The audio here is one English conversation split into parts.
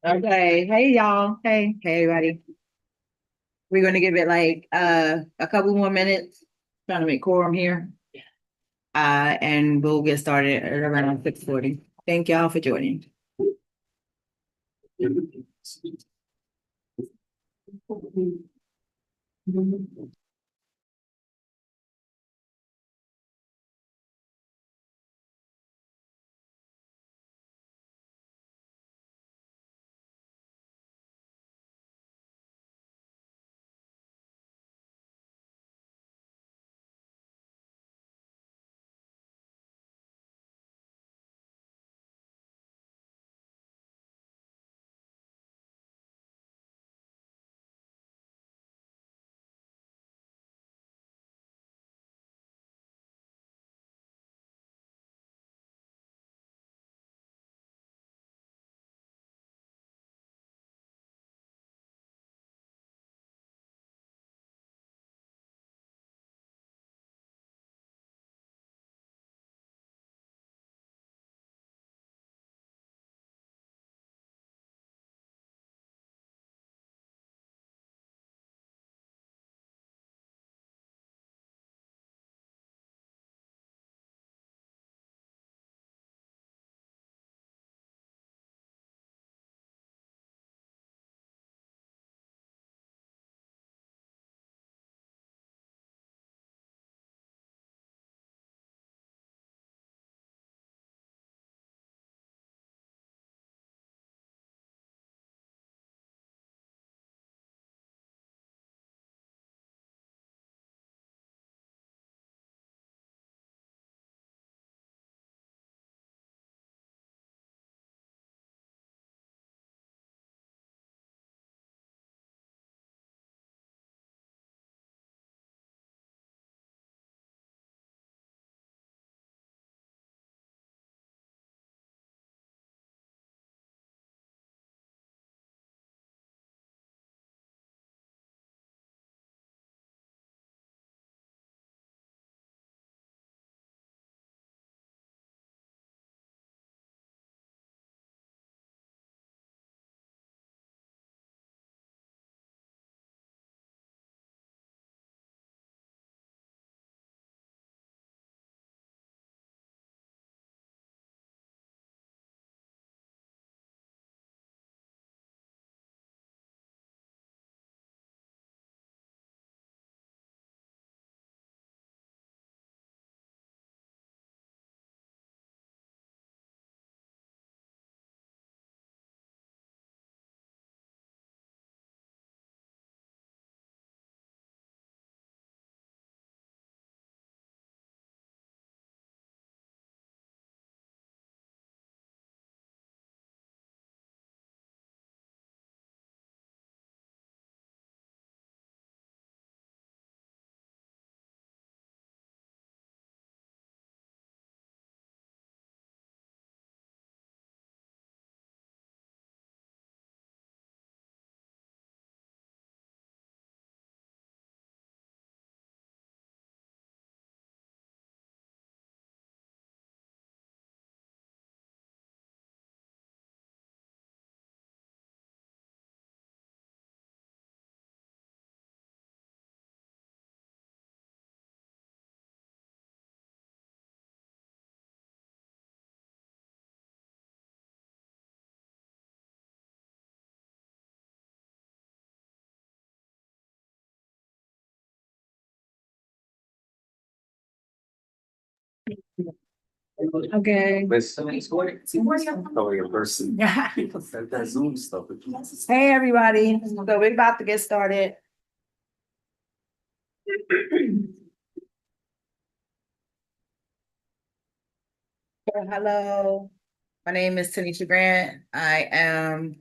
Okay. Hey y'all. Hey everybody. We're gonna give it like a couple more minutes. Trying to make quorum here. And we'll get started at around 6:40. Thank y'all for joining. Okay. Oh, your person. That Zoom stuff. Hey everybody. So we're about to get started. Hello. My name is Tanisha Grant. I am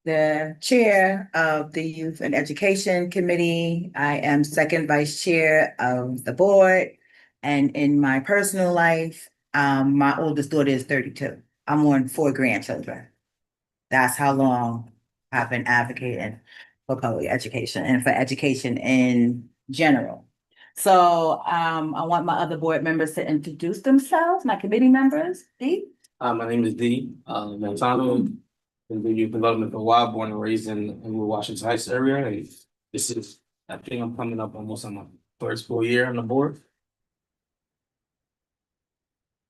the chair of the Youth and Education Committee. I am second vice chair of the board. And in my personal life, my oldest daughter is 32. I'm on 4 grandchildren. That's how long I've been advocating for public education and for education in general. So I want my other board members to introduce themselves, my committee members. Dee? My name is D. Montano. in the youth development for a while, born and raised in the Washington Heights area. And this is, I think I'm coming up almost on my first full year on the board.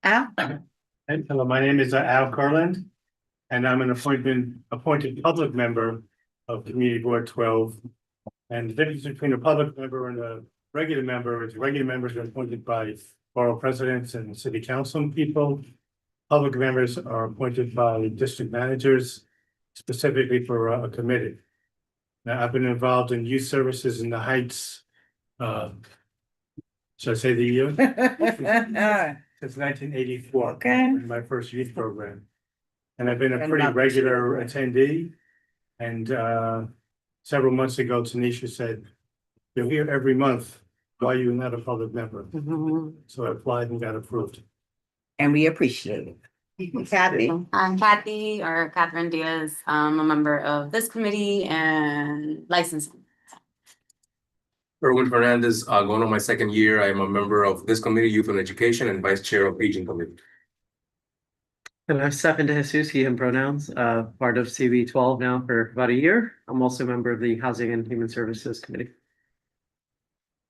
Al? Hello, my name is Al Curland, and I'm an appointed public member of Community Board 12. And the difference between a public member and a regular member is regular members are appointed by borough presidents and city council people. Public members are appointed by district managers specifically for a committee. Now, I've been involved in youth services in the Heights. Should I say the year? Since 1984. Okay. My first youth program. And I've been a And pretty not- regular attendee. And several months ago, Tanisha said, "You're here every month. Why are you not a public member?" So I applied and got approved. And we appreciate it. Kathy? I'm Kathy or Catherine Diaz. I'm a member of this committee and licensing. Erwin Fernandez, going on my second year. I am a member of this committee, Youth and Education, and Vice Chair of Aging Committee. Hello, Stefan De Jesus, he, him pronouns, part of CB 12 now for about a year. I'm also a member of the Housing and Human Services Committee.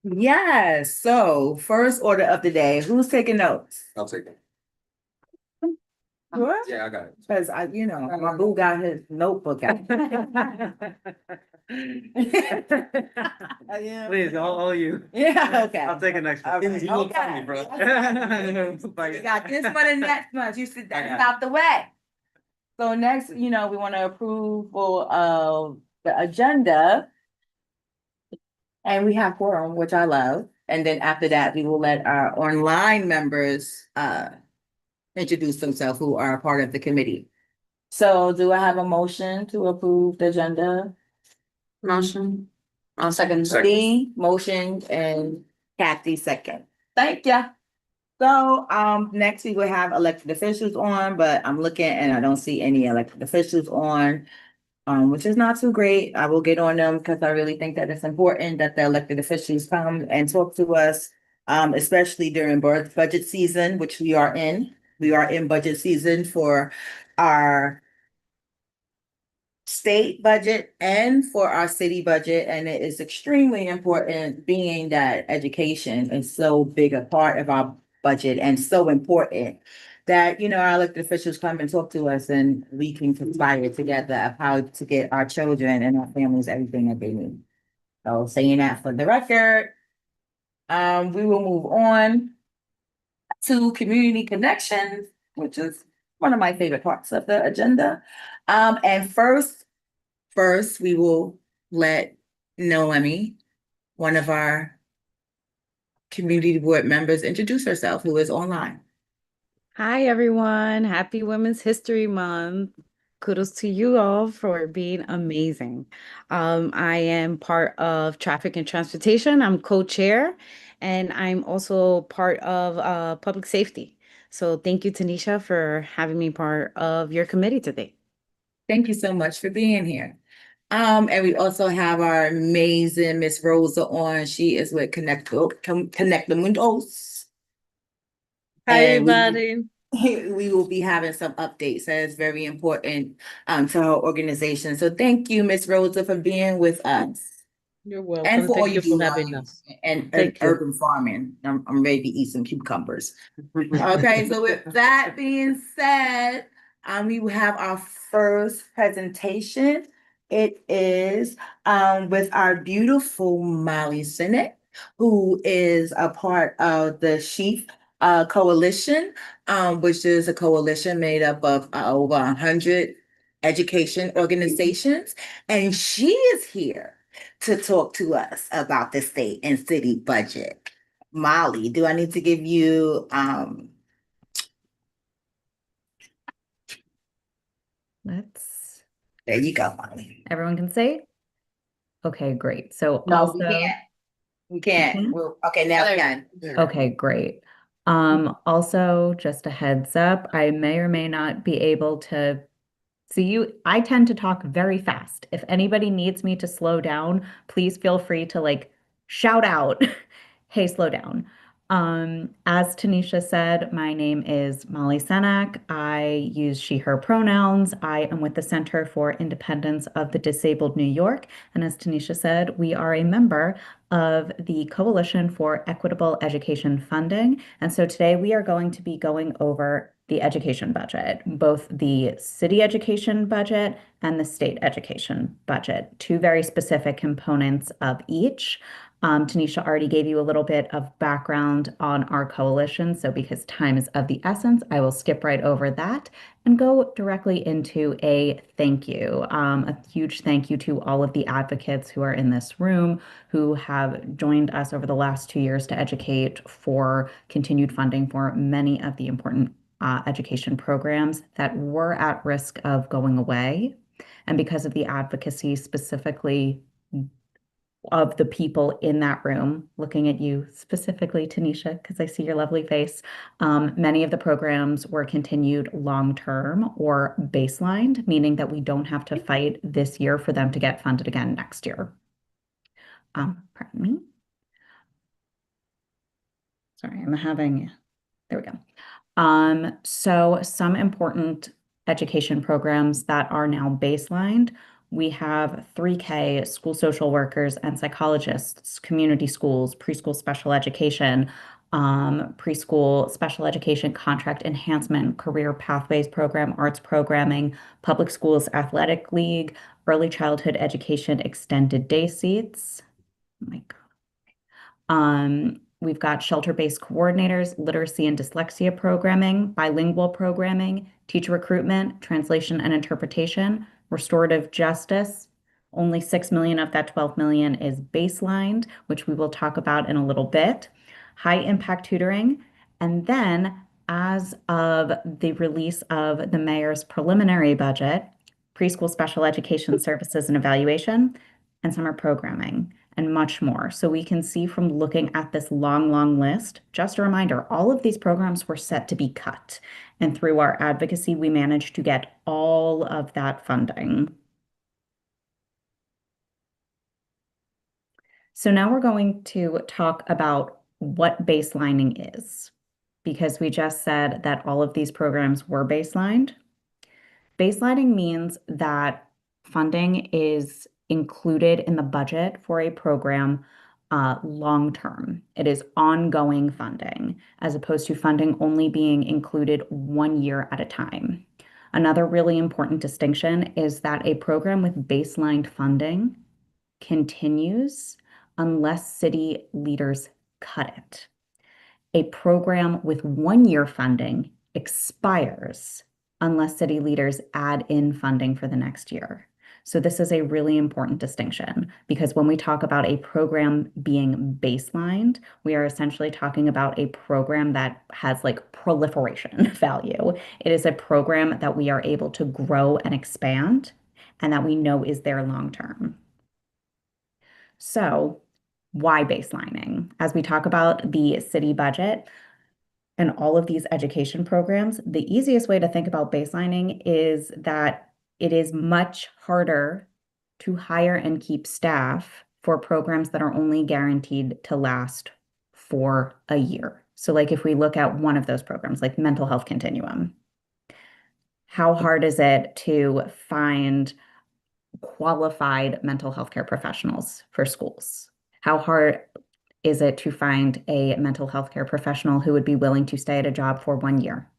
Yes, so first order of the day, who's taking notes? I'll take it. Sure. Yeah, I got it. Cause my boo got his notebook out. Please, all you. Yeah, okay. I'll take it next All one. right. You look Okay. funny, bro. We got this one and next month, you sit that out the way. So next, we want to approval of the agenda. And we have quorum, which I love, and then after that, we will let our online members introduce themselves who are a part of the committee. So do I have a motion to approve the agenda? Motion. I'll second. Second. Me, motion, and Kathy second. Thank ya. So, next we will have elected officials on, but I'm looking and I don't see any elected officials on. Which is not too great. I will get on them because I really think that it's important that the elected officials come and talk to us. Especially during budget season, which we are in. We are in budget season for our state budget and for our city budget, and it is extremely important being that education is so big a part of our budget and so important that, our elected officials come and talk to us and we can conspire together of how to get our children and our families everything that they need. So saying that for the record, we will move on to community connections, which is one of my favorite parts of the agenda. And first, we will let Noemi, one of our community board members, introduce herself, who is online. Hi, everyone. Happy Women's History Month. Kudos to you all for being amazing. I am part of Traffic and Transportation. I'm co-chair, and I'm also part of Public Safety. So thank you, Tanisha, for having me part of your committee today. Thank you so much for being here. And we also have our amazing Miss Rosa on. She is with Connect the Mundos. Hi, And we- everybody. We will be having some updates that is very important to our organization. So thank you, Miss Rosa, for being with us. You're And welcome. for all Thank you you do for having now us. and Thank you. urban farming. I'm ready to eat some cucumbers. Okay, so with that being said, we will have our first presentation. It is with our beautiful Molly Sinnott, who is a part of the Sheaf Coalition, which is a coalition made up of over 100 education organizations. And she is here to talk to us about the state and city budget. Molly, do I need to give you Let's, there you go, Molly. everyone can say? Okay, great. So No, we also, can't. We can't. Mhm. Well, okay, now we can. okay, great. Also, just a heads up, I may or may not be able to see you. I tend to talk very fast. If anybody needs me to slow down, please feel free to shout out, hey, slow down. As Tanisha said, my name is Molly Senak. I use she, her pronouns. I am with the Center for Independence of the Disabled New York. And as Tanisha said, we are a member of the Coalition for Equitable Education Funding. And so today we are going to be going over the education budget, both the city education budget and the state education budget, two very specific components of each. Tanisha already gave you a little bit of background on our coalition, so because time is of the essence, I will skip right over that and go directly into a thank you. A huge thank you to all of the advocates who are in this room who have joined us over the last 2 years to advocate for continued funding for many of the important education programs that were at risk of going away. And because of the advocacy specifically of the people in that room, looking at you specifically, Tanisha, because I see your lovely face. Many of the programs were continued long-term or baselined, meaning that we don't have to fight this year for them to get funded again next year. Pardon me. Sorry, there we go. So some important education programs that are now baselined. We have 3K school social workers and psychologists, community schools, preschool special education, preschool special education contract enhancement, career pathways program, arts programming, public schools athletic league, early childhood education extended day seats. Oh my God. We've got shelter-based coordinators, literacy and dyslexia programming, bilingual programming, teacher recruitment, translation and interpretation, restorative justice. Only 6 million of that 12 million is baselined, which we will talk about in a little bit. High impact tutoring. And then as of the release of the mayor's preliminary budget, preschool special education services and evaluation, and summer programming, and much more. So we can see from looking at this long, long list, just a reminder, all of these programs were set to be cut. And through our advocacy, we managed to get all of that funding. So now we're going to talk about what baselining is, because we just said that all of these programs were baselined. Baselining means that funding is included in the budget for a program long term. It is ongoing funding, as opposed to funding only being included 1 year at a time. Another really important distinction is that a program with baselined funding continues unless city leaders cut it. A program with 1 year funding expires unless city leaders add in funding for the next year. So this is a really important distinction, because when we talk about a program being baselined, we are essentially talking about a program that has like proliferation value. It is a program that we are able to grow and expand and that we know is there long term. So why baselining? As we talk about the city budget and all of these education programs, the easiest way to think about baselining is that it is much harder to hire and keep staff for programs that are only guaranteed to last for a year. So like if we look at one of those programs, like Mental Health Continuum, how hard is it to find qualified mental health care professionals for schools? How hard is it to find a mental health care professional who would be willing to stay at a job for 1 year?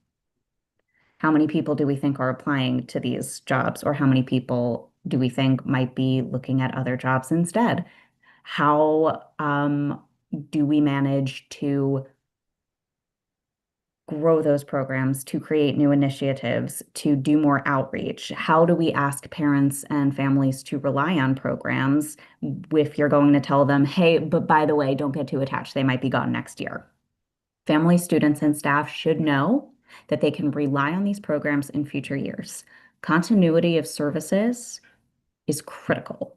How many people do we think are applying to these jobs, or how many people do we think might be looking at other jobs instead? How do we manage to grow those programs, to create new initiatives, to do more outreach? How do we ask parents and families to rely on programs if you're going to tell them, hey, but by the way, don't get too attached, they might be gone next year? Families, students, and staff should know that they can rely on these programs in future years. Continuity of services is critical.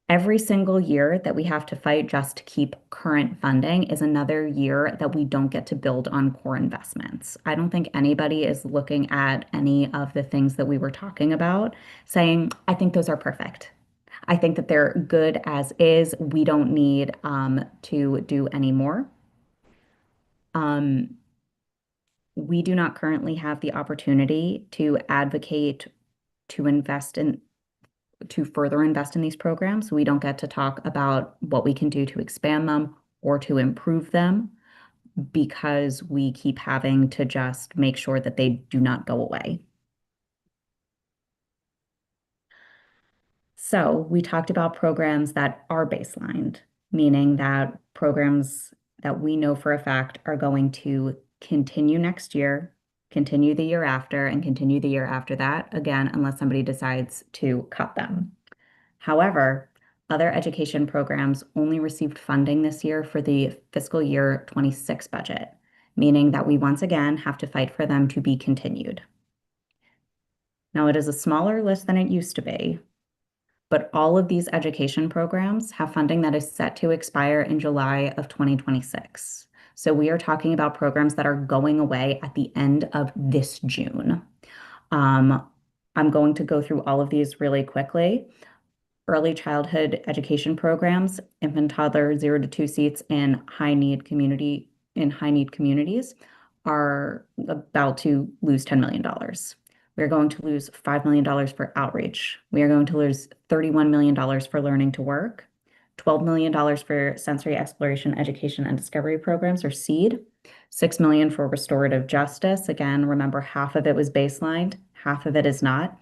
Every single year that we have to fight just to keep current funding is another year that we don't get to build on core investments. I don't think anybody is looking at any of the things that we were talking about saying, I think those are perfect. I think that they're good as is. We don't need to do any more. We do not currently have the opportunity to advocate to further invest in these programs. We don't get to talk about what we can do to expand them or to improve them because we keep having to just make sure that they do not go away. So we talked about programs that are baselined, meaning that programs that we know for a fact are going to continue next year, continue the year after, and continue the year after that, again, unless somebody decides to cut them. However, other education programs only received funding this year for the fiscal year 26 budget, meaning that we once again have to fight for them to be continued. Now, it is a smaller list than it used to be, but all of these education programs have funding that is set to expire in July of 2026. So we are talking about programs that are going away at the end of this June. I'm going to go through all of these really quickly. Early childhood education programs, infant, toddler, 0 to 2 seats in high need communities are about to lose $10 million. We're going to lose $5 million for outreach. We are going to lose $31 million for learning to work, $12 million for sensory exploration, education, and discovery programs, or SEED, $6 million for restorative justice. Again, remember, half of it was baselined, half of it is not.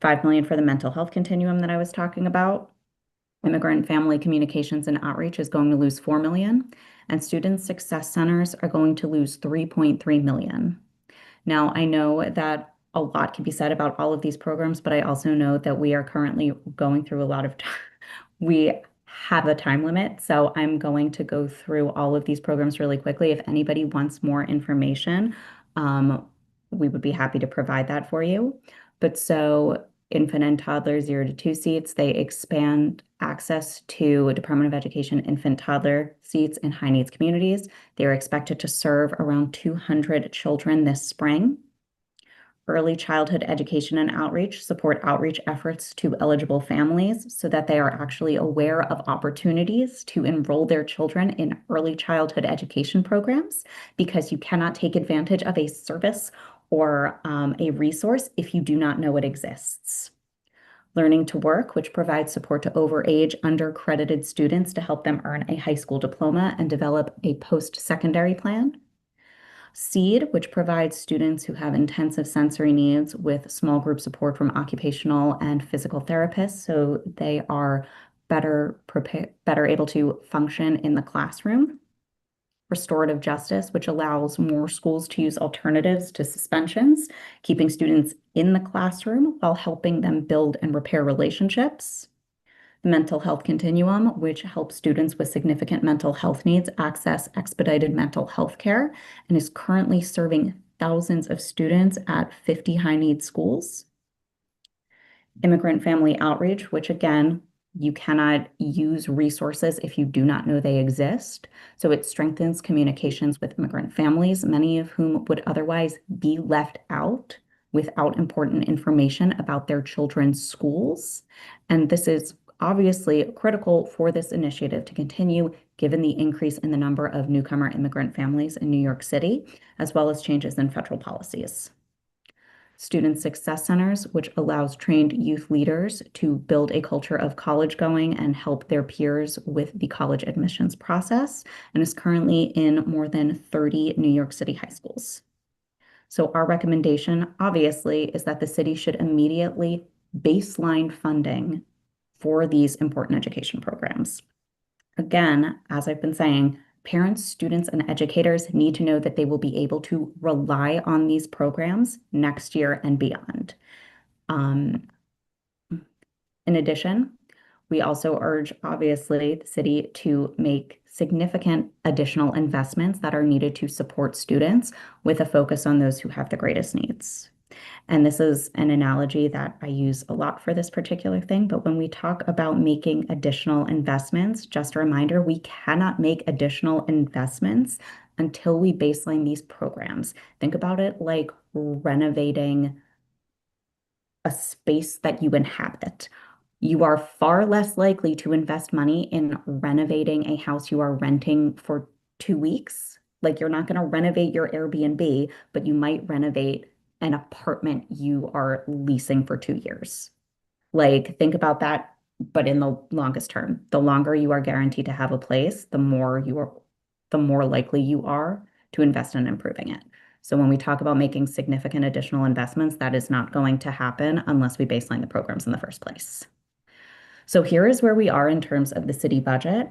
$5 million for the mental health continuum that I was talking about. Immigrant family communications and outreach is going to lose $4 million, and student success centers are going to lose $3.3 million. Now, I know that a lot can be said about all of these programs, but I also know that we are currently going through a lot of we have a time limit, so I'm going to go through all of these programs really quickly. If anybody wants more information, we would be happy to provide that for you. But so infant and toddler 0 to 2 seats, they expand access to Department of Education infant toddler seats in high needs communities. They are expected to serve around 200 children this spring. Early childhood education and outreach support outreach efforts to eligible families so that they are actually aware of opportunities to enroll their children in early childhood education programs, because you cannot take advantage of a service or a resource if you do not know it exists. Learning to Work, which provides support to overage, undercredited students to help them earn a high school diploma and develop a post-secondary plan. SEED, which provides students who have intensive sensory needs with small group support from occupational and physical therapists, so they are better able to function in the classroom. Restorative Justice, which allows more schools to use alternatives to suspensions, keeping students in the classroom while helping them build and repair relationships. The Mental Health Continuum, which helps students with significant mental health needs access expedited mental health care and is currently serving thousands of students at 50 high need schools. Immigrant Family Outreach, which again, you cannot use resources if you do not know they exist. So it strengthens communications with immigrant families, many of whom would otherwise be left out without important information about their children's schools. And this is obviously critical for this initiative to continue, given the increase in the number of newcomer immigrant families in New York City, as well as changes in federal policies. Student Success Centers, which allows trained youth leaders to build a culture of college going and help their peers with the college admissions process, and is currently in more than 30 New York City high schools. So our recommendation, obviously, is that the city should immediately baseline funding for these important education programs. Again, as I've been saying, parents, students, and educators need to know that they will be able to rely on these programs next year and beyond. In addition, we also urge, obviously, the city to make significant additional investments that are needed to support students with a focus on those who have the greatest needs. And this is an analogy that I use a lot for this particular thing. But when we talk about making additional investments, just a reminder, we cannot make additional investments until we baseline these programs. Think about it like renovating a space that you inhabit. You are far less likely to invest money in renovating a house you are renting for 2 weeks Like you're not going to renovate your Airbnb, but you might renovate an apartment you are leasing for 2 years. Like think about that, but in the longest term. The longer you are guaranteed to have a place, the more likely you are to invest in improving it. So when we talk about making significant additional investments, that is not going to happen unless we baseline the programs in the first place. So here is where we are in terms of the city budget.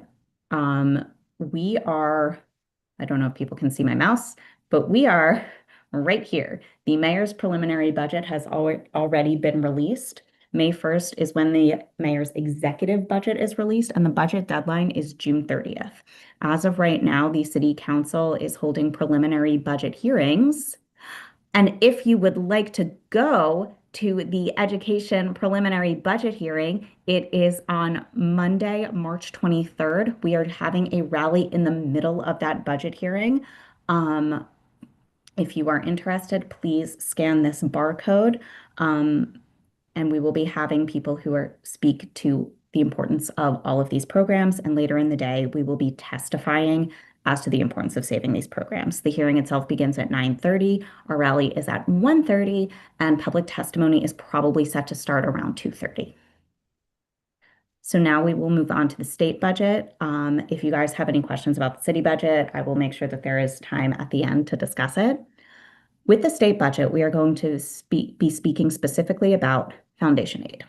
We are, I don't know if people can see my mouse, but we are right here. The mayor's preliminary budget has already been released. May 1st is when the mayor's executive budget is released, and the budget deadline is June 30th. As of right now, the city council is holding preliminary budget hearings. And if you would like to go to the education preliminary budget hearing, it is on Monday, March 23rd. We are having a rally in the middle of that budget hearing. If you are interested, please scan this barcode. And we will be having people who speak to the importance of all of these programs. And later in the day, we will be testifying as to the importance of saving these programs. The hearing itself begins at 9:30. Our rally is at 1:30, and public testimony is probably set to start around 2:30. So now we will move on to the state budget. If you guys have any questions about the city budget, I will make sure that there is time at the end to discuss it. With the state budget, we are going to be speaking specifically about foundation aid.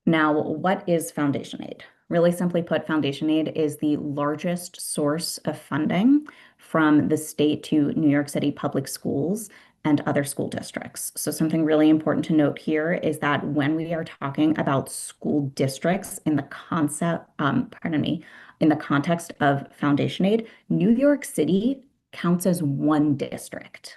Now, what is foundation aid? Really simply put, foundation aid is the largest source of funding from the state to New York City public schools and other school districts. So something really important to note here is that when we are talking about school districts in the in the context of foundation aid, New York City counts as one district.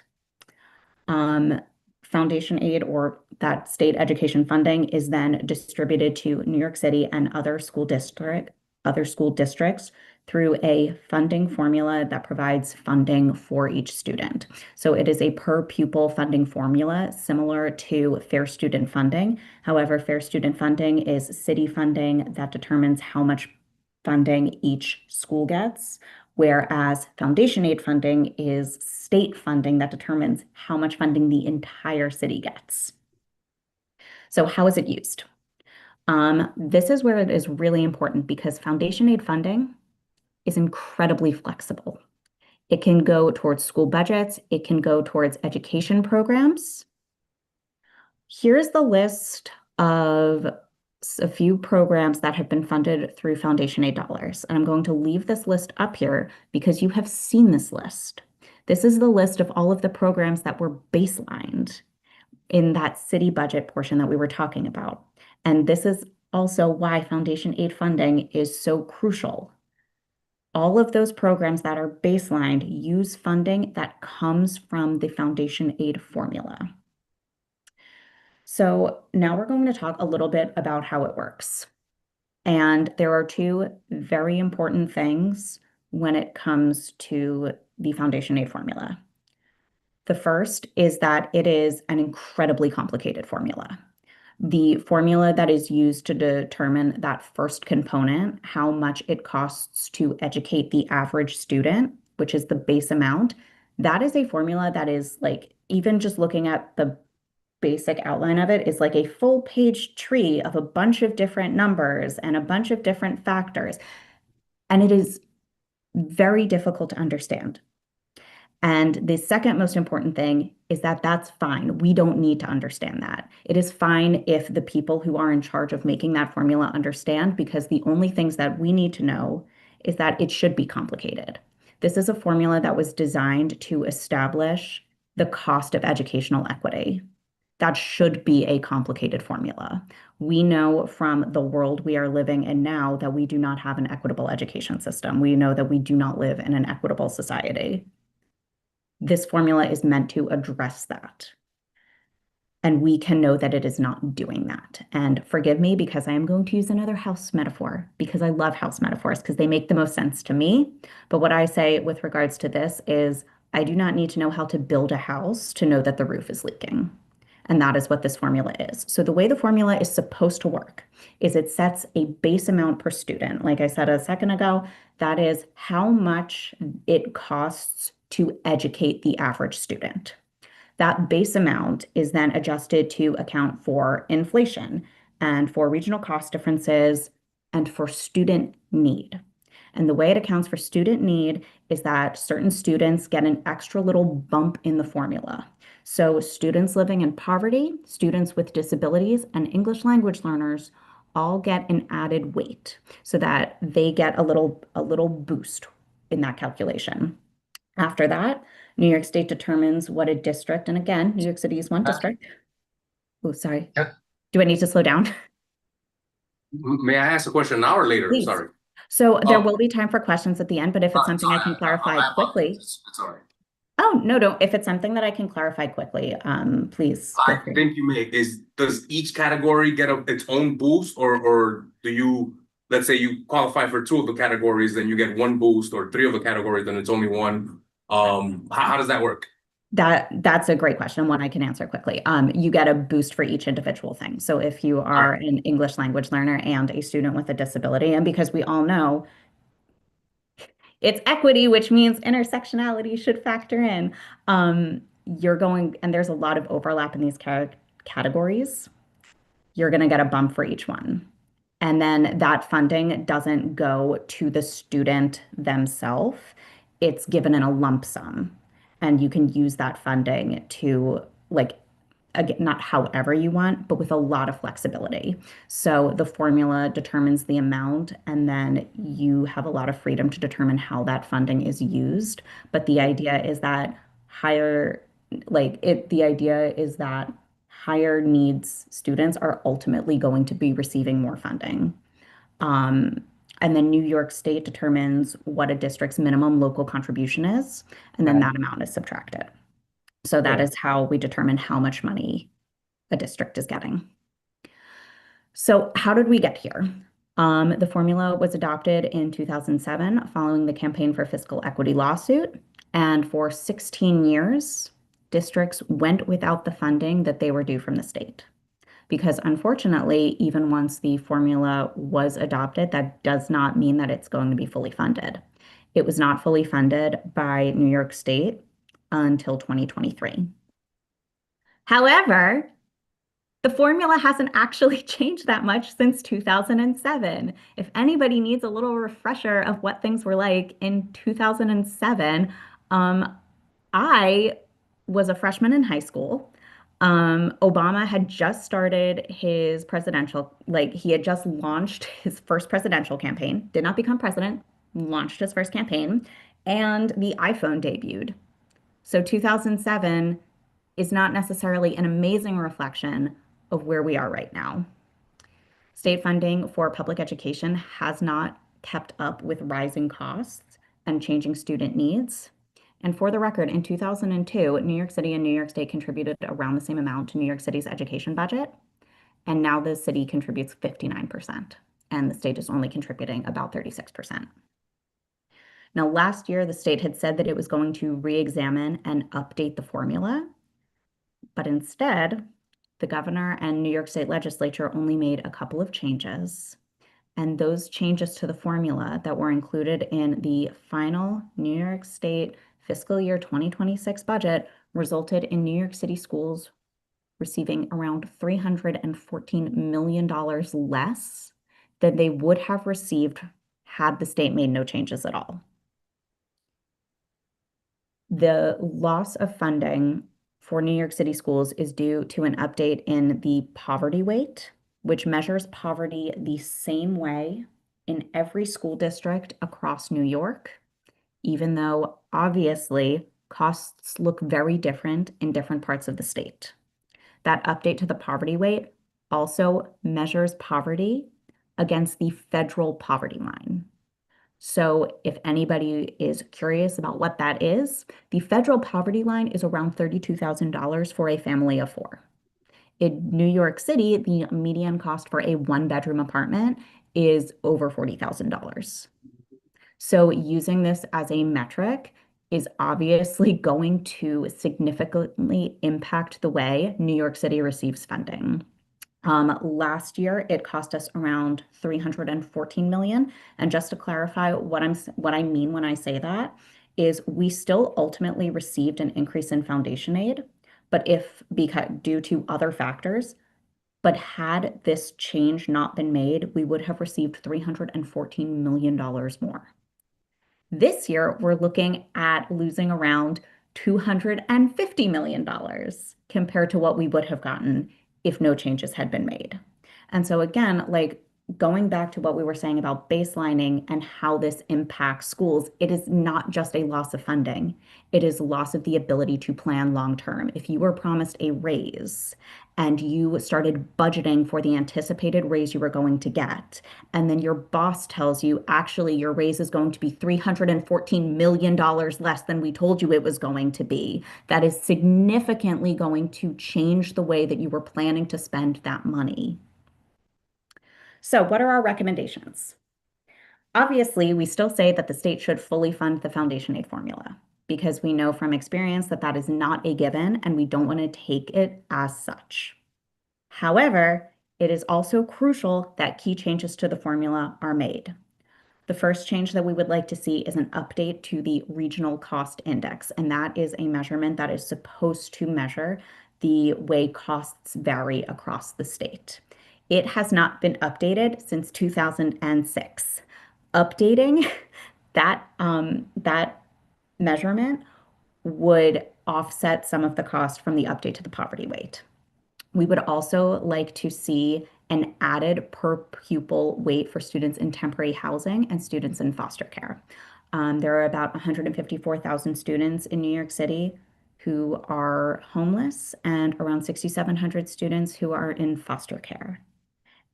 Foundation aid, or that state education funding, is then distributed to New York City and other school districts through a funding formula that provides funding for each student. So it is a per pupil funding formula similar to Fair Student Funding. However, Fair Student Funding is city funding that determines how much funding each school gets, whereas foundation aid funding is state funding that determines how much funding the entire city gets. So how is it used? This is where it is really important because foundation aid funding is incredibly flexible. It can go towards school budgets. It can go towards education programs. Here's the list of a few programs that have been funded through foundation aid dollars. And I'm going to leave this list up here because you have seen this list. This is the list of all of the programs that were baselined in that city budget portion that we were talking about. And this is also why foundation aid funding is so crucial. All of those programs that are baselined use funding that comes from the foundation aid formula. So now we're going to talk a little bit about how it works. And there are two very important things when it comes to the foundation aid formula. The first is that it is an incredibly complicated formula. The formula that is used to determine that first component, how much it costs to educate the average student, which is the base amount, that is a formula that is like, even just looking at the basic outline of it is like a full page tree of a bunch of different numbers and a bunch of different factors. And it is very difficult to understand. And the second most important thing is that that's fine. We don't need to understand that. It is fine if the people who are in charge of making that formula understand, because the only things that we need to know is that it should be complicated. This is a formula that was designed to establish the cost of educational equity. That should be a complicated formula. We know from the world we are living in now that we do not have an equitable education system. We know that we do not live in an equitable society. This formula is meant to address that. And we can know that it is not doing that. And forgive me because I am going to use another house metaphor because I love house metaphors because they make the most sense to me. But what I say with regards to this is I do not need to know how to build a house to know that the roof is leaking. And that is what this formula is. So the way the formula is supposed to work is it sets a base amount per student. Like I said a second ago, that is how much it costs to educate the average student. That base amount is then adjusted to account for inflation and for regional cost differences and for student need. And the way it accounts for student need is that certain students get an extra little bump in the formula. So students living in poverty, students with disabilities, and English language learners all get an added weight so that they get a little boost in that calculation. After that, New York State determines what a district, and again, New York City is one district. Oh, sorry. Yeah. Do I need to slow down? May I ask a question now or later? Please. Sorry. So there Oh. will be time for questions at the end, but if it's something I can clarify quickly. It's all right. Oh, no, no. If it's something that I can clarify quickly, please feel I free. think you may, does each category get its own boost or do you, let's say you qualify for 2 of the categories, then you get 1 boost, or 3 of the categories, then it's only 1. How does that work? That's a great question, one I can answer quickly. You get a boost for each individual thing. So if you are an English language learner and a student with a disability, and because we all know it's equity, which means intersectionality should factor in, you're going, and there's a lot of overlap in these categories, you're going to get a bump for each one. And then that funding doesn't go to the student themselves. It's given in a lump sum. And you can use that funding to, like, again, not however you want, but with a lot of flexibility. So the formula determines the amount, and then you have a lot of freedom to determine how that funding is used. But the idea is that higher needs students are ultimately going to be receiving more funding. And then New York State determines what a district's minimum local contribution is, and then that amount is subtracted. So that is how we determine how much money a district is getting. So how did we get here? The formula was adopted in 2007 following the Campaign for Fiscal Equity lawsuit. And for 16 years, districts went without the funding that they were due from the state. Because unfortunately, even once the formula was adopted, that does not mean that it's going to be fully funded. It was not fully funded by New York State until 2023. However, the formula hasn't actually changed that much since 2007. If anybody needs a little refresher of what things were like in 2007, I was a freshman in high school. Obama had just started his presidential, he had just launched his first presidential campaign, did not become president, launched his first campaign, and the iPhone debuted. So 2007 is not necessarily an amazing reflection of where we are right now. State funding for public education has not kept up with rising costs and changing student needs. And for the record, in 2002, New York City and New York State contributed around the same amount to New York City's education budget. And now the city contributes 59%, and the state is only contributing about 36%. Now, last year, the state had said that it was going to re-examine and update the formula, but instead, the governor and New York State legislature only made a couple of changes. And those changes to the formula that were included in the final New York State fiscal year 2026 budget resulted in New York City schools receiving around $314 million less than they would have received had the state made no changes at all. The loss of funding for New York City schools is due to an update in the poverty weight, which measures poverty the same way in every school district across New York, even though obviously costs look very different in different parts of the state. That update to the poverty weight also measures poverty against the federal poverty line. So if anybody is curious about what that is, the federal poverty line is around $32,000 for a family of 4. In New York City, the median cost for a 1-bedroom apartment is over $40,000. So using this as a metric is obviously going to significantly impact the way New York City receives funding. Last year, it cost us around $314 million. And just to clarify what I mean when I say that is we still ultimately received an increase in foundation aid, but because due to other factors, but had this change not been made, we would have received $314 million more. This year, we're looking at losing around $250 million compared to what we would have gotten if no changes had been made. And so again, like going back to what we were saying about baselining and how this impacts schools, it is not just a loss of funding. It is loss of the ability to plan long term. If you were promised a raise and you started budgeting for the anticipated raise you were going to get, and then your boss tells you, actually, your raise is going to be $314 million less than we told you it was going to be, that is significantly going to change the way that you were planning to spend that money. So what are our recommendations? Obviously, we still say that the state should fully fund the foundation aid formula because we know from experience that that is not a given and we don't want to take it as such. However, it is also crucial that key changes to the formula are made. The first change that we would like to see is an update to the regional cost index, and that is a measurement that is supposed to measure the way costs vary across the state. It has not been updated since 2006. Updating that measurement would offset some of the cost from the update to the poverty weight. We would also like to see an added per pupil weight for students in temporary housing and students in foster care. There are about 154,000 students in New York City who are homeless and around 6,700 students who are in foster care.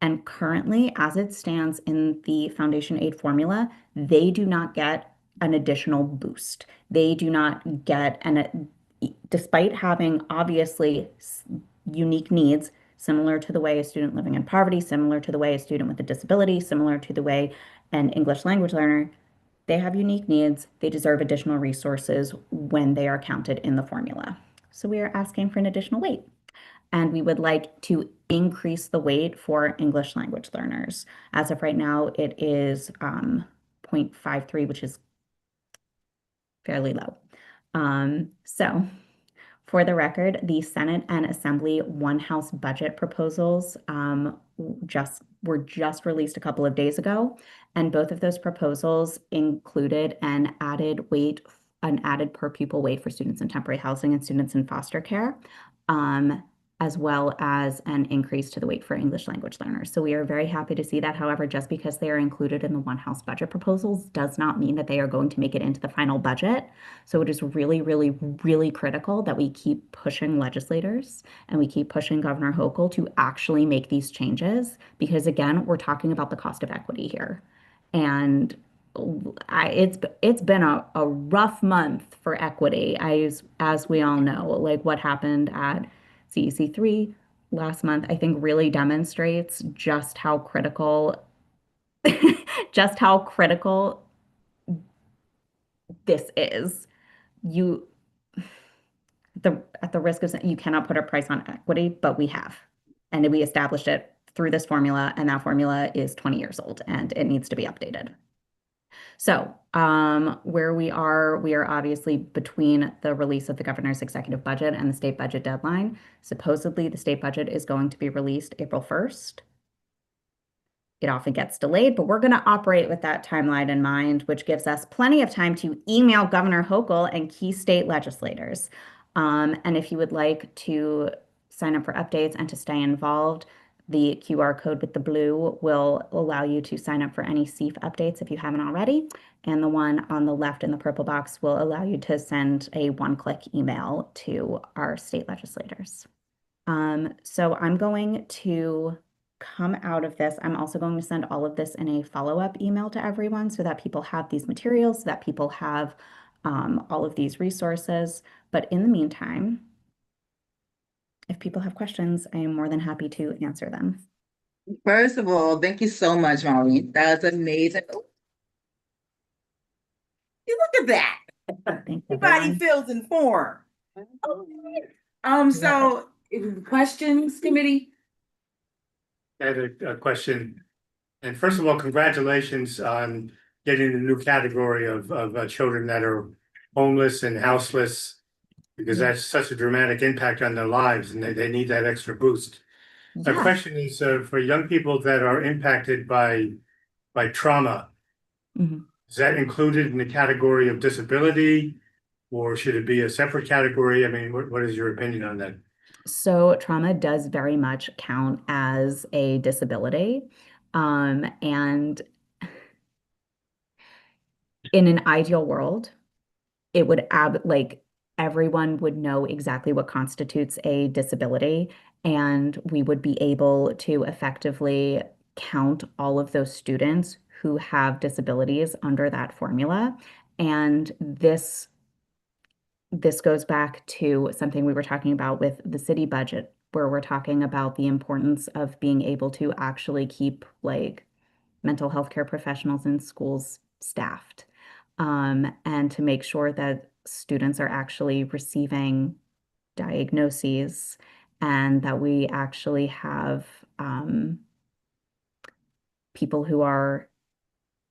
And currently, as it stands in the foundation aid formula, they do not get an additional boost. They do not get, despite having obviously unique needs, similar to the way a student living in poverty, similar to the way a student with a disability, similar to the way an English language learner, they have unique needs. They deserve additional resources when they are counted in the formula. So we are asking for an additional weight. And we would like to increase the weight for English language learners. As of right now, it is 0.53, which is fairly low. So for the record, the Senate and Assembly One House budget proposals were just released a couple of days ago, and both of those proposals included an added per pupil weight for students in temporary housing and students in foster care, as well as an increase to the weight for English language learners. So we are very happy to see that. However, just because they are included in the One House budget proposals does not mean that they are going to make it into the final budget. So it is really, really, really critical that we keep pushing legislators and we keep pushing Governor Hochul to actually make these changes, because again, we're talking about the cost of equity here. And it's been a rough month for equity, as we all know. Like what happened at CEC3 last month, I think really demonstrates just how critical this is. At the risk of saying you cannot put a price on equity, but we have. And we established it through this formula, and that formula is 20 years old and it needs to be updated. So where we are obviously between the release of the governor's executive budget and the state budget deadline. Supposedly, the state budget is going to be released April 1st. It often gets delayed, but we're going to operate with that timeline in mind, which gives us plenty of time to email Governor Hochul and key state legislators. And if you would like to sign up for updates and to stay involved, the QR code with the blue will allow you to sign up for any CEF updates if you haven't already. And the one on the left in the purple box will allow you to send a one-click email to our state legislators. So I'm going to come out of this. I'm also going to send all of this in a follow-up email to everyone so that people have these materials, so that people have all of these resources. But in the meantime, if people have questions, I am more than happy to answer them. First of all, thank you so much, Molly. That was amazing. Oh. You look at that. Thank you, Everybody everyone. feels informed. So questions, committee? I had a question. And first of all, congratulations on getting the new category of children that are homeless and houseless, because that's such a dramatic impact on their lives and they need that extra boost. The Yeah. question is, for young people that are impacted by trauma, Mhm. is that included in the category of disability? Or should it be a separate category? I mean, what is your opinion on that? So trauma does very much count as a disability. And in an ideal world, it would like everyone would know exactly what constitutes a disability, and we would be able to effectively count all of those students who have disabilities under that formula. And this goes back to something we were talking about with the city budget, where we're talking about the importance of being able to actually keep like mental health care professionals in schools staffed, and to make sure that students are actually receiving diagnoses and that we actually have people who are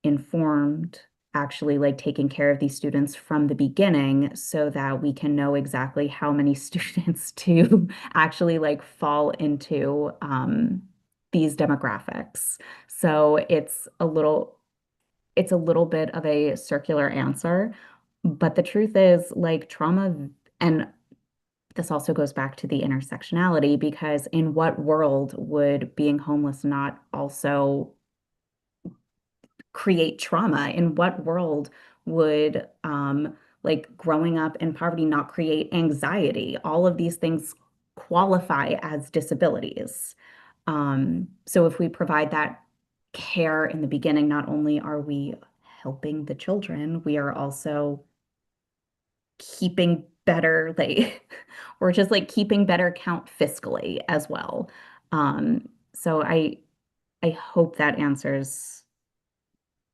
informed, actually like taking care of these students from the beginning so that we can know exactly how many students to actually like fall into these demographics. So it's a little bit of a circular answer, but the truth is like trauma, and this also goes back to the intersectionality, because in what world would being homeless not also create trauma? In what world would like growing up in poverty not create anxiety? All of these things qualify as disabilities. So if we provide that care in the beginning, not only are we helping the children, we are also keeping better, like we're just like keeping better count fiscally as well. So I hope that answers.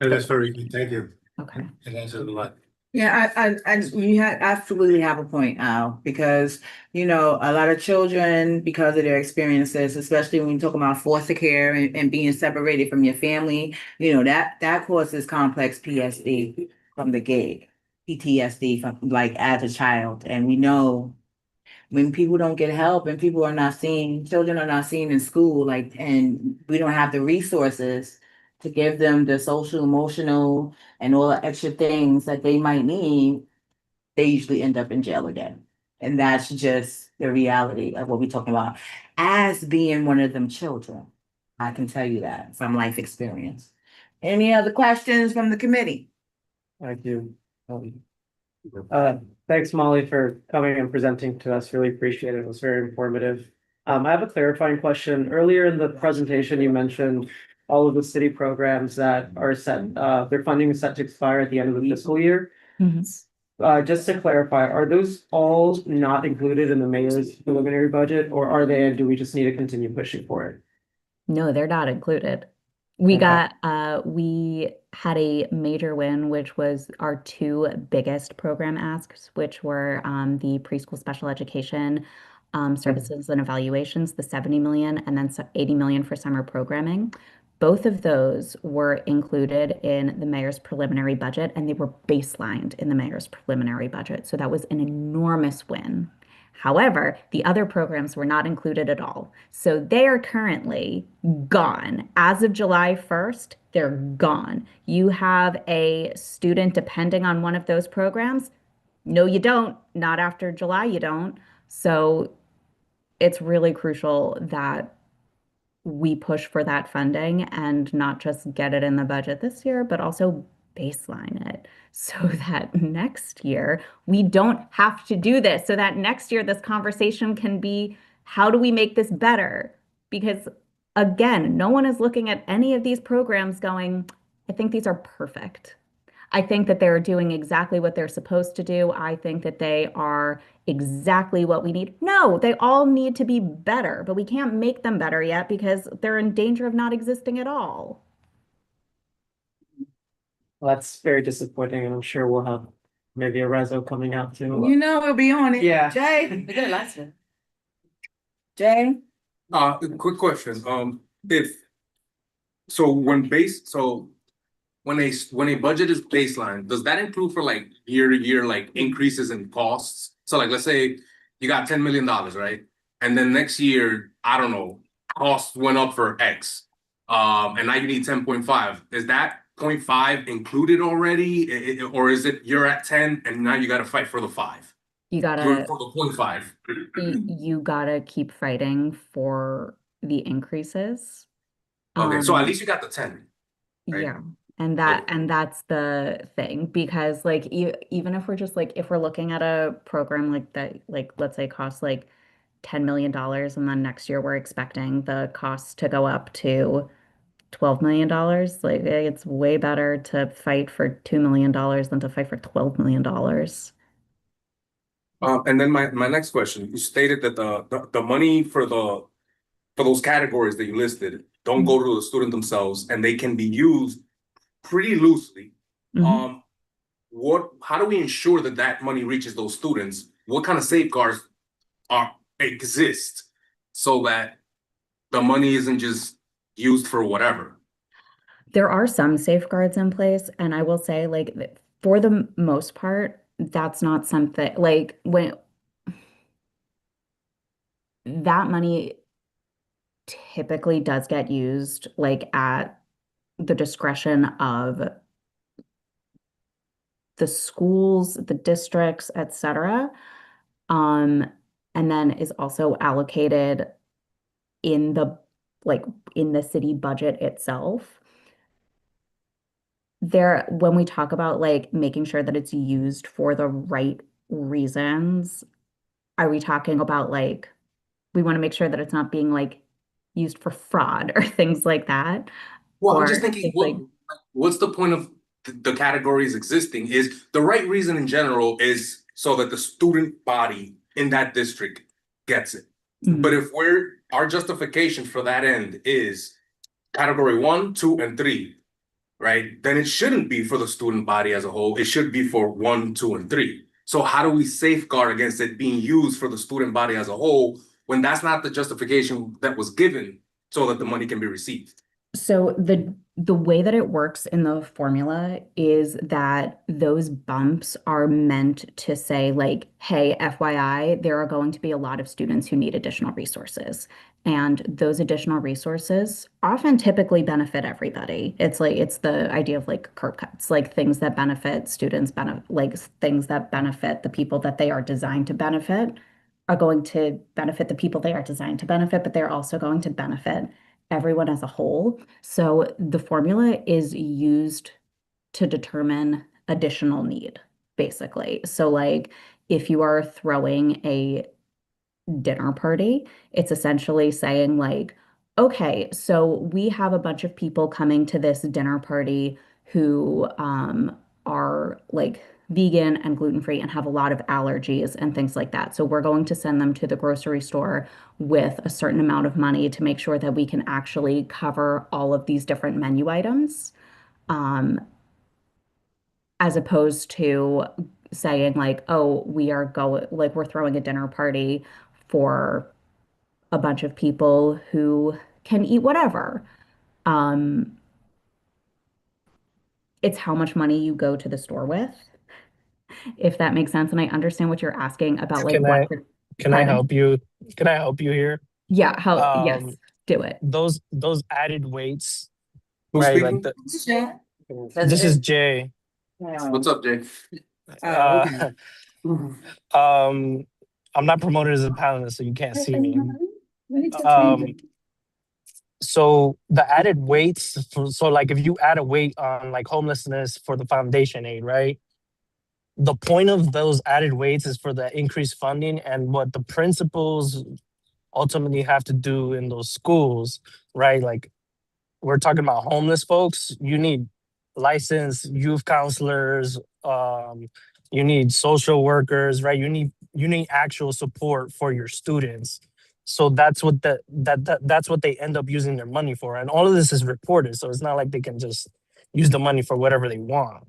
That's very good. Thank you. Okay. It answers a lot. Yeah, you absolutely have a point, Al, because, you know, a lot of children, because of their experiences, especially when you talk about foster care and being separated from your family, you know, that causes complex PSD from the gate, PTSD from like as a child. And we know when people don't get help and people are not seen, children are not seen in school, like, and we don't have the resources to give them the social, emotional, and all the extra things that they might need, they usually end up in jail again. And that's just the reality of what we're talking about. As being one of them children, I can tell you that from life experience. Any other questions from the committee? Thank you. Thanks, Molly, for coming and presenting to us. Really appreciate it. It was very informative. I have a clarifying question. Earlier in the presentation, you mentioned all of the city programs that are set, their funding is set to expire at the end of the fiscal year. Just to clarify, are those all not included in the mayor's preliminary budget, or are they, and do we just need to continue pushing for it? No, they're not included. We Okay. we had a major win, which was our two biggest program asks, which were the preschool special education services and evaluations, the 70 million, and then 80 million for summer programming. Both of those were included in the mayor's preliminary budget, and they were baselined in the mayor's preliminary budget. So that was an enormous win. However, the other programs were not included at all. So they are currently gone. As of July 1st, they're gone. You have a student depending on one of those programs? No, you don't. Not after July, you don't. So it's really crucial that we push for that funding and not just get it in the budget this year, but also baseline it so that next year we don't have to do this. So that next year this conversation can be, how do we make this better? Because again, no one is looking at any of these programs going, I think these are perfect. I think that they're doing exactly what they're supposed to do. I think that they are exactly what we need. No, they all need to be better, but we can't make them better yet because they're in danger of not existing at all. Well, that's very disappointing, and I'm sure we'll have maybe a reso coming out too. You know, we'll be on it. Yeah. Jay? Jay? Quick question, if, so when base, so when a budget is baseline, does that include for like year to year, like increases in costs? So like, let's say you got $10 million, right? And then next year, I don't know, costs went up for X. And now you need 10.5. Is that 0.5 included already? Or is it you're at 10 and now you gotta fight for the 5? You For gotta, the 0.5. you gotta keep fighting for the increases. Okay, so at Um, least you got the 10. right? Yeah, and that's the thing, because like even if we're just like, if we're looking at a program like that, like let's say costs like $10 million, and then next year we're expecting the costs to go up to $12 million, like it's way better to fight for $2 million than to fight for $12 million. And then my next question, you stated that the money for those categories that you listed don't go to the student themselves and they can be used pretty loosely. Mhm. How do we ensure that that money reaches those students? What kind of safeguards exist so that the money isn't just used for whatever? There are some safeguards in place, and I will say, like, for the most part, that's not something like when that money typically does get used like at the discretion of the schools, the districts, etc. Um, and then is also allocated in the like in the city budget itself. There, when we talk about like making sure that it's used for the right reasons, are we talking about like we want to make sure that it's not being like used for fraud or things like that? Well, I'm just Or thinking, it's like, what's the point of the categories existing? Is the right reason in general is so that the student body in that district gets it. But if our justification for that end is category 1, 2, and 3, right? Then it shouldn't be for the student body as a whole. It should be for 1, 2, and 3. So how do we safeguard against it being used for the student body as a whole when that's not the justification that was given so that the money can be received? so the way that it works in the formula is that those bumps are meant to say like, hey, FYI, there are going to be a lot of students who need additional resources. And those additional resources often typically benefit everybody. It's like it's the idea of like curb cuts, like things that benefit students, like things that benefit the people that they are designed to benefit are going to benefit the people they are designed to benefit, but they're also going to benefit everyone as a whole. So the formula is used to determine additional need, basically. So like if you are throwing a dinner party, it's essentially saying like, okay, so we have a bunch of people coming to this dinner party who are like vegan and gluten-free and have a lot of allergies and things like that. So we're going to send them to the grocery store with a certain amount of money to make sure that we can actually cover all of these different menu items. As opposed to saying like, oh, we're throwing a dinner party for a bunch of people who can eat whatever. Um, it's how much money you go to the store with, if that makes sense. And I understand what you're asking about like Can what I can I help you? Can I help you here? Yeah, yes, Um, do it. those added weights, Who's right? speaking? This is Jay. What's up, Jay? Uh, I'm not promoted as a panelist, so you can't see me. So the added weights, so like if you add a weight on like homelessness for the foundation aid, right? The point of those added weights is for the increased funding, and what the principals ultimately have to do in those schools, right? Like we're talking about homeless folks, you need licensed youth counselors, you need social workers, right? You need actual support for your students. So that's what that's what they end up using their money for. And all of this is reported. So it's not like they can just use the money for whatever they want.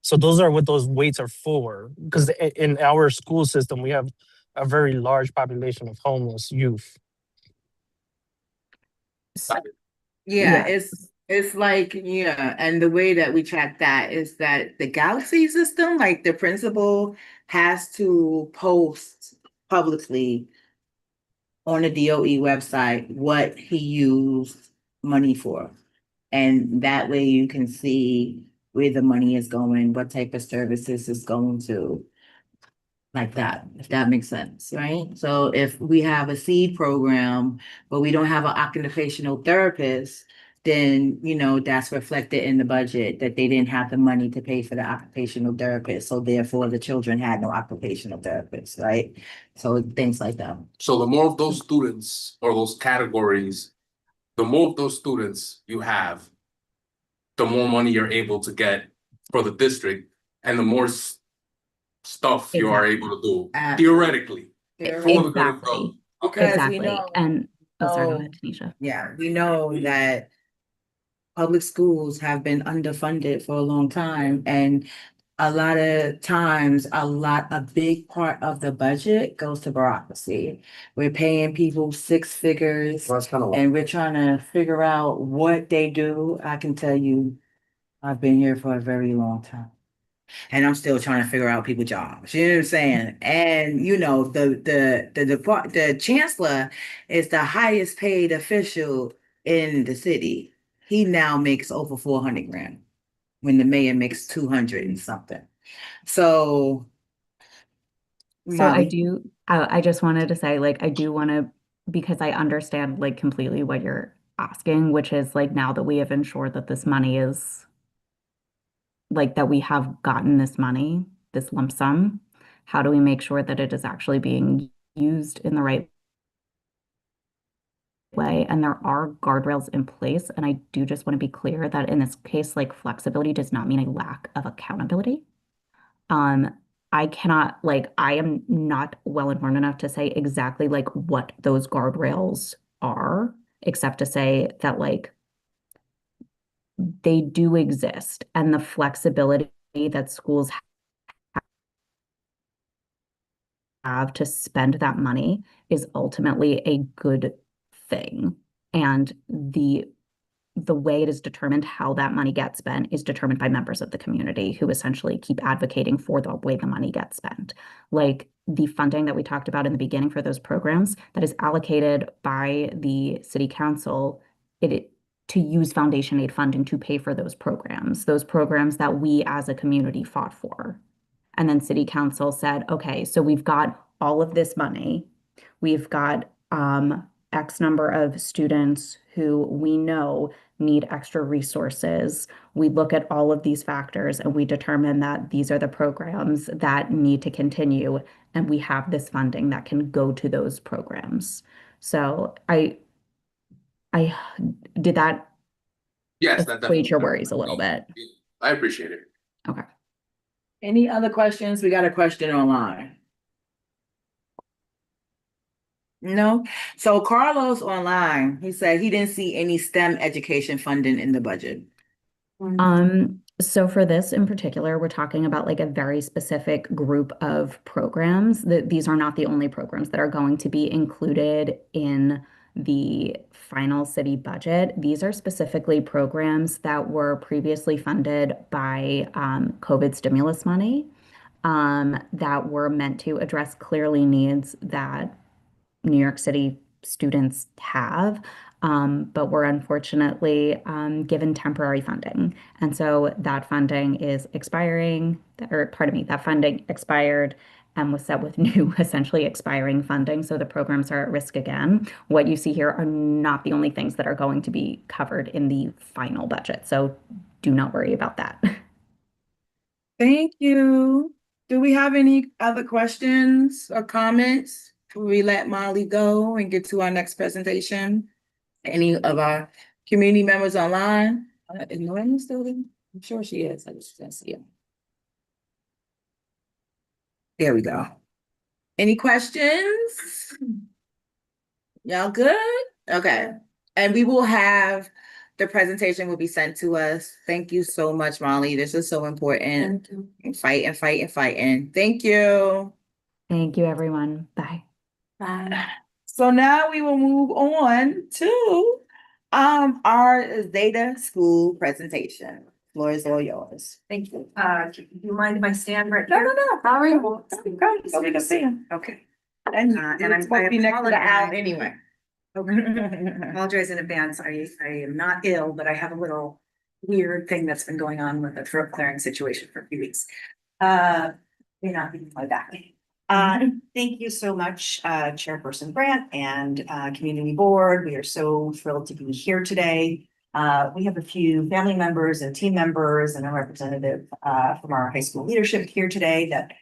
So those are what those weights are for. Because in our school system, we have a very large population of homeless youth. Yeah, It's like, yeah, and the way that we track that is that the Galaxy system, like the principal has to post publicly on the DOE website what he used money for. And that way you can see where the money is going, what type of services it's going to. Like that, if that makes sense, right? So if we have a seed program, but we don't have an occupational therapist, then, that's reflected in the budget that they didn't have the money to pay for the occupational therapist. So therefore, the children had no occupational therapist, right? So things like that. So the more of those students or those categories, the more of those students you have, the more money you're able to get for the district and the more stuff you are able to do theoretically. For the good of Exactly. Because we Exactly. know, And oh, sorry, go Oh. ahead, Tanisha. yeah, we know that public schools have been underfunded for a long time, and a lot of times, a big part of the budget goes to bureaucracy. We're paying people six figures That's kind of. and we're trying to figure out what they do. I can tell you, I've been here for a very long time. And I'm still trying to figure out people's jobs. You know what I'm saying? And the chancellor is the highest paid official in the city. He now makes over 400 grand when the mayor makes 200 and something. So, So Molly, I just wanted to say, like, I do want to, because I understand like completely what you're asking, which is like now that we have ensured that this money is like that we have gotten this money, this lump sum, how do we make sure that it is actually being used in the right way? And there are guardrails in place. And I do just want to be clear that in this case, like flexibility does not mean a lack of accountability. I cannot, like, I am not well informed enough to say exactly like what those guardrails are, except to say that like they do exist and the flexibility that schools have to spend that money is ultimately a good thing. And the way it is determined how that money gets spent is determined by members of the community who essentially keep advocating for the way the money gets spent. Like the funding that we talked about in the beginning for those programs that is allocated by the city council, to use foundation aid funding to pay for those programs that we as a community fought for. And then city council said, okay, so we've got all of this money. We've got X number of students who we know need extra resources. We look at all of these factors and we determine that these are the programs that need to continue, and we have this funding that can go to those programs. So I did that Yes, that assuage your definitely. worries a little bit. I appreciate it. Okay. any other questions? We got a question online. No? So Carlos online, he said he didn't see any STEM education funding in the budget. So for this in particular, we're talking about like a very specific group of programs. These are not the only programs that are going to be included in the final city budget. These are specifically programs that were previously funded by COVID stimulus money that were meant to address clearly needs that New York City students have, but were unfortunately given temporary funding. And so that funding is expiring, or pardon me, that funding expired and was set with new, essentially expiring funding. So the programs are at risk again. What you see here are not the only things that are going to be covered in the final budget. So do not worry about that. Thank you. Do we have any other questions or comments before we let Molly go and get to our next presentation? Any of our community members online? Is Noemi still there? I'm sure she is. I just didn't see her. There we go. Any questions? Y'all good? Okay. And we will have, the presentation will be sent to us. Thank you so much, Molly. This is so important. Fighting. Thank you. Thank you, everyone. Bye. So now we will move on to Our Zeta school presentation. Floor is all yours. Thank you. Do you mind if I stand right No, here? no, no. Sorry. Go, so we can see him. Okay. And and I'm supposed to be next to the owl apologize. anyway. Apologize in advance. I am not ill, but I have a little weird thing that's been going on with a throat clearing situation for a few weeks. May not be my back. Thank you so much, Chairperson Grant and Community Board. We are so thrilled to be here today. We have a few family members and team members and a representative from our high school leadership here today that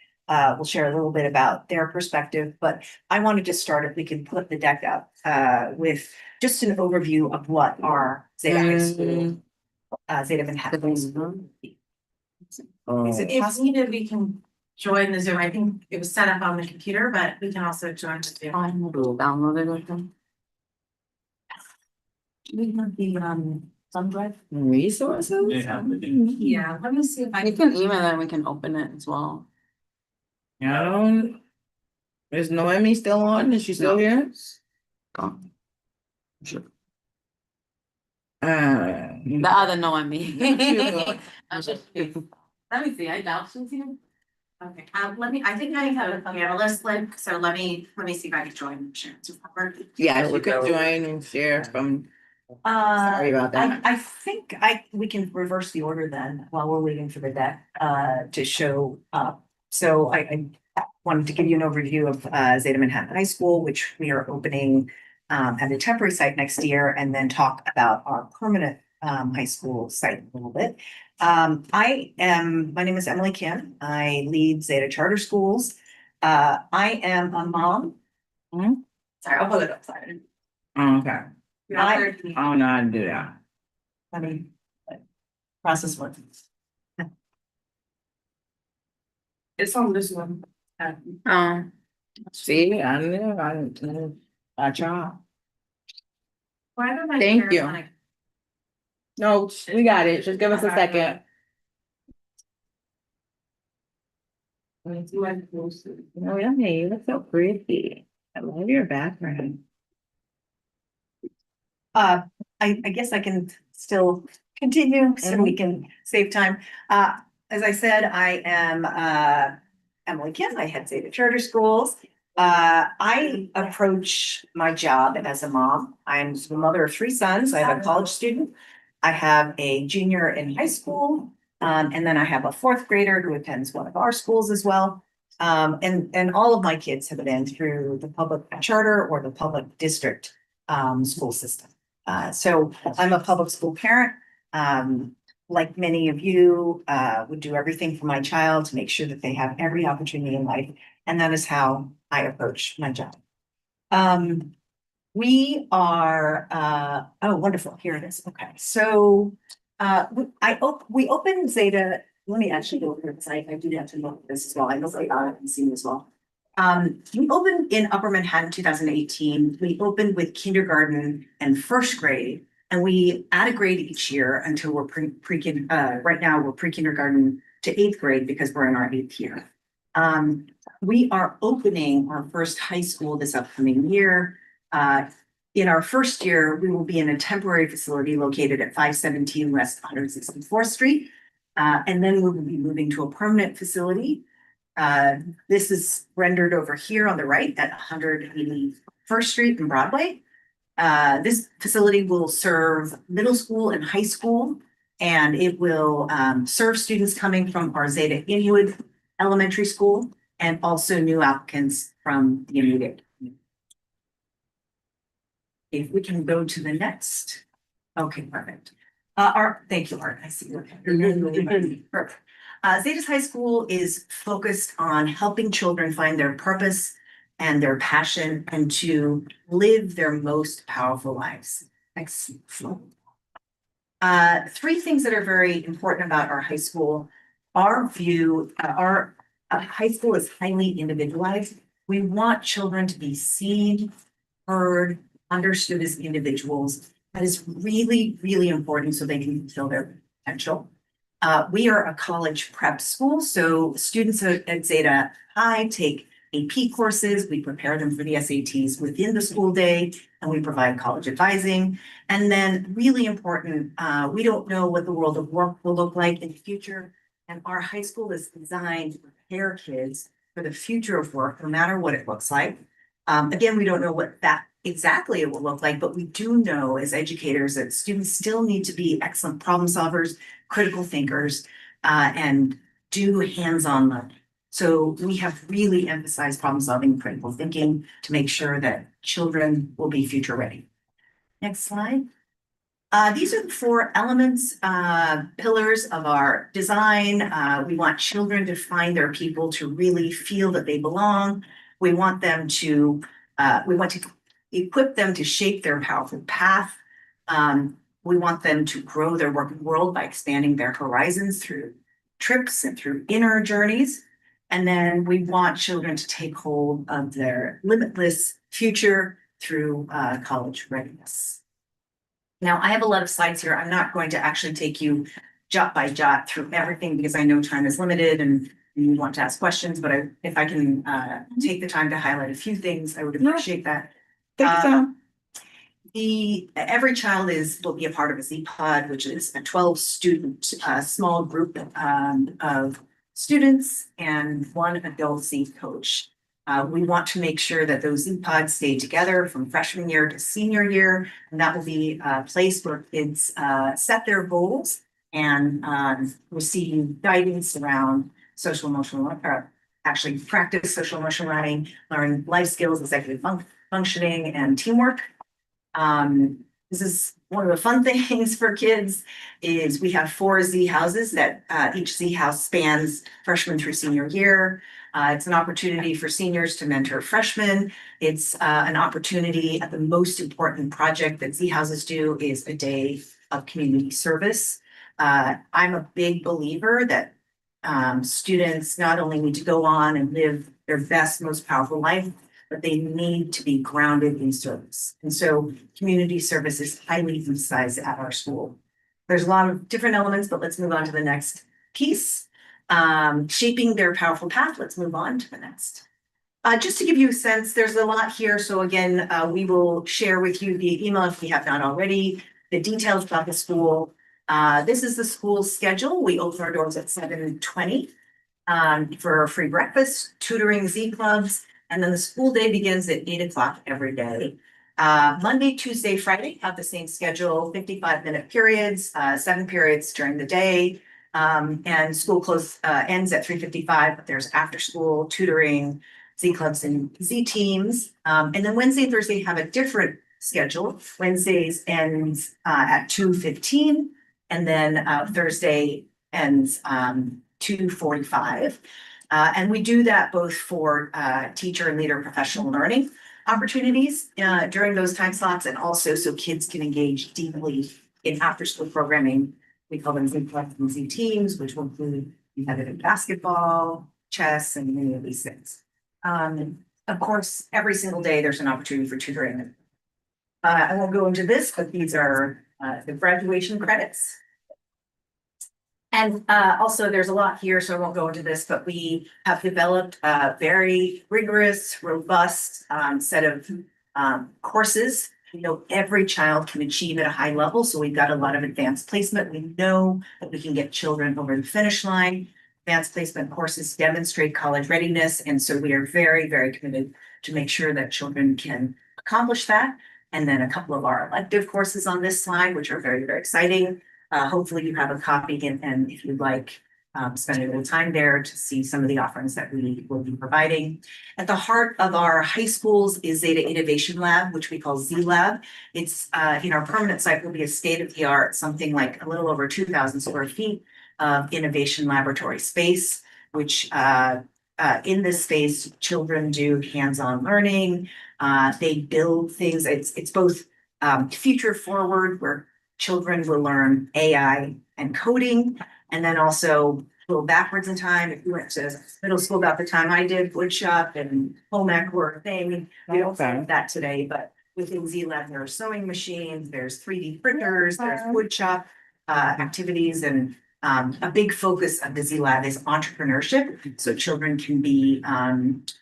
will share a little bit about their perspective. But I wanted to start, if we can put the deck up, with just an overview of what our Zeta High School, Zeta Manhattan High School. Is it If possible? needed, we can join the Zoom. I think it was set up on the computer, but we can also join the Zoom. Download it with them. Do we have the thumb drive? Resources? Yeah, let me see if I. You can email it and we can open it as well. I don't. Is Noemi still on? Is she still No. here? Gone. Sure. Mm-hmm. The other no on me. Sure. Let me see, I doubt she's here. Okay, I think I have a panelist link, so let me see if I can join. Yeah, you can join and share from. Sorry about that. I think we can reverse the order then while we're waiting for the deck to show up. So I wanted to give you an overview of Zeta Manhattan High School, which we are opening at a temporary site next year, and then talk about our permanent high school site a little bit. My name is Emily Kim. I lead Zeta Charter Schools. I am a mom. Sorry, I'll put it upside. Okay. I don't know how to do that. mean, process one. It's on this one. Oh. See, I knew, I tried. Why don't I? Thank share you. my- No, we got it. Just give us a second. No, yummy. You look so pretty. I love your background. I guess I can still continue so we can save time. As I said, I am Emily Kim. I head Zeta Charter Schools. I approach my job as a mom. I'm the mother of 3 sons. I have a college student. I have a junior in high school. And then I have a 4th grader who attends one of our schools as well. And all of my kids have been through the public charter or the public district school system. So I'm a public school parent. Like many of you, would do everything for my child to make sure that they have every opportunity in life. And that is how I approach my job. We are, oh, wonderful. Here it is. Okay. So, we opened Zeta. Let me actually go over this. I do have to look at this as well. I know they can see as well. We opened in Upper Manhattan 2018. We opened with kindergarten and 1st grade, and we add a grade each year until we're right now we're pre-kindergarten to 8th grade because we're in our 8th year. We are opening our first high school this upcoming year. In our 1st year, we will be in a temporary facility located at 517 West 164th Street. And then we will be moving to a permanent facility. This is rendered over here on the right at 181st Street and Broadway. This facility will serve middle school and high school, and it will serve students coming from our Zeta Inwood Elementary School and also new applicants from the immediate. If we can go to the next. Okay, perfect. Thank you, Art. I see. Perfect. Zeta's High School is focused on helping children find their purpose and their passion and to live their most powerful lives. Excellent. 3 things that are very important about our high school. Our high school is highly individualized. We want children to be seen, heard, understood as individuals. That is really, really important so they can fulfill their potential. We are a college prep school, so students at Zeta High take AP courses, we prepare them for the SATs within the school day, and we provide college advising. And then really important, we don't know what the world of work will look like in the future. And our high school is designed to prepare kids for the future of work, no matter what it looks like. Again, we don't know what that exactly it will look like, but we do know as educators that students still need to be excellent problem solvers, critical thinkers, and do hands-on learning. So we have really emphasized problem solving and critical thinking to make sure that children will be future ready. Next slide. These are the four elements, pillars of our design. We want children to find their people, to really feel that they belong. We want to equip them to shape their powerful path. We want them to grow their working world by expanding their horizons through trips and through inner journeys. And then we want children to take hold of their limitless future through college readiness. Now, I have a lot of slides here. I'm not going to actually take you jot by jot through everything because I know time is limited and you want to ask questions, but if I can take the time to highlight a few things, I would appreciate that. Take your time. Every child will be a part of a Z-Pod, which is a 12-student small group of students and one adult Z coach. We want to make sure that those Z-Pods stay together from freshman year to senior year, and that will be a place where kids set their goals and receive guidance around social emotional, or actually practice social emotional learning, learn life skills, executive functioning, and teamwork. This is one of the fun things for kids is we have 4 Z houses that each Z house spans freshman through senior year. It's an opportunity for seniors to mentor freshmen. It's an opportunity at the most important project that Z houses do is a day of community service. I'm a big believer that students not only need to go on and live their best, most powerful life, but they need to be grounded in service. And so community service is highly emphasized at our school. There's a lot of different elements, but let's move on to the next piece. Shaping their powerful path. Let's move on to the next. Just to give you a sense, there's a lot here. So again, we will share with you via email if we have not already, the details about the school. This is the school schedule. We open our doors at 7:20 for free breakfast, tutoring, Z clubs, and then the school day begins at 8 o'clock every day. Monday, Tuesday, Friday have the same schedule, 55-minute periods, 7 periods during the day. And school ends at 3:55, but there's after school tutoring, Z clubs and Z teams. And then Wednesday and Thursday have a different schedule. Wednesdays ends at 2:15, and then Thursday ends 2:45. And we do that both for teacher and leader professional learning opportunities during those time slots, and also so kids can engage deeply in after school programming. We call them Z clubs and Z teams, which will include competitive basketball, chess, and many of these things. Of course, every single day there's an opportunity for tutoring. I won't go into this, but these are the graduation credits. And also there's a lot here, so I won't go into this, but we have developed a very rigorous, robust set of courses. You know, every child can achieve at a high level, so we've got a lot of advanced placement. We know that we can get children over the finish line. Advanced placement courses demonstrate college readiness, and so we are very, very committed to make sure that children can accomplish that. And then a couple of our elective courses on this slide, which are very, very exciting. Hopefully you have a copy, and if you'd like, spend a little time there to see some of the offerings that we will be providing. At the heart of our high schools is Zeta Innovation Lab, which we call Z Lab. It's in our permanent site will be a state-of-the-art, something like a little over 2,000 square feet of innovation laboratory space, which in this space, children do hands-on learning. They build things. It's both future forward, where children will learn AI and coding, and then also go backwards in time. If you went to middle school about the time I did, woodshop and home ec were a thing. We don't have that today, but within Z Lab, there are sewing machines, there's 3D printers, there's woodshop activities, and A big focus of the Z Lab is entrepreneurship, so children can be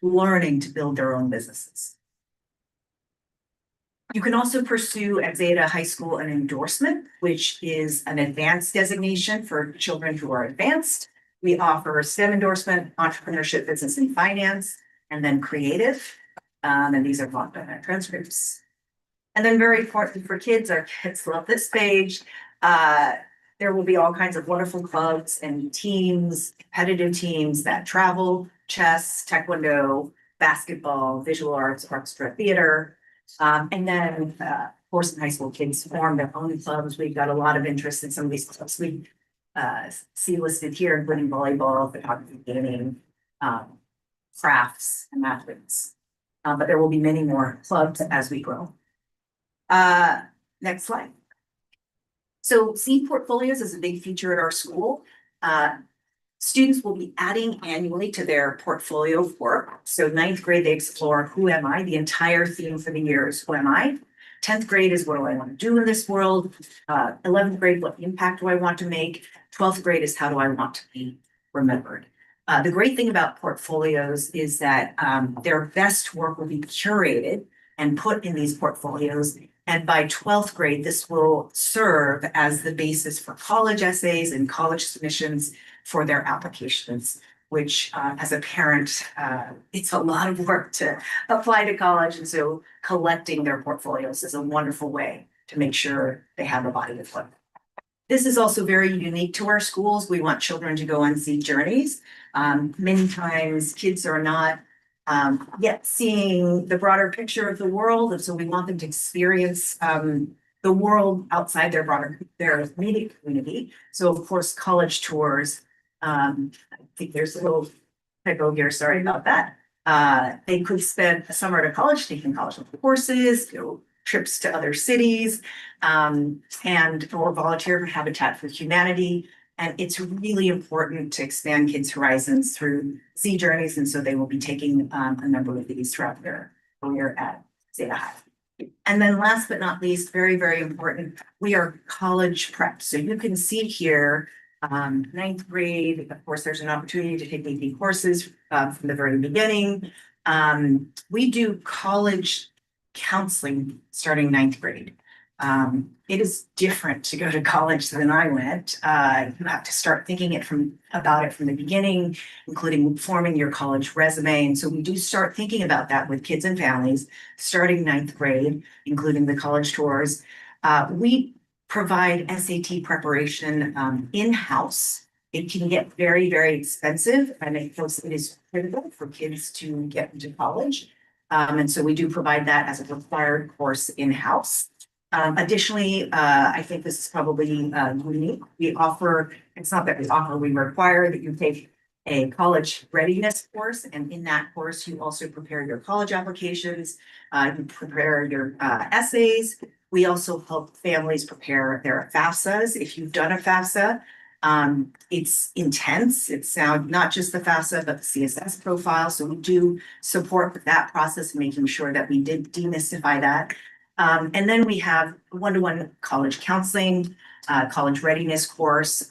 learning to build their own businesses. You can also pursue at Zeta High School an endorsement, which is an advanced designation for children who are advanced. We offer STEM endorsement, entrepreneurship, business and finance, and then creative. And these are blocked by my transcripts. And then very important for kids, our kids love this page. There will be all kinds of wonderful clubs and teams, competitive teams that travel, chess, taekwondo, basketball, visual arts, orchestra, theater. And then, of course, in high school, kids form their own clubs. We've got a lot of interest in some of these clubs. We see listed here, including volleyball, photography, gaming, crafts, and athletes. But there will be many more clubs as we grow. Next slide. So seed portfolios is a big feature at our school. Students will be adding annually to their portfolio of work. So 9th grade, they explore who am I? The entire theme for the year is who am I? 10th grade is what do I want to do in this world? 11th grade, what impact do I want to make? 12th grade is how do I want to be remembered? The great thing about portfolios is that their best work will be curated and put in these portfolios. And by 12th grade, this will serve as the basis for college essays and college submissions for their applications, which as a parent, it's a lot of work to apply to college. And so collecting their portfolios is a wonderful way to make sure they have a body of work. This is also very unique to our schools. We want children to go on seed journeys. Many times kids are not yet seeing the broader picture of the world. And so we want them to experience the world outside their immediate community. So of course, college tours, I think there's a little typo here, sorry about that. They could spend a summer at a college taking college courses, go trips to other cities, and or volunteer for Habitat for Humanity. And it's really important to expand kids' horizons through Seed Journeys. And so they will be taking a number of these throughout their career at Zeta High. And then last but not least, very, very important, we are college prep. So you can see here, 9th grade, of course, there's an opportunity to take AP courses from the very beginning. We do college counseling starting 9th grade. It is different to go to college than I went. You have to start thinking about it from the beginning, including forming your college resume. And so we do start thinking about that with kids and families starting 9th grade, including the college tours. We provide SAT preparation in-house. It can get very, very expensive, and it is critical for kids to get into college. And so we do provide that as a required course in-house. Additionally, I think this is probably unique. We offer, it's not that we offer, we require that you take a college readiness course. And in that course, you also prepare your college applications, you prepare your essays. We also help families prepare their FAFSAs. If you've done a FAFSA, it's intense. It's now not just the FAFSA, but the CSS profile. So we do support that process, making sure that we did demystify that. And then we have one-to-one college counseling, college readiness course.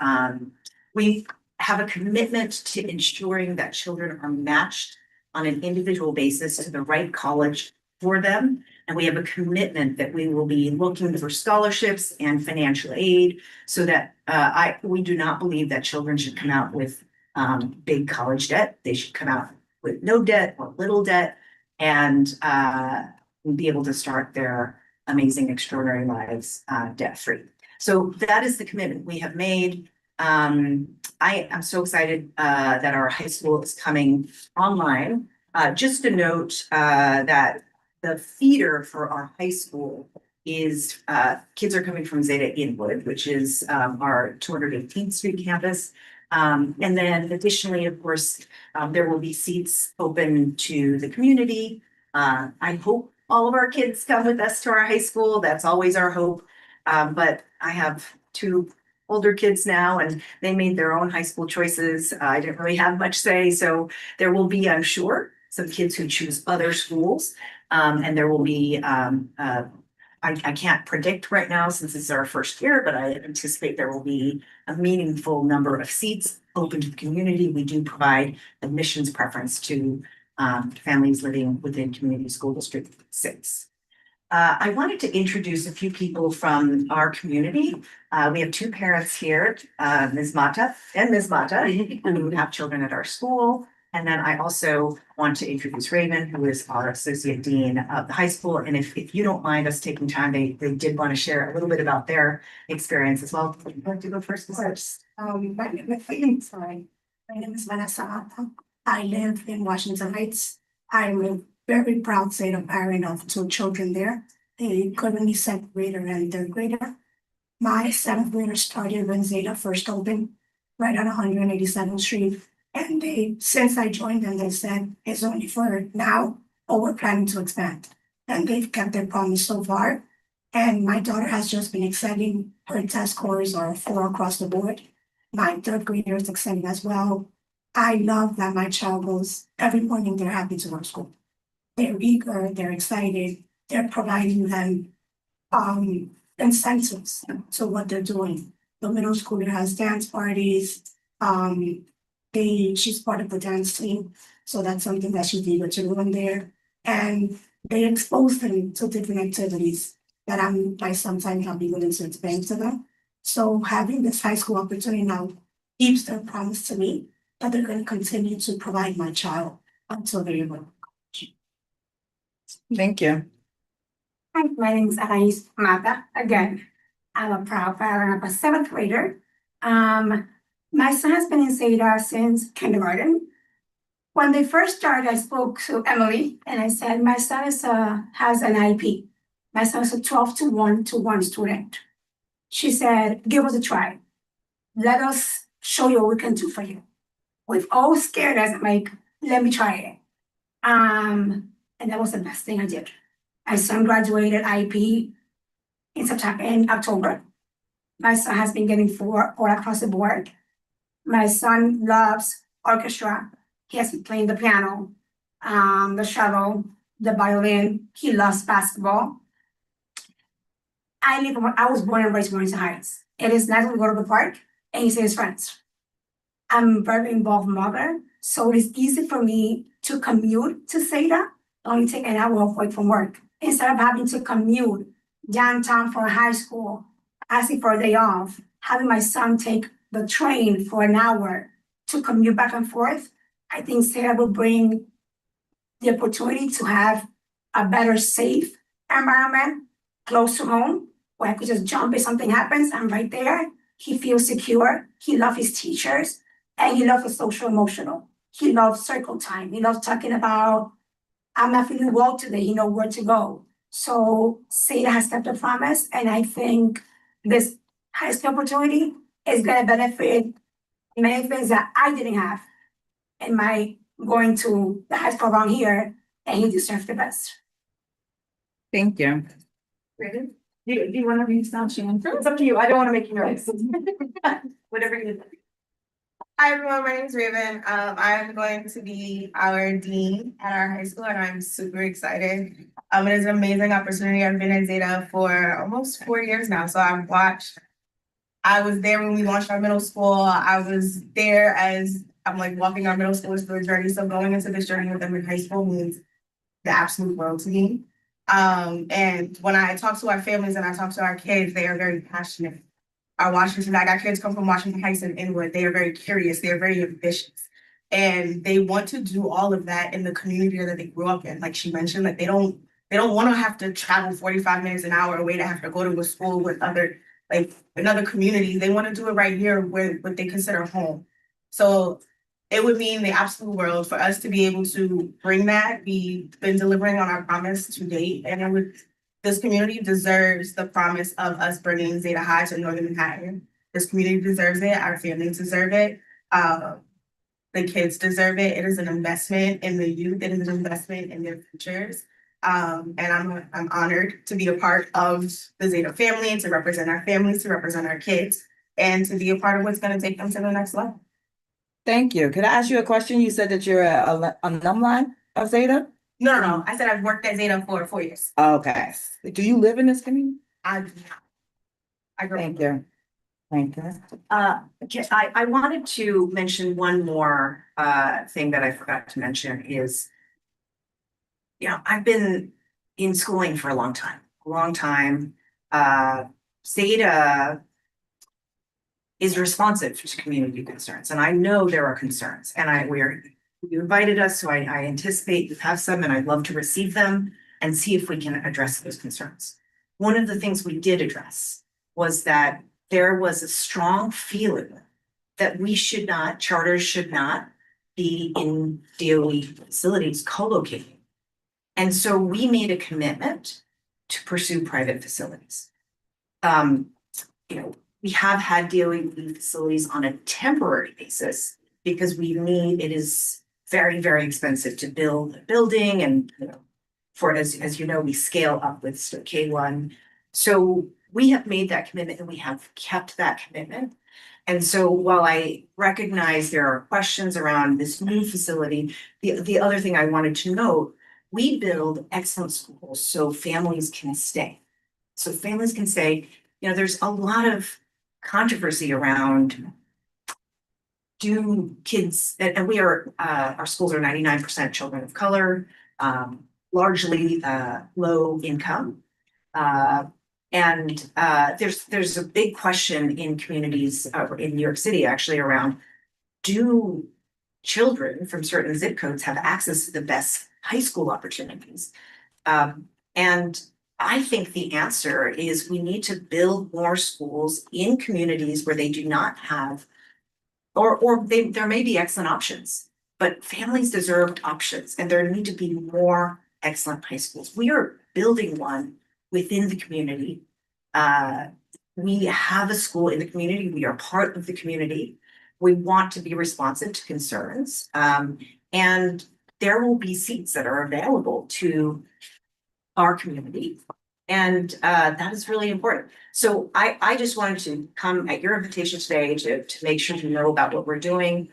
We have a commitment to ensuring that children are matched on an individual basis to the right college for them. And we have a commitment that we will be looking for scholarships and financial aid so that we do not believe that children should come out with big college debt. They should come out with no debt or little debt and be able to start their amazing, extraordinary lives debt-free. So that is the commitment we have made. I am so excited that our high school is coming online. Just a note that the feeder for our high school is kids are coming from Zeta Inwood, which is our 218th Street campus. And then additionally, of course, there will be seats open to the community. I hope all of our kids come with us to our high school. That's always our hope. But I have 2 older kids now and they made their own high school choices. I didn't really have much say. So there will be, I'm sure, some kids who choose other schools. And there will be, I I can't predict right now since this is our first year, but I anticipate there will be a meaningful number of seats open to the community. We do provide admissions preference to families living within Community School District 6. I wanted to introduce a few people from our community. We have two parents here, Ms. Mata and Ms. Mata, who have children at our school. And then I also want to introduce Raven, who is our Associate Dean of the high school. And if you don't mind us taking time, they did want to share a little bit about their experience as well. Would you like to go first? My name is Vanessa. I live in Washington Heights. I'm a very proud Zeta parent of two children there. They currently second grader and third grader. My seventh grader started when Zeta first opened, right on 187th Street. And since I joined them, they said it's only for now, but we're planning to expand. And they've kept their promise so far. And my daughter has just been excelling. Her test scores are 4 across the board. My third grader is excelling as well. I love that my child goes every morning, they're happy to go to school. They're eager, they're excited, they're providing them incentives to what they're doing. The middle schooler has dance parties. She's part of the dance team, so that's something that she's eager to do in there. And they expose them to different activities that I sometimes not be willing to explain to them. So having this high school opportunity now keeps their promise to me that they're going to continue to provide my child until they're able to college. Thank you. Hi, my name is Anais Mata. Again, I'm a proud parent of a seventh grader. My son has been in Zeta since kindergarten. When they first started, I spoke to Emily and I said, my son has an IEP. My son is a 12-to-1 student. She said, give us a try. Let us show you what we can do for you. We've all scared us, like, let me try it. And that was the best thing I did. My son graduated IEP in October. My son has been getting 4 all across the board. My son loves orchestra. He has been playing the piano, the cello, the violin. He loves basketball. I was born and raised in Washington Heights. It is nice when we go to the park and he sees his friends. I'm a very involved mother, so it is easy for me to commute to Zeta, only take an hour away from work. Instead of having to commute downtown for high school, asking for a day off, having my son take the train for an hour to commute back and forth, I think Zeta will bring the opportunity to have a better, safe environment close to home, where I could just jump if something happens, I'm right there. He feels secure, he loves his teachers, and he loves the social emotional. He loves circle time. He loves talking about, I'm not feeling well today, he knows where to go. So Zeta has kept a promise, and I think this high school opportunity is gonna benefit many things that I didn't have in my going to the high school around here, and he deserves the best. Thank you. Raven, do you want to read some? It's up to you. I don't want to make you nervous. Whatever you think. Hi everyone, my name is Raven. I'm going to be our dean at our high school and I'm super excited. It is an amazing opportunity. I've been at Zeta for almost 4 years now. So I was there when we launched our middle school. I was there as I'm like walking our middle schoolers through a journey. So going into this journey with them in high school means the absolute world to me. And when I talk to our families and I talk to our kids, they are very passionate. I got kids come from Washington Heights and Inwood. They are very curious. They are very ambitious. And they want to do all of that in the community that they grew up in. Like she mentioned, like they don't want to have to travel 45 minutes an hour away to have to go to a school with another community. They want to do it right here where what they consider home. So it would mean the absolute world for us to be able to bring that. We've been delivering on our promise to date, and this community deserves the promise of us bringing Zeta High to Northern Manhattan. This community deserves it. Our families deserve it. The kids deserve it. It is an investment in the youth. It is an investment in their futures. And I'm honored to be a part of the Zeta family, to represent our families, to represent our kids, and to be a part of what's going to take them to the next level. Thank you. Could I ask you a question? You said that you're an alumni of Zeta? No, I said I've worked at Zeta for 4 years. Okay. Do you live in this community? I grew up. Thank you. Thank you. I wanted to mention one more thing that I forgot to mention is, you know, I've been in schooling for a long time. Zeta is responsive to community concerns, and I know there are concerns, and you invited us, so I anticipate you have some, and I'd love to receive them and see if we can address those concerns. One of the things we did address was that there was a strong feeling that charters should not be in DOE facilities co-locating. And so we made a commitment to pursue private facilities. You know, we have had DOE facilities on a temporary basis because it is very, very expensive to build a building, and, you know, as you know, we scale up with K1. So we have made that commitment and we have kept that commitment. And so while I recognize there are questions around this new facility, the other thing I wanted to note, we build excellent schools so families can stay. So families can say, you know, there's a lot of controversy around, do kids, and we are, our schools are 99% children of color, largely low income. And there's a big question in communities in New York City actually around, do children from certain zip codes have access to the best high school opportunities? And I think the answer is we need to build more schools in communities where they do not have, there may be excellent options, but families deserve options, and there need to be more excellent high schools. We are building one within the community. We have a school in the community. We are part of the community. We want to be responsive to concerns. And there will be seats that are available to our community. And that is really important. So I just wanted to come at your invitation today to make sure you know about what we're doing.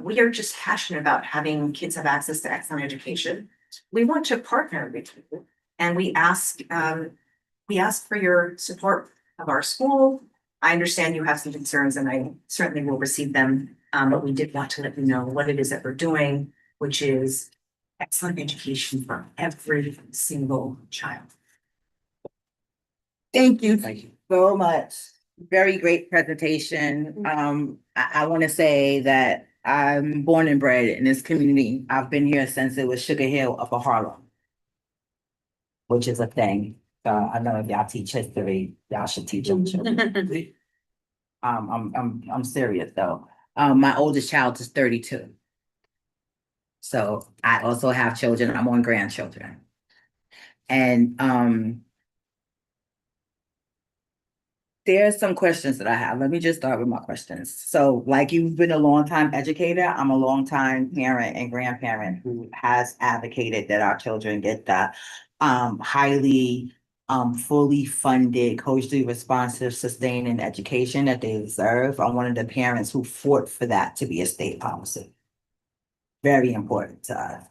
We are just passionate about having kids have access to excellent education. We want to partner with you, and we ask for your support of our school. I understand you have some concerns, and I certainly will receive them. But we did want to let you know what it is that we're doing, which is excellent education for every single child. Thank you so much. Very great presentation. I want to say that I'm born and bred in this community. I've been here since it was Sugar Hill Upper Harlem, which is a thing. I know if y'all teach history, y'all should teach them children. I'm serious though. My oldest child is 32. So I also have children. I'm on grandchildren. And there's some questions that I have. Let me just start with my questions. So like you've been a long time educator, I'm a long time parent and grandparent who has advocated that our children get that highly fully funded, culturally responsive, sustaining education that they deserve. I'm one of the parents who fought for that to be a state policy. Very important to us.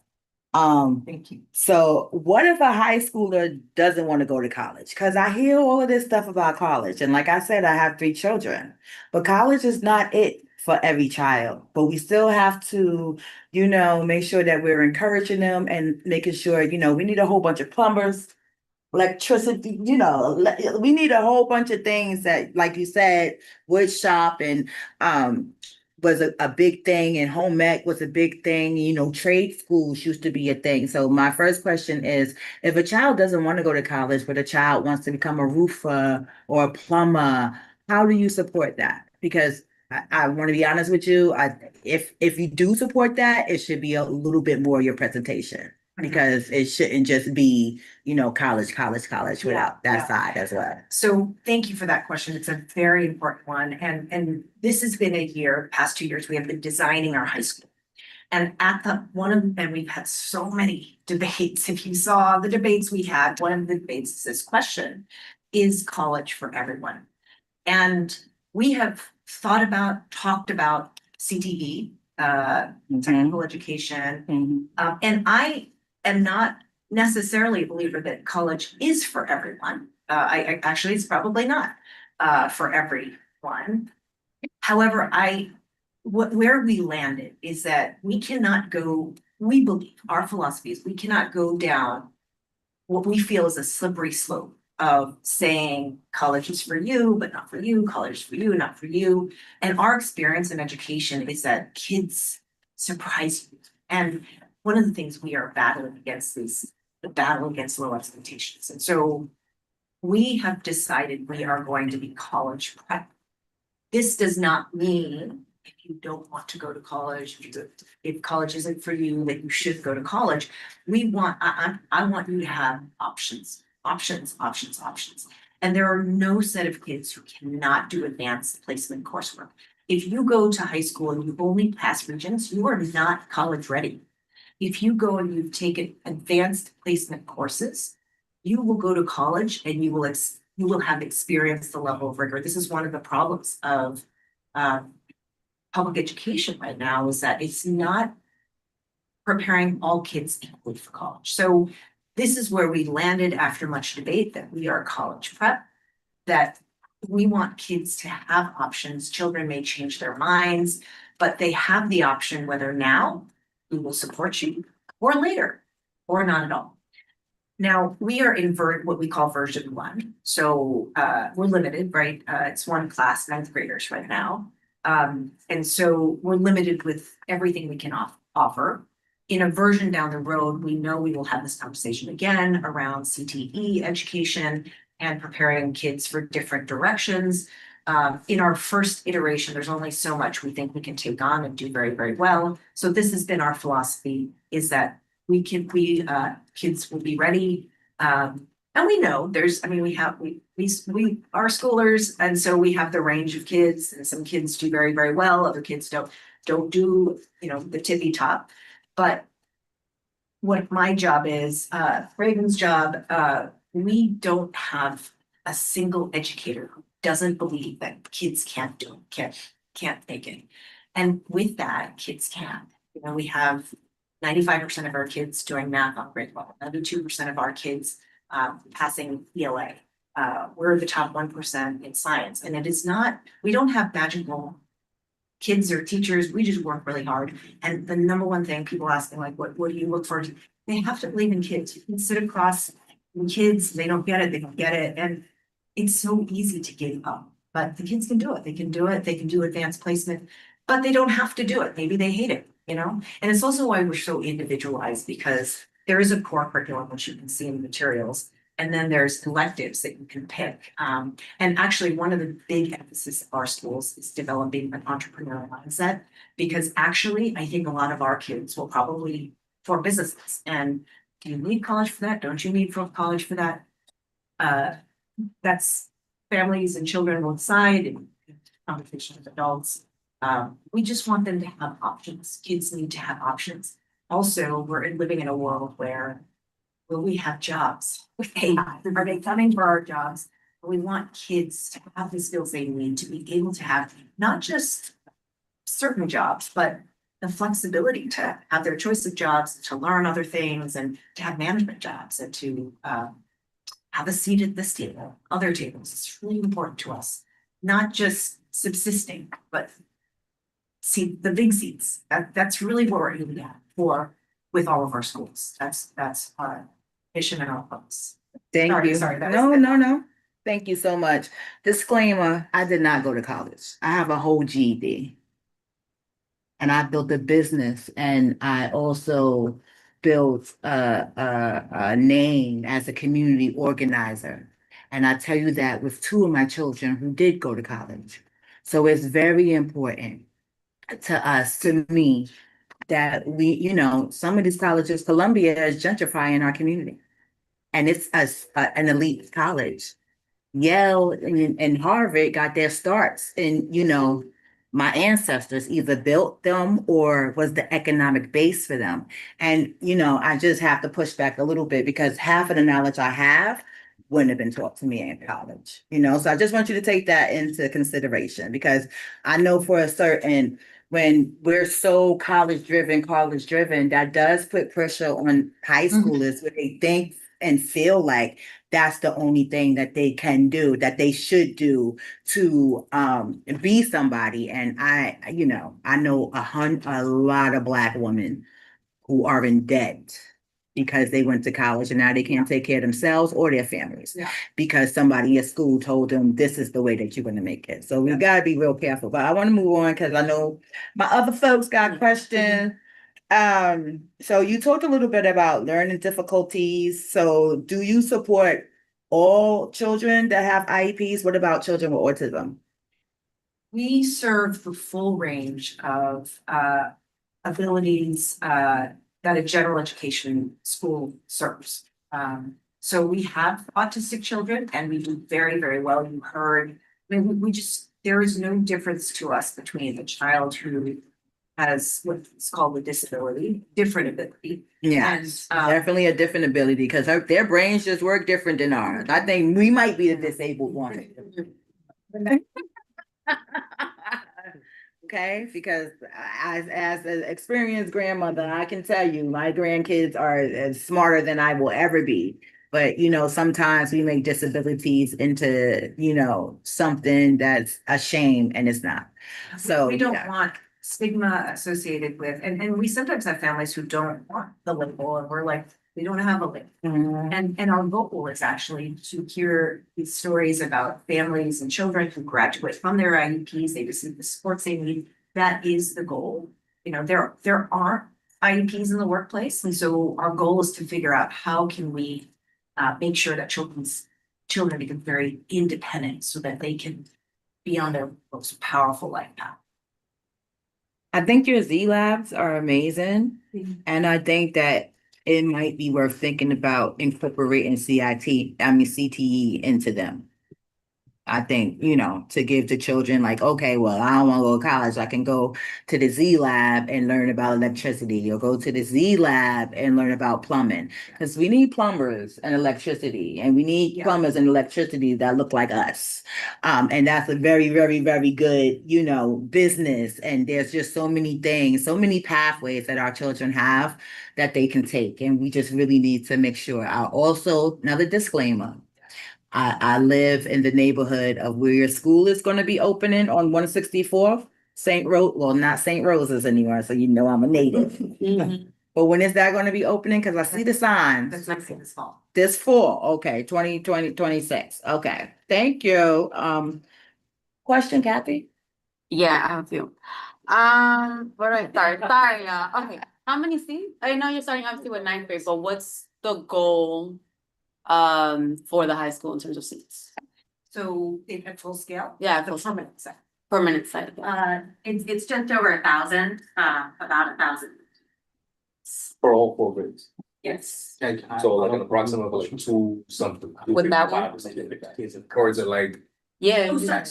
Thank you. So what if a high schooler doesn't want to go to college? Because I hear all of this stuff about college. And like I said, I have 3 children, but college is not it for every child. But we still have to, you know, make sure that we're encouraging them and making sure, you know, we need a whole bunch of plumbers, electricity, you know, we need a whole bunch of things that, like you said, wood shop and was a big thing, and home ec was a big thing. You know, trade schools used to be a thing. So my first question is, if a child doesn't want to go to college, but a child wants to become a roofer or a plumber, how do you support that? Because I want to be honest with you, if you do support that, it should be a little bit more of your presentation, because it shouldn't just be, you know, college without that side as well. So thank you for that question. It's a very important one. And this has been past 2 years, we have been designing our high school. And and we've had so many debates. If you saw the debates we had, one of the debates is this question: is college for everyone? And we have talked about CTE, technical education. And am not necessarily a believer that college is for everyone. I actually, it's probably not for everyone. However, where we landed is that we cannot go, we believe, our philosophy is we cannot go down what we feel is a slippery slope of saying college is for you, but not for you, college is for you, not for you. And our experience in education is that kids surprise you. And one of the things we are battling against is the battle against low expectations. And so we have decided we are going to be college prep. This does not mean if you don't want to go to college, if college isn't for you, that you should go to college. I want you to have options. And there are no set of kids who cannot do advanced placement coursework. If you go to high school and you only pass Regents, you are not college ready. If you go and you've taken advanced placement courses, you will go to college and you will have experienced the level of rigor. This is one of the problems of public education right now, is that it's not preparing all kids equally for college. So this is where we landed after much debate, that we are college prep, that we want kids to have options. Children may change their minds, but they have the option whether now we will support you or later or not at all. Now, we are in what we call version 1. So we're limited, right? It's one class, 9th graders right now. And so we're limited with everything we can offer. In a version down the road, we know we will have this conversation again around CTE education and preparing kids for different directions. In our first iteration, there's only so much we think we can take on and do very, very well. So this has been our philosophy, is that kids will be ready. And we know we are schoolers, and so we have the range of kids, and some kids do very, very well. Other kids don't do, the tippy top. But what my job is, Raven's job, we don't have a single educator who doesn't believe that kids can't make it. And with that, kids can. We have 95% of our kids doing math on grade level, 92% of our kids passing ELA. We're the top 1% in science. And it is not, we don't have magical kids or teachers, we just work really hard. And the number one thing people ask me, like, what do you look for? They have to believe in kids. You can sit across from kids, they don't get it. And it's so easy to give up, but the kids can do it. They can do advanced placement, but they don't have to do it. Maybe they hate it, And it's also why we're so individualized, because there is a core curriculum, which you can see in the materials. And then there's electives that you can pick. And actually, one of the big emphasis of our schools is developing an entrepreneurial mindset, because actually, I think a lot of our kids will probably form businesses. And do you need college for that? Don't you need college for that? That's families and children will decide, and conversation with adults. We just want them to have options. Kids need to have options. Also, we're living in a world where will we have jobs? Are they coming for our jobs? We want kids to have the skills they need to be able to have not just certain jobs, but the flexibility to have their choice of jobs, to learn other things, and to have management jobs, and to have a seat at this table, other tables. It's really important to us, not just subsisting, but see the big seats. That's really what we're aiming at with all of our schools. That's our mission and our focus. Thank you. Sorry, that No, was- no. Thank you so much. Disclaimer, I did not go to college. I have a whole GED. And I built a business, and I also built a name as a community organizer. And I tell you that with 2 of my children who did go to college. So it's very important to me, that we, some of these colleges, Columbia is gentrifying our community. And it's an elite college. Yale and Harvard got their starts in, my ancestors either built them or was the economic base for them. And, I just have to push back a little bit, because half of the knowledge I have wouldn't have been taught to me in college, so I just want you to take that into consideration, because I know for a certain when we're so college driven, that does put pressure on high schoolers where they think and feel like that's the only thing that they can do, that they should do to be somebody. And I know a lot of Black women who are in debt because they went to college and now they can't take care of themselves or their families. Yeah. Because somebody at school told them this is the way that you're going to make it. So we got to be real careful. But I want to move on because I know my other folks got questions. So you talked a little bit about learning difficulties. So do you support all children that have IEPs? What about children with autism? We serve the full range of abilities that a general education school serves. So we have autistic children and we do very, very well. You heard, I mean, we just, there is no difference to us between a child who has what's called a disability, different ability. Yes, And, definitely a different ability because their brains just work different than ours. I think we might be the disabled one. Okay, because as an experienced grandmother, I can tell you my grandkids are as smarter than I will ever be. But sometimes we make disabilities into, something that's a shame and it's not. So we don't yeah. want stigma associated with, and we sometimes have families who don't want the label and we're like, we don't have a label. Mhm. And our goal is actually to hear these stories about families and children who graduate from their IEPs, they receive the supports they need. That is the goal. There aren't IEPs in the workplace. And so our goal is to figure out how can we make sure that children become very independent so that they can be on their most powerful life path. I think your Z Labs are amazing. And I think that it might be worth thinking about incorporating CTE into them. I think, to give the children like, okay, well, I don't want to go to college. I can go to the Z Lab and learn about electricity or go to the Z Lab and learn about plumbing. Because we need plumbers and electricity and we need plumbers and electricity that look like us. And that's a very, very, very good, business. And there's just so many things, so many pathways that our children have that they can take. And we just really need to make sure. Also, another disclaimer. I live in the neighborhood of where your school is going to be opening on 164th, St. Rose. Well, not St. Rose's anymore, so I'm a native. But when is that going to be opening? Because I see the signs. That's next thing this fall. This fall, okay, 2026. Okay, thank you. Question, Kathy? Yeah, I have a few. Where do I start? Sorry, okay. How many seats? I know you're starting obviously with ninth grade, but what's the goal for the high school in terms of seats? So at full scale? Yeah, The permanent set. permanent side. It's just over 1,000, about 1,000. For all 4 grades. Yes. So like an approximate like 2 something. With that one? Or is it like, Yeah. Oh,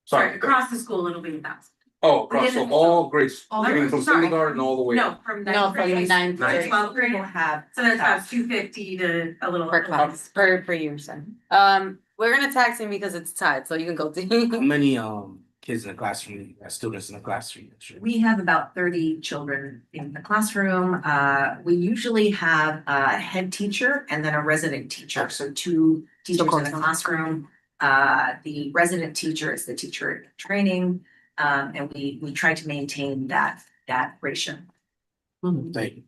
sorry, across the school, it'll be 1,000. oh, across, so all grades, All I mean, grades, from sorry. kindergarten all the way? No, from No, ninth from grade ninth to grade. 12th grade. People have. So that's about 250 to a little. Per class, per year, so. We're gonna tax him because it's tied, so you can go How to. many kids in the classroom, students in the classroom? We have about 30 children in the classroom. We usually have a head teacher and then a resident teacher, so 2 teachers in the classroom. The resident teacher is the teacher in training, and we try to maintain that ratio. Thank you.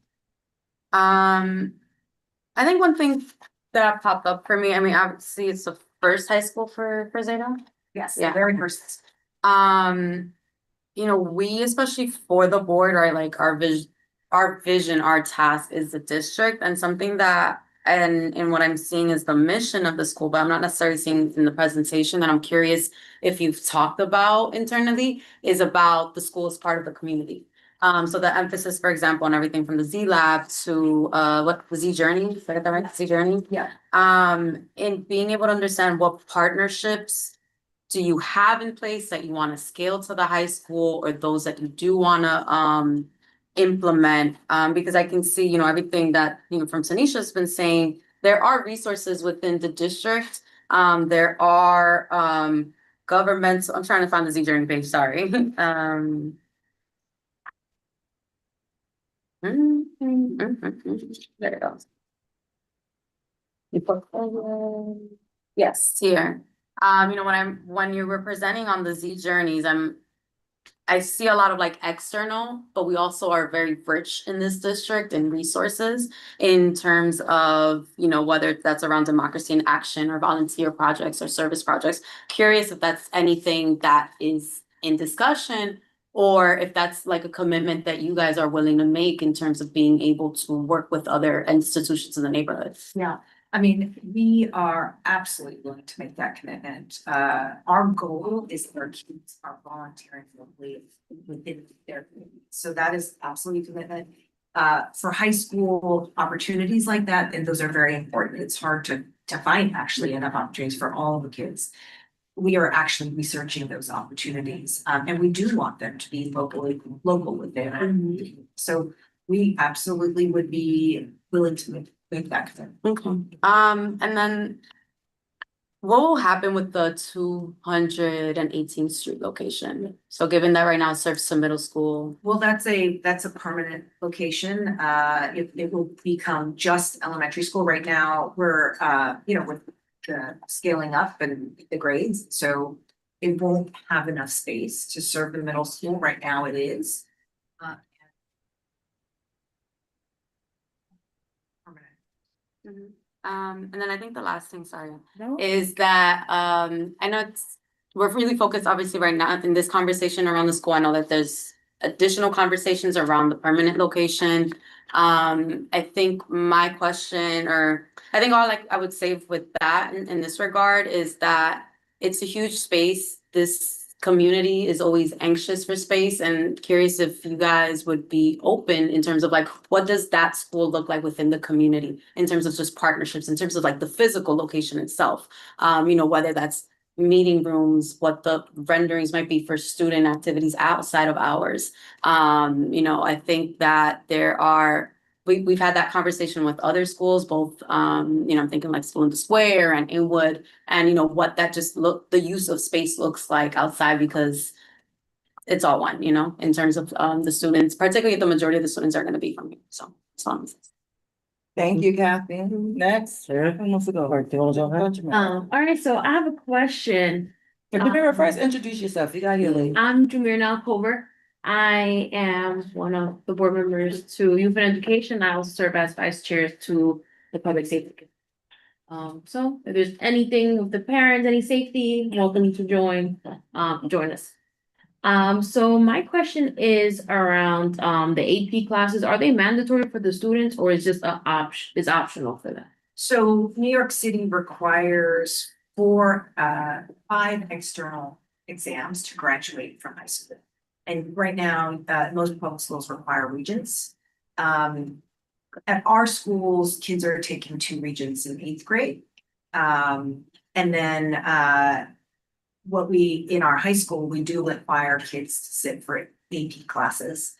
I think one thing that popped up for me, I mean, obviously it's the first high school for Zeta. Yes, Yeah. very first. We especially for the board are like our vision, our task is the district and something that and what I'm seeing is the mission of the school, but I'm not necessarily seeing in the presentation that I'm curious if you've talked about internally is about the school as part of the community. So the emphasis, for example, on everything from the Z Lab to the Z Journey, did I get that right? Z Journey? Yeah. In being able to understand what partnerships do you have in place that you want to scale to the high school or those that you do want to implement? Because I can see, everything that, from Tanisha's been saying, there are resources within the district. There are governments, I'm trying to find the Z Journey page, sorry. There it goes. The portfolio. Yes, here. When you were presenting on the Z journeys, I see a lot of like external, but we also are very rich in this district in resources in terms of, whether that's around democracy in action or volunteer projects or service projects. Curious if that's anything that is in discussion or if that's like a commitment that you guys are willing to make in terms of being able to work with other institutions in the neighborhood. Yeah, I mean, we are absolutely willing to make that commitment. Our goal is that our kids are volunteering locally within their community. So that is absolutely commitment. For high school opportunities like that, and those are very important. It's hard to find actually enough opportunities for all the kids. We are actually researching those opportunities, and we do want them to be local within our community. So we absolutely would be willing to make that commitment. Okay. And then what will happen with the 218th Street location? So given that right now it serves some middle school. Well, that's a permanent location. It will become just elementary school. Right now, we're with the scaling up and the grades, so it won't have enough space to serve the middle school. Right now it is. And then I think the last thing, sorry, is that I know we're really focused obviously right now in this conversation around the school. I know that there's additional conversations around the permanent location. I think my question, or I think all I would say with that in this regard is that it's a huge space. This community is always anxious for space and curious if you guys would be open in terms of like, what does that school look like within the community in terms of just partnerships, in terms of like the physical location itself, whether that's meeting rooms, what the renderings might be for student activities outside of hours. I think that we've had that conversation with other schools, both, I'm thinking like School in the Square and Inwood, and what that the use of space looks like outside, because it's all one, in terms of the students, particularly the majority of the students are going to be from here. So that's all I'm saying. Thank you, Kathy. Next. Sarah? Who wants to go? All right, do you want to go ahead? All right, so I have a question. Jamira, first introduce yourself. You got here late. I'm Jamira Nalcover. I am one of the board members to Youth and Education. I also serve as vice chair to the Public Safety. So if there's anything with the parents, any safety, welcome to join us. So my question is around the AP classes. Are they mandatory for the students or is just is optional for them? So New York City requires 5 external exams to graduate from high school. And right now, most public schools require regents. At our schools, kids are taking 2 regents in 8th grade. And then in our high school, we do require kids to sit for AP classes.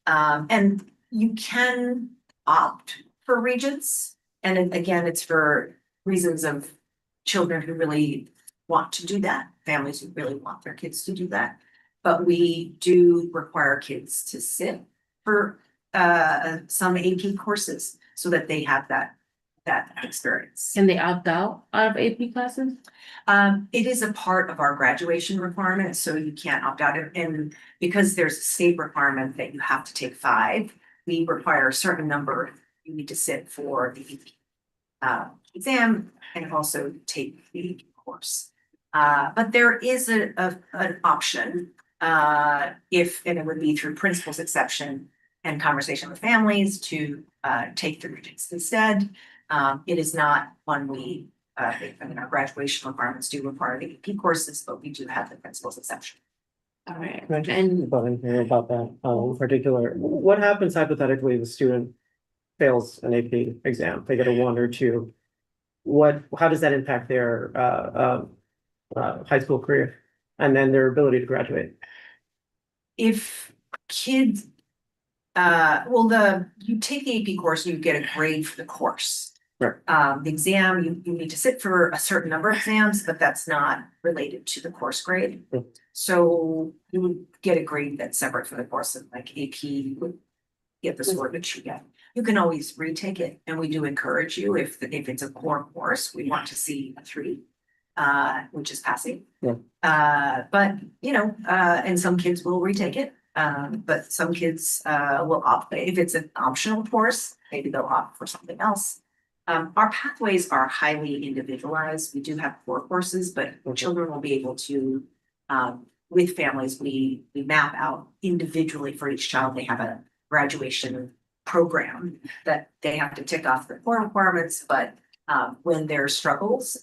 And you can opt for regents. And again, it's for reasons of children who really want to do that, families who really want their kids to do that. But we do require kids to sit for some AP courses so that they have that experience. Can they opt out of AP classes? It is a part of our graduation requirement, so you can't opt out. And because there's a state requirement that you have to take 5, we require a certain number. You need to sit for the exam and also take the course. But there is an option and it would be through principal's exception and conversation with families to take the regents instead. It is not one our graduation requirements do require the AP courses, but we do have the principal's exception. All right. And about that in particular, what happens hypothetically if the student fails an AP exam? They get a 1 or 2. How does that impact their high school career and then their ability to graduate? If kids, you take the AP course and you get a grade for the course. Right. The exam, you need to sit for a certain number of exams, but that's not related to the course grade. Mm. So you would get a grade that's separate for the course, and like AP would get the score that you get. You can always retake it, and we do encourage you, if it's a core course, we want to see a 3, which is passing. Yeah. But, and some kids will retake it, but some kids, will opt, if it's an optional course, maybe they'll opt for something else. Our pathways are highly individualized. We do have core courses, but children will be able to, with families, we map out individually for each child. They have a graduation program that they have to tick off the core requirements, but when there are struggles,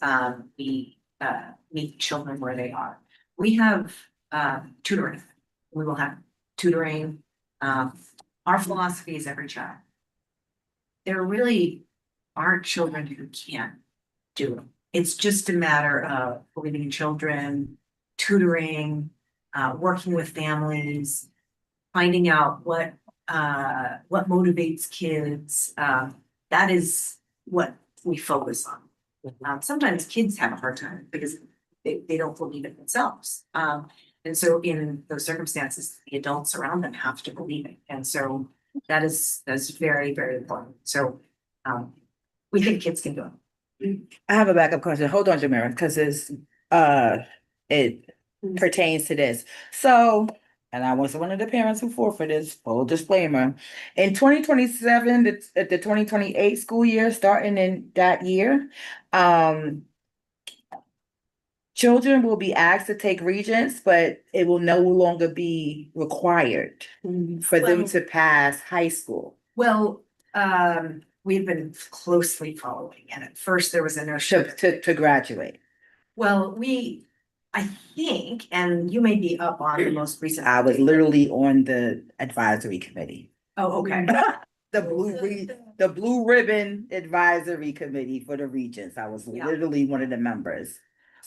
we meet children where they are. We have tutoring. We will have tutoring. Our philosophy is every child. There really aren't children who can't do it. It's just a matter of believing in children, tutoring, working with families, finding out what motivates kids. That is what we focus on. Sometimes kids have a hard time because they don't believe it themselves. And so in those circumstances, the adults around them have to believe it. And so that's very, very important. So we think kids can do it. I have a backup question. Hold on, Jamira, because it pertains to this. So, and I was one of the parents who forfeited, full disclaimer. In 2027, the 2028 school year, starting in that year, children will be asked to take Regents, but it will no longer be required for them to pass high school. Well, we've been closely following, and at first there was a notion To graduate. well, I think, and you may be up on the most recent. I was literally on the advisory committee. Oh, okay. The blue ribbon advisory committee for the Regents. I was Yeah. literally one of the members.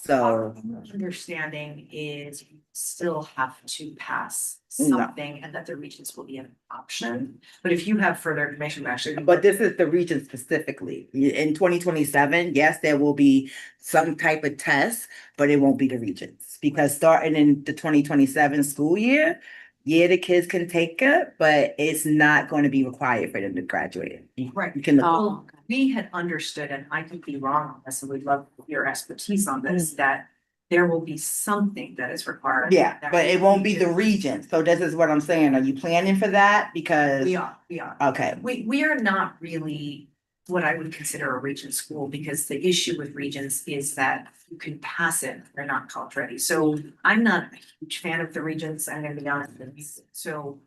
Our So, understanding is you still have to pass No. something and that the Regents will be an option. But if you have further information, actually. but this is the Regents specifically. In 2027, yes, there will be some type of test, but it won't be the Regents. Because starting in the 2027 school year, yeah, the kids can take it, but it's not going to be required for them to graduate. Right. You can look. Well, we had understood, and I could be wrong on this, and we'd love your expertise on this, that there will be something that is required. Yeah, that but it won't be the Regents. Regents. So this is what I'm saying. Are you planning for that? Because. We are. Okay. We are not really what I would consider a Regent school, because the issue with Regents is that you can pass it, they're not college ready. So I'm not a huge fan of the Regents, I'm gonna be honest with you. So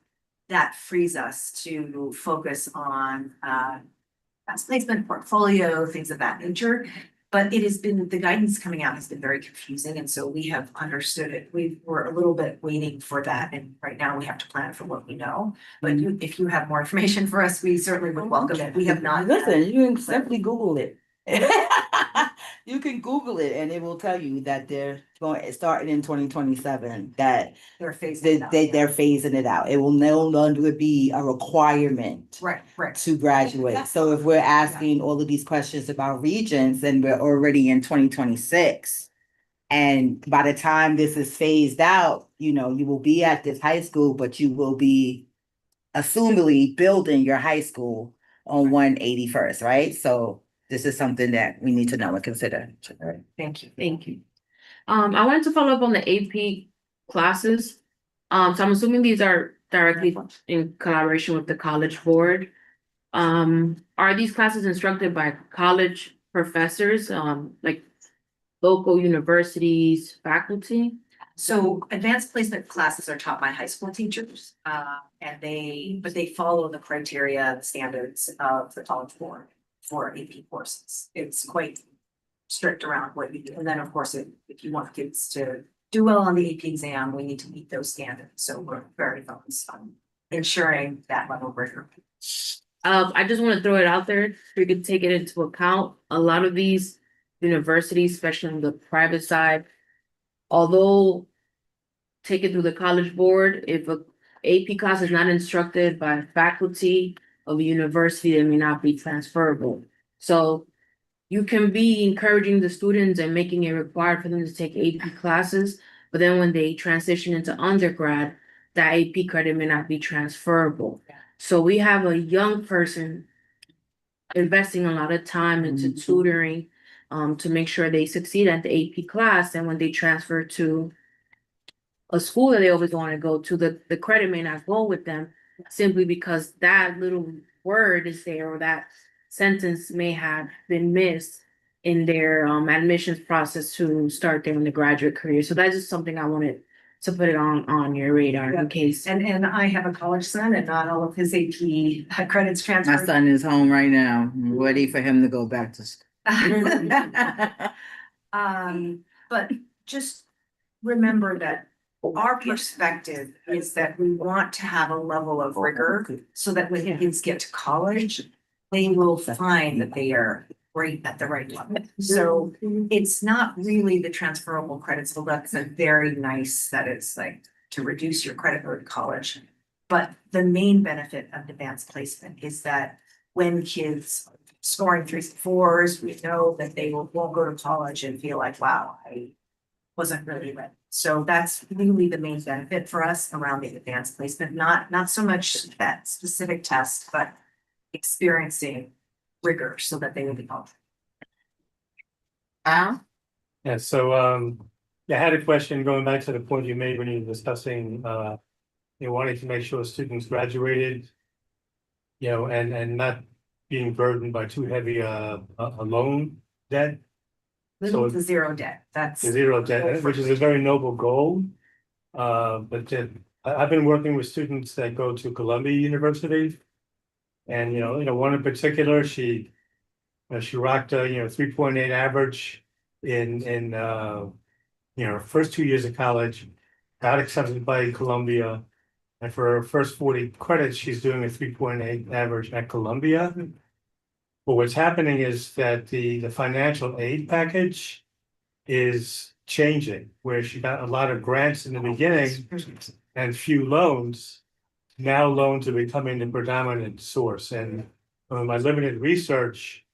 that frees us to focus on class placement, portfolio, things of that nature. But it has been, the guidance coming out has been very confusing, and so we have understood it. We're a little bit waiting for that, and right now we have to plan for what we know. But if you have more information for us, we certainly would welcome it. We have not. Listen, you can simply Google it. You can Google it and it will tell you that they're going, starting in 2027, that They're phasing it out. they're phasing it out. It will no longer be a requirement Right. to graduate. So if we're asking all of these questions about Regents and we're already in 2026, and by the time this is phased out, you will be at this high school, but you will be assumably building your high school on 181st, right? So this is something that we need to know and consider. Thank you. Thank you. I wanted to follow up on the AP classes. So I'm assuming these are directly in collaboration with the College Board. Are these classes instructed by college professors, like local universities, faculty? So advanced placement classes are taught by high school teachers, but they follow the criteria, the standards of the College Board for AP courses. It's quite strict around what you do. And then, of course, if you want kids to do well on the AP exam, we need to meet those standards. So we're very focused on ensuring that level of rigor. I just want to throw it out there, so we could take it into account. A lot of these universities, especially on the private side, although take it through the College Board, if a AP class is not instructed by faculty of a university, it may not be transferable. So you can be encouraging the students and making it required for them to take AP classes, but then when they transition into undergrad, that AP credit may not be transferable. So we have a young person investing a lot of time into tutoring to make sure they succeed at the AP class, and when they transfer to a school that they always want to go to, the credit may not go with them simply because that little word is there or that sentence may have been missed in their admissions process to start their undergraduate career. So that's just something I wanted to put it on your radar in case. And I have a college son and not all of his AP credits My transferred. son is home right now, ready for him to go back to school. But just remember that our perspective is that we want to have a level of rigor so that when kids get to college, they will find that they are right at the right level. So it's not really the transferable credits, although that's a very nice, that it's like to reduce your credit load in college. But the main benefit of advanced placement is that when kids are scoring 3s and 4s, we know that they won't go to college and feel like, wow, I wasn't really ready. So that's really the main benefit for us around the advanced placement, not so much that specific test, but experiencing rigor so that they will be confident. Yeah, so I had a question going back to the point you made when you were discussing you wanting to make sure students graduated, you know, and not being burdened by too heavy a loan debt. Little to zero debt, that's. Zero debt, which is a very noble goal. But I've been working with students that go to Columbia University. And, you know, one in particular, she rocked a, 3.8 average in her first 2 years of college, got accepted by Columbia. And for her first 40 credits, she's doing a 3.8 average at Columbia. But what's happening is that the financial aid package is changing, where she got a lot of grants in the beginning and few loans. Now loans are becoming the predominant source. And my limited research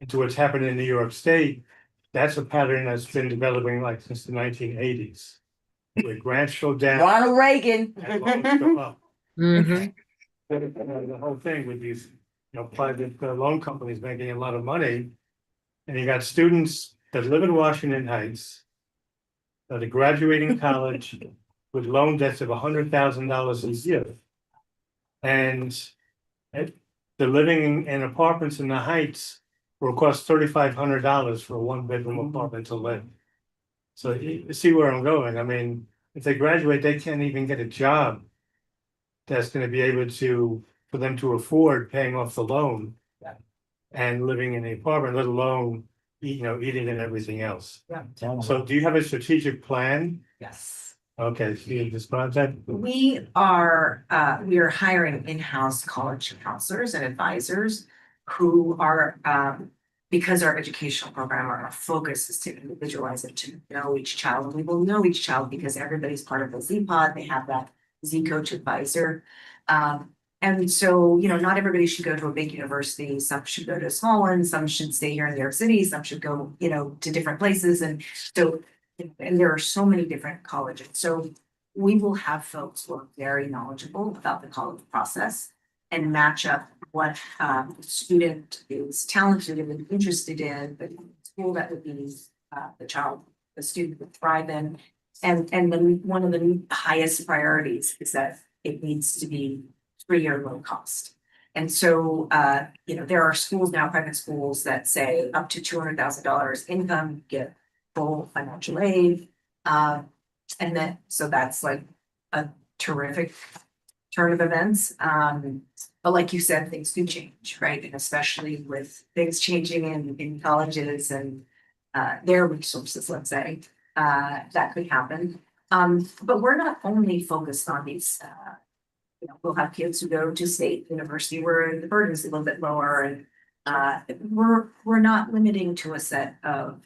into what's happening in New York State, that's a pattern that's been developing like since the 1980s. Where grants go down. Ronald Reagan. And loans go up. The whole thing with these, private loan companies making a lot of money. And you got students that live in Washington Heights that are graduating college with loan debts of $100,000 a year. And they're living in apartments in the Heights where it costs $3,500 for a 1-bedroom apartment to live. So you see where I'm going. I mean, if they graduate, they can't even get a job that's going to be able for them to afford paying off the loan and living in the apartment, let alone, eating and everything else. Yeah. So do you have a strategic plan? Yes. Okay, so you describe that? We are hiring in-house college counselors and advisors who are, because our educational program, our focus is to individualize it, to know each child. And we will know each child because everybody's part of the Z-Pod. They have that Z-Coach advisor. And so, not everybody should go to a big university. Some should go to a small one. Some should stay here in New York City. Some should go, to different places. And so, and there are so many different colleges. So we will have folks who are very knowledgeable about the college process and match up what the student is talented and interested in, the school that would be the student would thrive in. And then one of the highest priorities is that it needs to be free or low cost. And so, there are schools now, private schools that say up to $200,000 income, get full financial aid. And then, so that's like a terrific turn of events. But like you said, things do change, right? And especially with things changing in colleges and their resources, let's say, that could happen. But we're not only focused on these, we'll have kids who go to state university where the burden is a little bit lower, and we're not limiting to a set of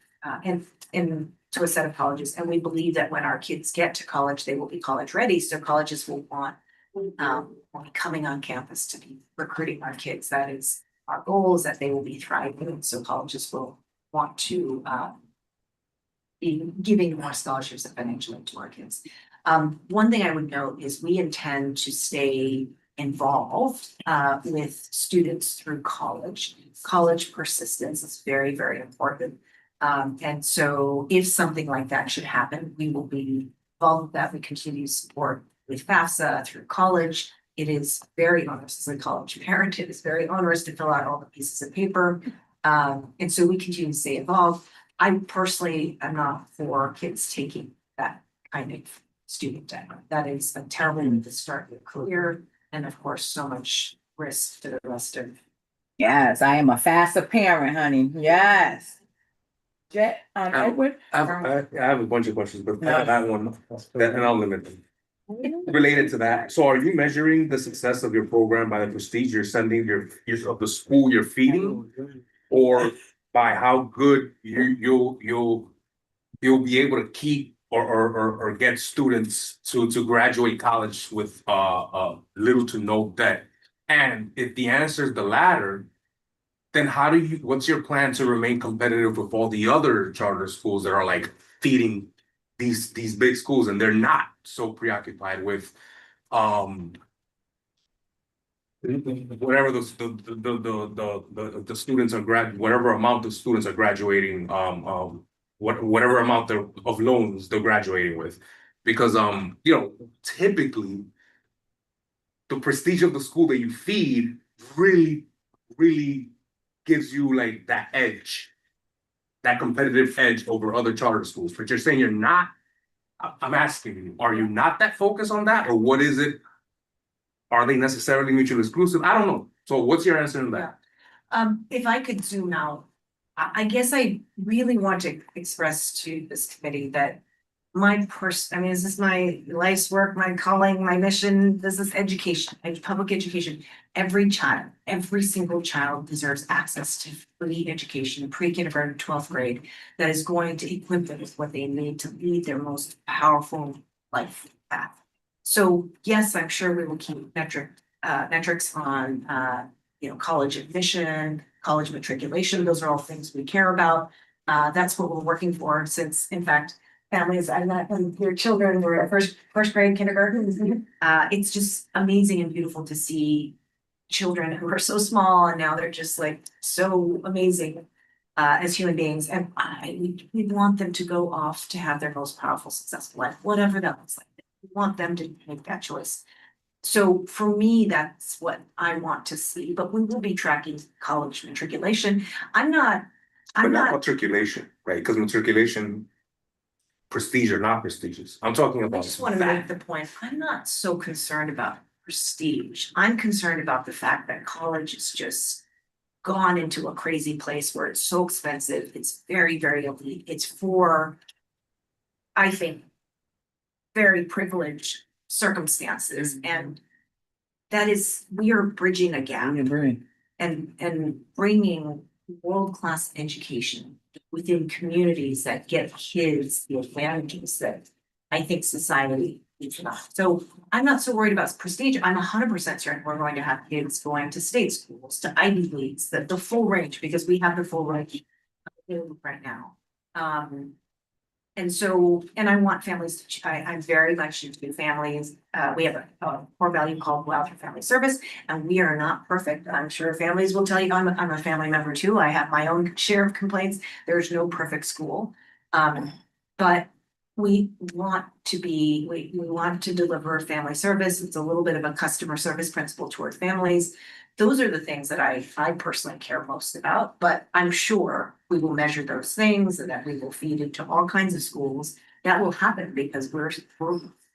to a set of colleges. And we believe that when our kids get to college, they will be college ready. So colleges will want coming on campus to be recruiting our kids. That is our goal, is that they will be thriving. So colleges will want to be giving more scholarships and financial aid to our kids. One thing I would note is we intend to stay involved with students through college. College persistence is very, very important. And so if something like that should happen, we will be involved with that. We continue to support with FAFSA through college. It is very onerous as a college parent. It is very onerous to fill out all the pieces of paper. And so we continue to stay involved. I personally am not for kids taking that kind of student debt. That is a terrible way to start your career. And of course, so much risk to the rest of. Yes, I am a FAFSA parent, honey. Yes. Edward? I have a bunch of questions, but that one, and I'll limit them. Related to that, so are you measuring the success of your program by the prestige you're sending of the school you're feeding? Or by how good you'll be able to keep or get students to graduate college with little to no debt? And if the answer is the latter, then what's your plan to remain competitive with all the other charter schools that are like feeding these big schools and they're not so preoccupied with whatever the students are whatever amount of students are graduating, whatever amount of loans they're graduating with, because typically the prestige of the school that you feed really gives you like that edge, that competitive edge over other charter schools. But you're saying you're not. I'm asking you, are you not that focused on that, or what is it? Are they necessarily mutually exclusive? I don't know. So what's your answer to that? If I could zoom out, I guess I really want to express to this committee that this is my life's work, my calling, my mission. This is education, public education. Every child, every single child deserves access to free education, pre-kindergarten, 12th grade, that is going to equip them with what they need to lead their most powerful life path. So yes, I'm sure we will keep metrics on college admission, college matriculation. Those are all things we care about. That's what we're working for, since in fact, families, when your children were at first grade, kindergarten. It's just amazing and beautiful to see children who are so small and now they're just like so amazing as human beings. And we want them to go off to have their most powerful, successful life, whatever that looks like. We want them to make that choice. So for me, that's what I want to see, but we will be tracking college matriculation. Not matriculation, right? Because matriculation, prestige or not prestigious. I'm talking about. I just want to make the point, I'm not so concerned about prestige. I'm concerned about the fact that college is just gone into a crazy place where it's so expensive. It's very, very elite. It's for, I think, very privileged circumstances. And that is, we are bridging a gap and bringing world-class education within communities that get kids the advantages that I think society needs not. So I'm not so worried about prestige. I'm 100% certain we're going to have kids going to state schools, to Ivy Leagues, the full range, because we have the full range right now. And I want families to, I'm very much into families. We have a core value called Wow Through Family Service, and we are not perfect. I'm sure families will tell you I'm a family member too. I have my own share of complaints. There's no perfect school. But we want to we want to deliver family service. It's a little bit of a customer service principle toward families. Those are the things that I personally care most about, but I'm sure we will measure those things and that we will feed into all kinds of schools. That will happen because we're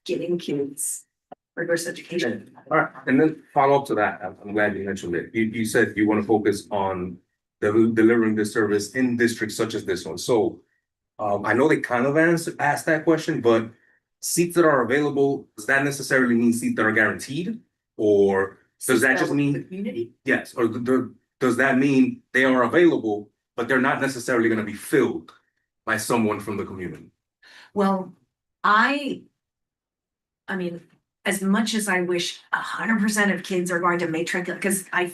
getting kids rigorous education. All right, and then follow up to that. I'm glad you mentioned it. You said you want to focus on delivering this service in districts such as this one. So I know they kind of asked that question, but seats that are available, does that necessarily mean seats that are guaranteed? Or does that just mean community? Yes, or does that mean they are available, but they're not necessarily going to be filled by someone from the community? Well, I mean, as much as I wish 100% of kids are going to matriculate, because I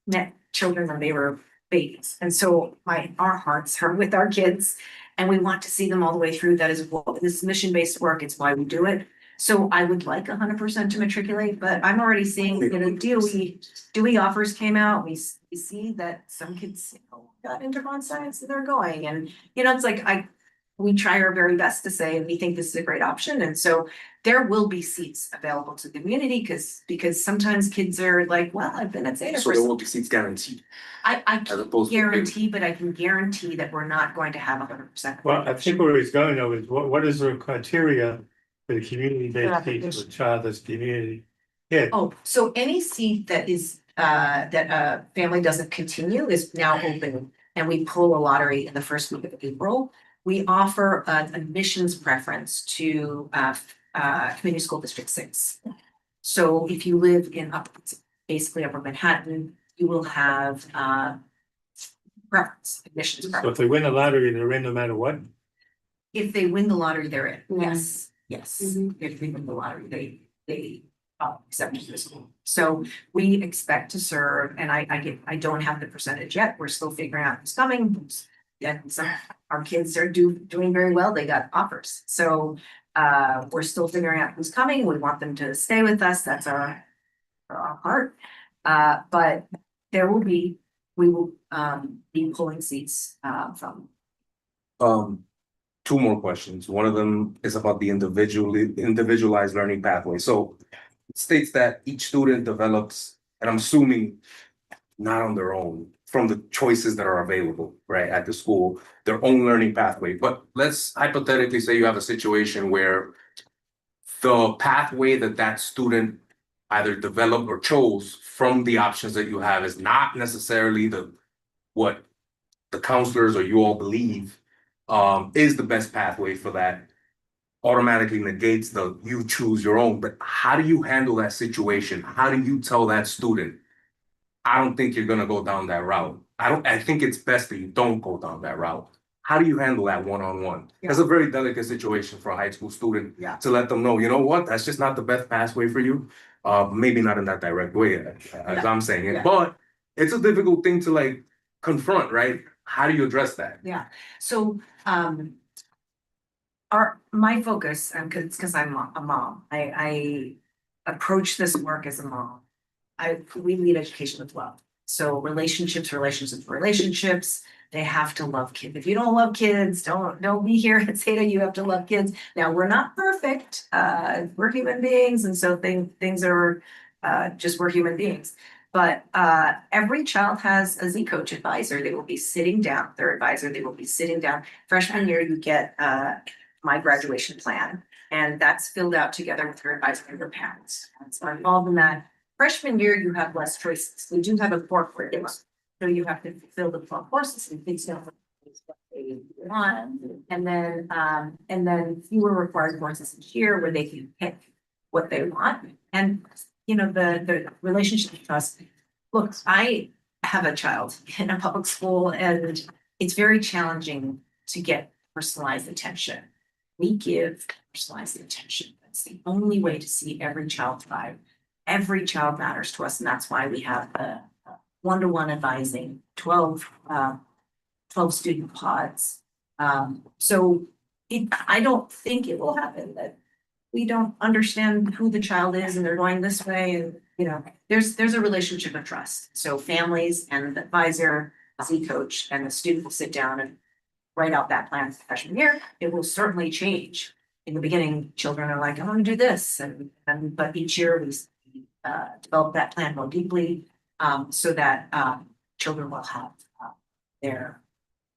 met children when they were babies, and so our hearts are with our kids, and we want to see them all the way through. That is what this mission-based work. It's why we do it. So I would like 100% to matriculate, but I'm already seeing, you know, DOE offers came out. We see that some kids got into bond science and they're going, and you know, it's like we try our very best to say we think this is a great option, and so there will be seats available to the community because sometimes kids are like, well, I've been at Zeta So for. there will be seats guaranteed. I As opposed to- guarantee, but I can guarantee that we're not going to have 100%. Well, I think where he's going though is what is the criteria for the community-based seats for a child that's community? Yeah, Oh, so any seat that is, that a family doesn't continue is now open, and we pull a lottery in the first week of April. We offer an admissions preference to, Community School District 6. So if you live in basically Upper Manhattan, you will have, admissions so preference. if they win the lottery, they're in no matter what. If they win the lottery, they're in, Yeah. yes, if they win the lottery, they accept the school. So we expect to serve, and I don't have the percentage yet, we're still figuring out who's coming. Yeah, some, our kids are doing very well, they got offers, so we're still figuring out who's coming, we want them to stay with us, that's our part. But we will be pulling seats from. Two more questions. One of them is about the individualized learning pathway. So it states that each student develops, and I'm assuming not on their own, from the choices that are available, right, at the school, their own learning pathway. But let's hypothetically say you have a situation where the pathway that student either developed or chose from the options that you have is not necessarily what the counselors or you all believe is the best pathway for that, automatically negates the you choose your own. But how do you handle that situation? How do you tell that student, I don't think you're gonna go down that route. I think it's best that you don't go down that route. How do you handle that one-on-one? It's a very delicate situation for a high school student to let them know, you know what, that's just not the best pathway for you. Maybe not in that direct way, as I'm saying it, but it's a difficult thing to like confront, right? How do you address that? Yeah, so my focus, because I'm a mom, I approach this work as a mom. We lead education with love. So relationships, they have to love kids. If you don't love kids, don't be here at Zeta, you have to love kids. Now, we're not perfect, we're human beings, and so things are just we're human beings. But every child has a Z Coach advisor. They will be sitting down, their advisor, they will be sitting down. Freshman year, you get my graduation plan, and that's filled out together with your advisor and your parents. And so I'm involved in that. Freshman year, you have less choices. We do have a core curriculum, so you have to fill the 12 courses and things what they want. And then fewer required courses each year where they can pick what they want. And you know, the relationship with us. Look, I have a child in a public school, and it's very challenging to get personalized attention. We give personalized attention. That's the only way to see every child thrive. Every child matters to us, and that's why we have the one-to-one advising, 12 student pods. So I don't think it will happen that we don't understand who the child is and they're going this way, and you know, there's a relationship of trust. So families and the advisor, Z Coach, and the student will sit down and write out that plan for freshman year. It will certainly change. In the beginning, children are like, I want to do this, but each year we develop that plan more deeply, so that children will have their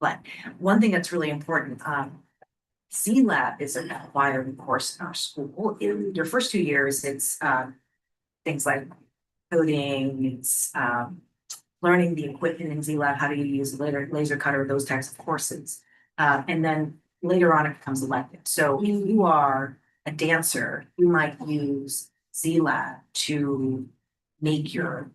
plan. One thing that's really important, Z Lab is a required course in our school. In your first 2 years, it's things like coding, it's learning the equipment in Z Lab, how do you use laser cutter, those types of courses. And then later on, it becomes elective. So if you are a dancer, you might use Z Lab to make your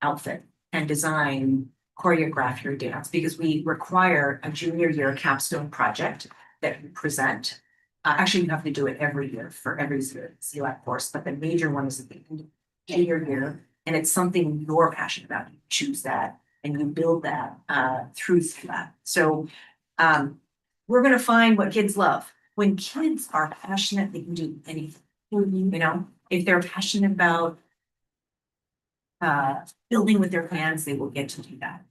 outfit and design, choreograph your dance, because we require a junior year capstone project that you present. Actually, you have to do it every year for every Z-Lab course, but the major one is at the end of junior year, and it's something you're passionate about. You choose that and you build that through Z-Lab. So we're gonna find what kids love. When kids are passionate, they can do anything. You know, if they're passionate about building with their hands, they will get to do that.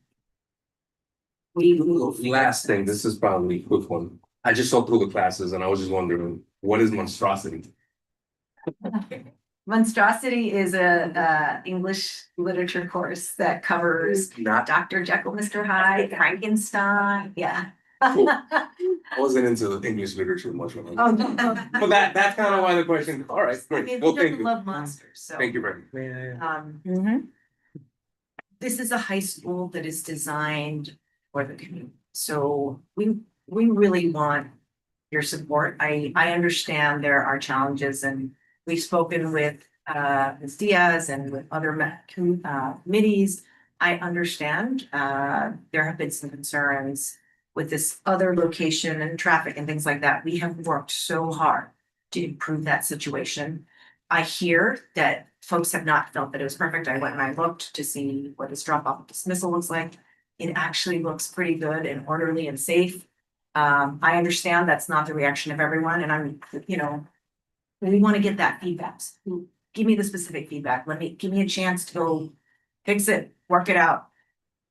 Last thing, this is probably a quick one. I just saw through the classes and I was just wondering, what is monstrosity? Monstrosity is a English literature course that covers Not, Dr. Jekyll, Mr. Hyde, Frankenstein, yeah. Cool. I wasn't into the English literature much. When I Oh, was- no. But that's kind of why the question, all right, I great. mean, Well, who thank doesn't you. love monsters, so. Thank you very much. This is a high school that is designed for the community, so we really want your support. I understand there are challenges, and we've spoken with Ms. Diaz and with other committees. I understand there have been some concerns with this other location and traffic and things like that. We have worked so hard to improve that situation. I hear that folks have not felt that it was perfect. I went and I looked to see what this drop off dismissal looks like. It actually looks pretty good and orderly and safe. I understand that's not the reaction of everyone, and I'm, you know, we want to get that feedback. Give me the specific feedback. Give me a chance to go fix it, work it out.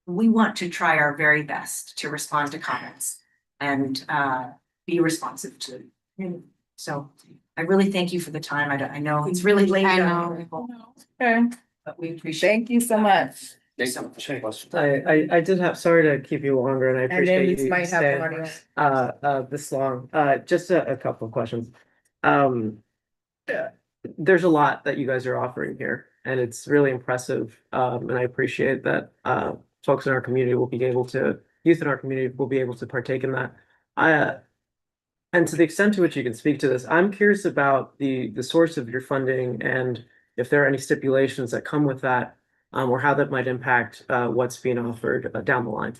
We want to try our very best to respond to comments and be responsive to. So I really thank you for the time. I know it's really late. I know. Okay, But we appreciate. thank you so much. Thank you so much. I did have, sorry to keep you longer and I And then appreciate we you might have staying somebody. this long. Just a couple of questions. There's a lot that you guys are offering here and it's really impressive. And I appreciate that folks in our community will be able to, youth in our community will be able to partake in that. And to the extent to which you can speak to this, I'm curious about the source of your funding and if there are any stipulations that come with that, or how that might impact what's being offered down the line.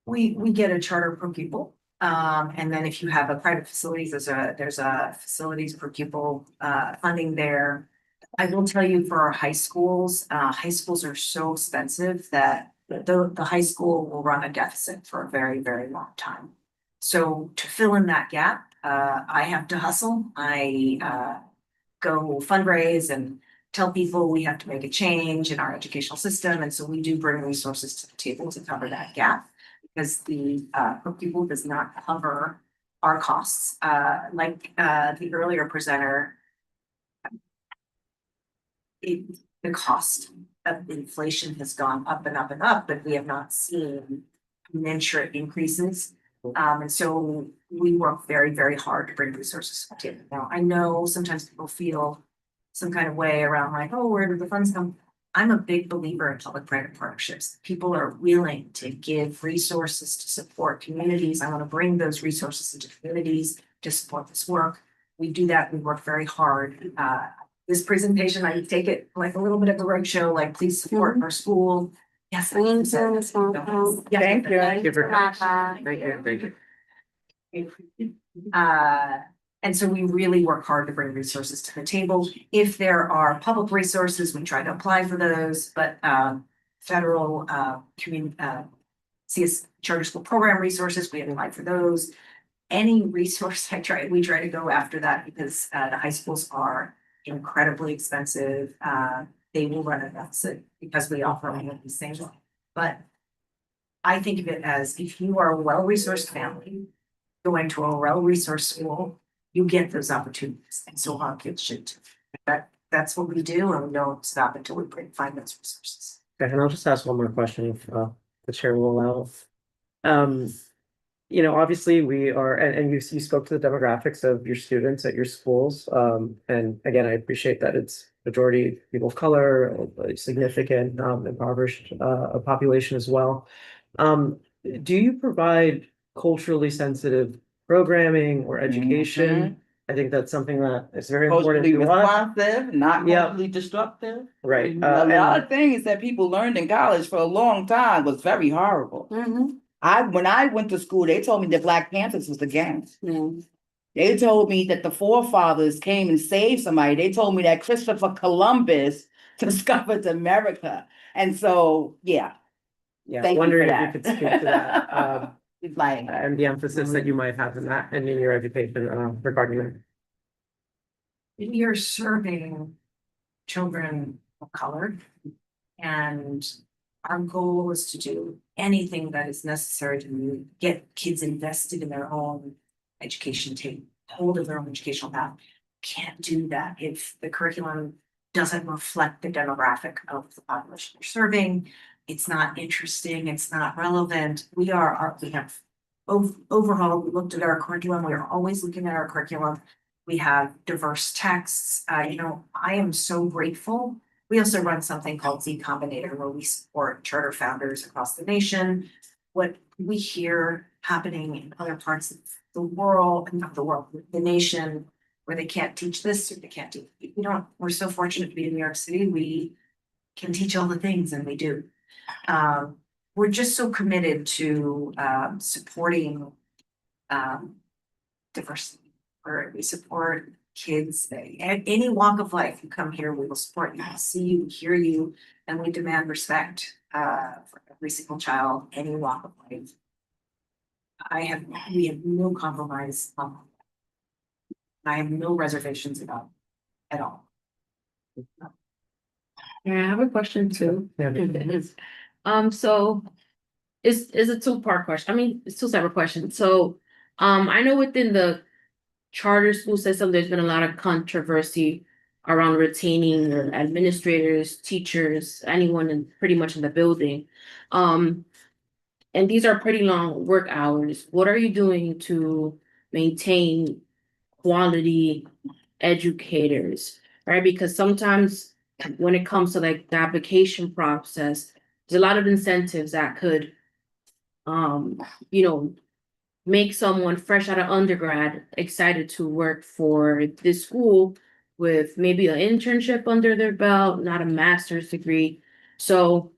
We get a charter per pupil. And then if you have a private facilities, there's a facilities per pupil funding there. I will tell you for our high schools are so expensive that the high school will run a deficit for a very, very long time. So to fill in that gap, I have to hustle. I go fundraise and tell people we have to make a change in our educational system. And so we do bring resources to the table to cover that gap because the per pupil does not cover our costs. Like the earlier presenter, the cost of inflation has gone up and up and up, but we have not seen commensurate increases. And so we work very, very hard to bring resources to the table. Now, I know sometimes people feel some kind of way around like, oh, where did the funds come? I'm a big believer in public-private partnerships. People are willing to give resources to support communities. I want to bring those resources into communities to support this work. We do that. We work very hard. This presentation, I take it like a little bit of a roadshow, like please support our school. Yes. Thank you. Thank you for coming. Thank you. And so we really work hard to bring resources to the table. If there are public resources, we try to apply for those, but federal CS charter school program resources, we apply for those. Any resource we try to go after that because the high schools are incredibly expensive. They will run a deficit because we offer all of these things. But I think of it as if you are a well-resourced family going to a well-resourced school, you get those opportunities. And so our kids should too. That's what we do, and we don't stop until we find those resources. Okay, and I'll just ask one more question if the chair will allow. You know, obviously we are, and you spoke to the demographics of your students at your schools. And again, I appreciate that it's majority people of color, a significant impoverished population as well. Do you provide culturally sensitive programming or education? I think that's something that is very important Culturally to us. responsive, not Yeah. culturally destructive. Right. A lot of things that people learned in college for a long time was very horrible. When I went to school, they told me that Black Panthers was a gang. They told me that the forefathers came and saved somebody. They told me that Christopher Columbus discovered America. And so, yeah. Yeah, Thank you wondering for if you that. could speak to that. It's like, And the emphasis that you might have in that and in your education regarding that. we are serving children of color. And our goal is to do anything that is necessary to get kids invested in their own education, take hold of their own educational path. Can't do that if the curriculum doesn't reflect the demographic of the population they're serving. It's not interesting, it's not relevant. We have overhauled, we looked at our curriculum, we are always looking at our curriculum. We have diverse texts. I am so grateful. We also run something called Z Combinator, where we support charter founders across the nation. What we hear happening in other parts of the world, not the world, the nation, where they can't teach this or they can't do, we're so fortunate to be in New York City. We can teach all the things, and we do. We're just so committed to supporting diversity, where we support kids at any walk of life. You come here, we will support you, see you, hear you, and we demand respect for every single child, any walk of life. We have no compromise. I have no reservations about it at all. Yeah, I have a question too. So it's a two-part question. I mean, it's two separate questions. So, I know within the charter school system, there's been a lot of controversy around retaining administrators, teachers, anyone pretty much in the building. And these are pretty long work hours. What are you doing to maintain quality educators, right? Because sometimes when it comes to like the application process, there's a lot of incentives that could, make someone fresh out of undergrad excited to work for this school with maybe an internship under their belt, not a master's degree. So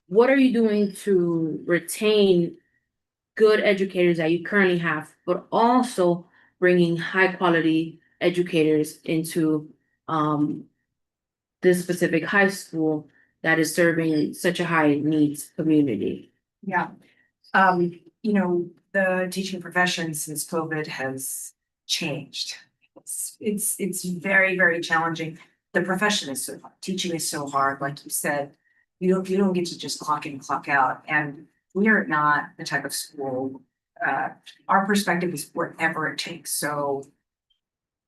what are you doing to retain good educators that you currently have, but also bringing high quality educators into this specific high school that is serving such a high needs community? Yeah. The teaching profession since COVID has changed. It's very, very challenging. The profession is so hard. Teaching is so hard. Like you said, you don't get to just clock in, clock out. And we are not the type of school, our perspective is whatever it takes. So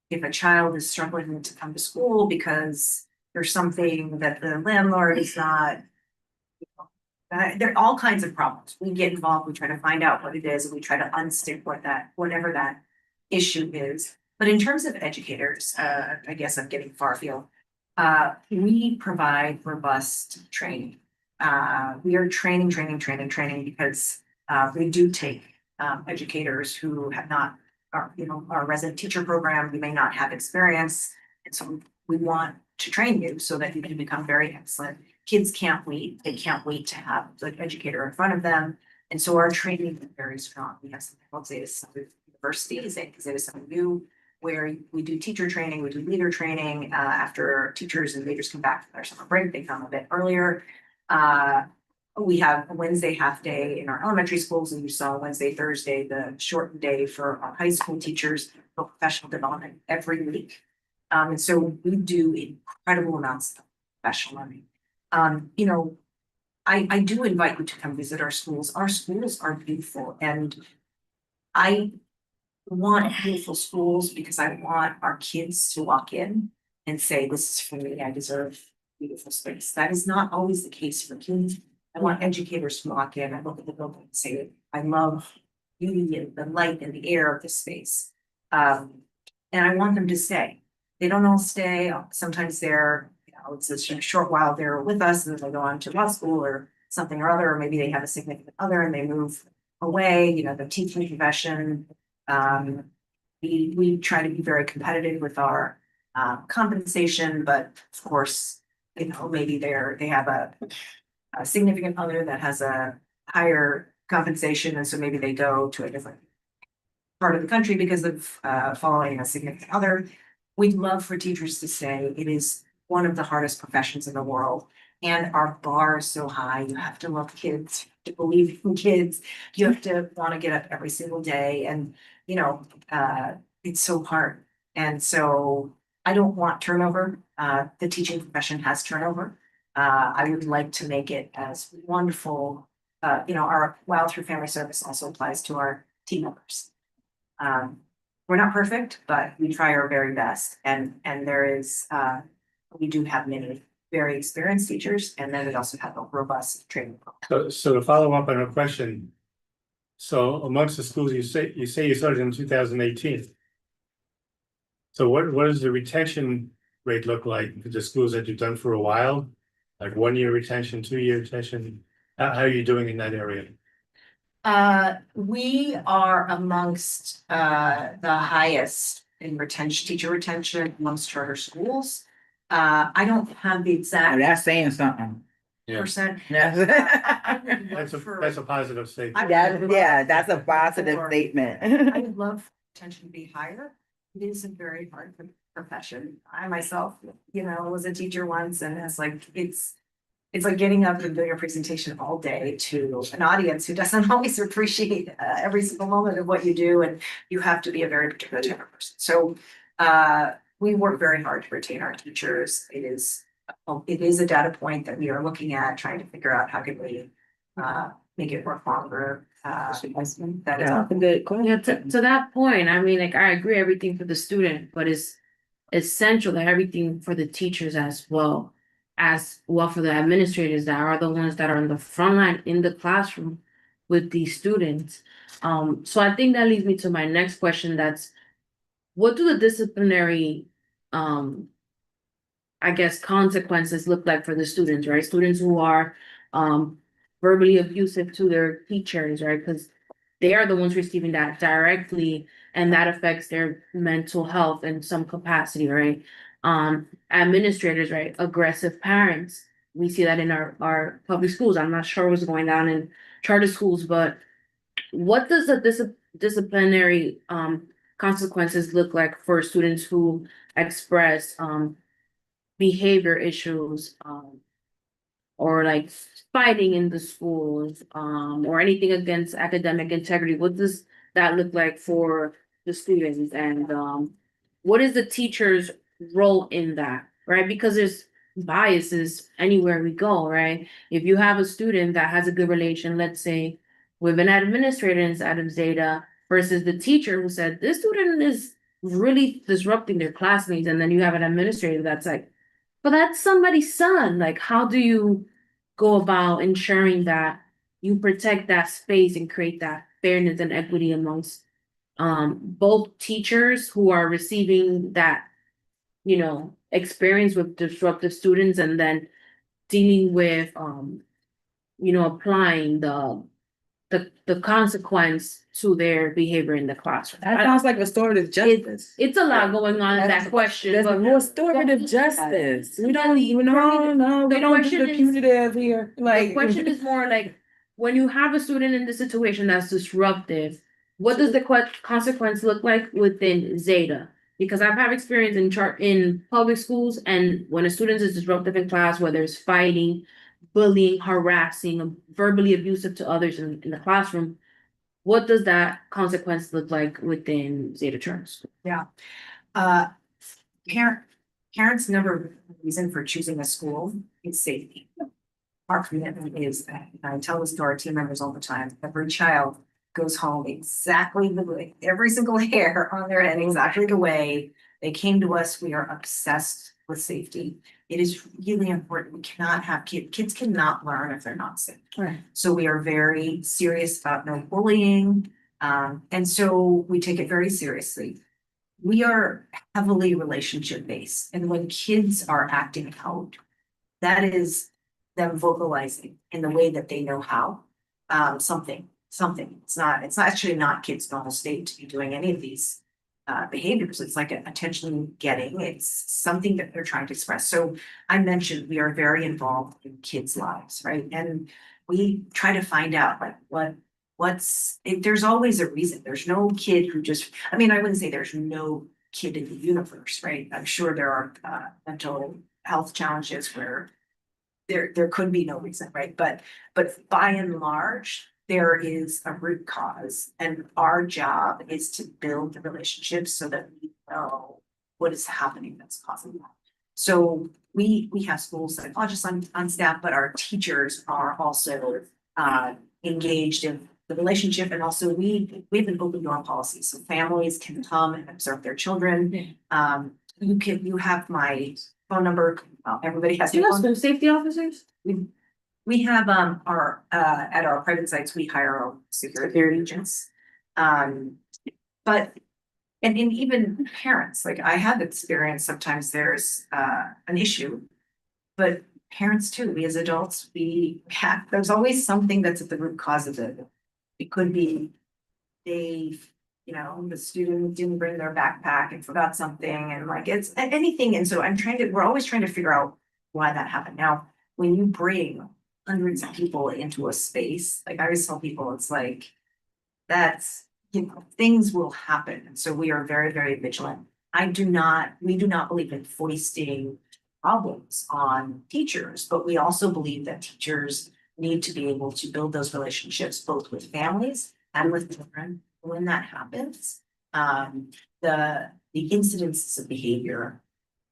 if a child is struggling to come to school because there's something that the landlord is not, there are all kinds of problems. We get involved, we try to find out what it is, and we try to unstick whatever that issue is. But in terms of educators, I guess I'm getting far afield. We provide robust training. We are training because we do take educators who have not, our resident teacher program, you may not have experience. And so we want to train you so that you can become very excellent. Kids can't wait. They can't wait to have the educator in front of them. And so our training is very strong. We have something called Zeta Summit University, Zeta Summit U, where we do teacher training, we do leader training. After teachers and leaders come back from their summer break, they come a bit earlier. We have a Wednesday half day in our elementary schools, and you saw Wednesday, Thursday, the shortened day for our high school teachers for professional development every week. And so we do incredible amounts of professional learning. I do invite you to come visit our schools. Our schools are beautiful, and I want beautiful schools because I want our kids to walk in and say, this is for me, I deserve beautiful space. That is not always the case for kids. I want educators to walk in and look at the building and say, I love beauty and the light and the air of this space. And I want them to stay. They don't all stay. Sometimes they're, it's a short while they're with us and then they go on to law school or something or other, or maybe they have a significant other and they move away, the teaching profession. We try to be very competitive with our compensation, but of course, maybe they have a significant other that has a higher compensation, and so maybe they go to a different part of the country because of following a significant other. We'd love for teachers to say it is one of the hardest professions in the world, and our bar is so high. You have to love kids, you have to believe in kids, you have to want to get up every single day, and it's so hard. And so I don't want turnover. The teaching profession has turnover. I would like to make it as wonderful. Our Wild Through Family Service also applies to our team members. We're not perfect, but we try our very best. And we do have many very experienced teachers, and then we also have a robust training program. So to follow up on a question. So amongst the schools, you say you started in 2018. So what does the retention rate look like for the schools that you've done for a while? Like 1 year retention, 2 year retention? How are you doing in that area? We are amongst the highest in teacher retention amongst charter schools. I don't have the exact That's saying something. percent. That's a positive statement. That's a positive statement. I would love retention to be higher. It is a very hard profession. I myself, was a teacher once, and it's like getting up and doing a presentation all day to an audience who doesn't always appreciate every single moment of what you do, and you have to be a very particular type of person. So we work very hard to retain our teachers. It is a data point that we are looking at, trying to figure out how can we make it work longer. That is a good question. To that point, I mean, like, I agree everything for the student, but it's essential that everything for the teachers as well for the administrators that are the ones that are in the front line in the classroom with these students. So I think that leads me to my next question. That's, what do the disciplinary, I guess, consequences look like for the students, right? Students who are verbally abusive to their teachers, right? Because they are the ones receiving that directly, and that affects their mental health in some capacity, right? Administrators, right? Aggressive parents. We see that in our public schools. I'm not sure what's going on in charter schools, but what does the disciplinary consequences look like for students who express behavior issues, or like fighting in the schools, or anything against academic integrity? What does that look like for the students? And what is the teacher's role in that, right? Because there's biases anywhere we go, right? If you have a student that has a good relation, let's say, with an administrator inside of Zeta versus the teacher who said, this student is really disrupting their classmates, and then you have an administrator that's like, but that's somebody's son. Like, how do you go about ensuring that you protect that space and create that fairness and equity amongst both teachers who are receiving that, experience with disruptive students, and then dealing with, applying the consequence to their behavior in the classroom? That sounds like restorative justice. It's a lot going on in that question. There's but restorative justice. We don't even know. We don't do the punitive here. The question is more like, when you have a student in this situation that's disruptive, what does the consequence look like within Zeta? Because I've had experience in public schools, and when a student is disruptive in class, whether it's fighting, bullying, harassing, verbally abusive to others in the classroom, what does that consequence look like within Zeta Charter School? Yeah. Parents' number reason for choosing a school is safety. Our commitment is that, I tell this to our team members all the time, every child goes home exactly the way, every single hair on their head, exactly the way they came to us. We are obsessed with safety. It is really important. We cannot have kids cannot learn if they're not safe. Right. So we are very serious about no bullying. And so we take it very seriously. We are heavily relationship based. And when kids are acting out, that is them vocalizing in the way that they know how. Something. It's actually not kids' normal state to be doing any of these behaviors. It's like attention getting. It's something that they're trying to express. So I mentioned we are very involved in kids' lives, right? And we try to find out like there's always a reason. There's no kid who just, I wouldn't say there's no kid in the universe, right? I'm sure there are mental health challenges where there could be no reason, right? But by and large, there is a root cause, and our job is to build the relationships so that we know what is happening that's causing that. So we have schools that are just on staff, but our teachers are also engaged in the relationship, and also we have an open door policy, so families can come and observe their children. You have my phone number, everybody has. Do you their have phone- school safety officers? We have our at our private sites, we hire our security agents. But and even parents, like I have experience, sometimes there's an issue. But parents too, we as adults, there's always something that's at the root cause of it. It could be the student didn't bring their backpack and forgot something, and like it's anything. And so we're always trying to figure out why that happened. Now, when you bring hundreds of people into a space, like I always tell people, it's like, things will happen. And so we are very, very vigilant. We do not believe in foisting problems on teachers, but we also believe that teachers need to be able to build those relationships both with families and with children. When that happens, the incidences of behavior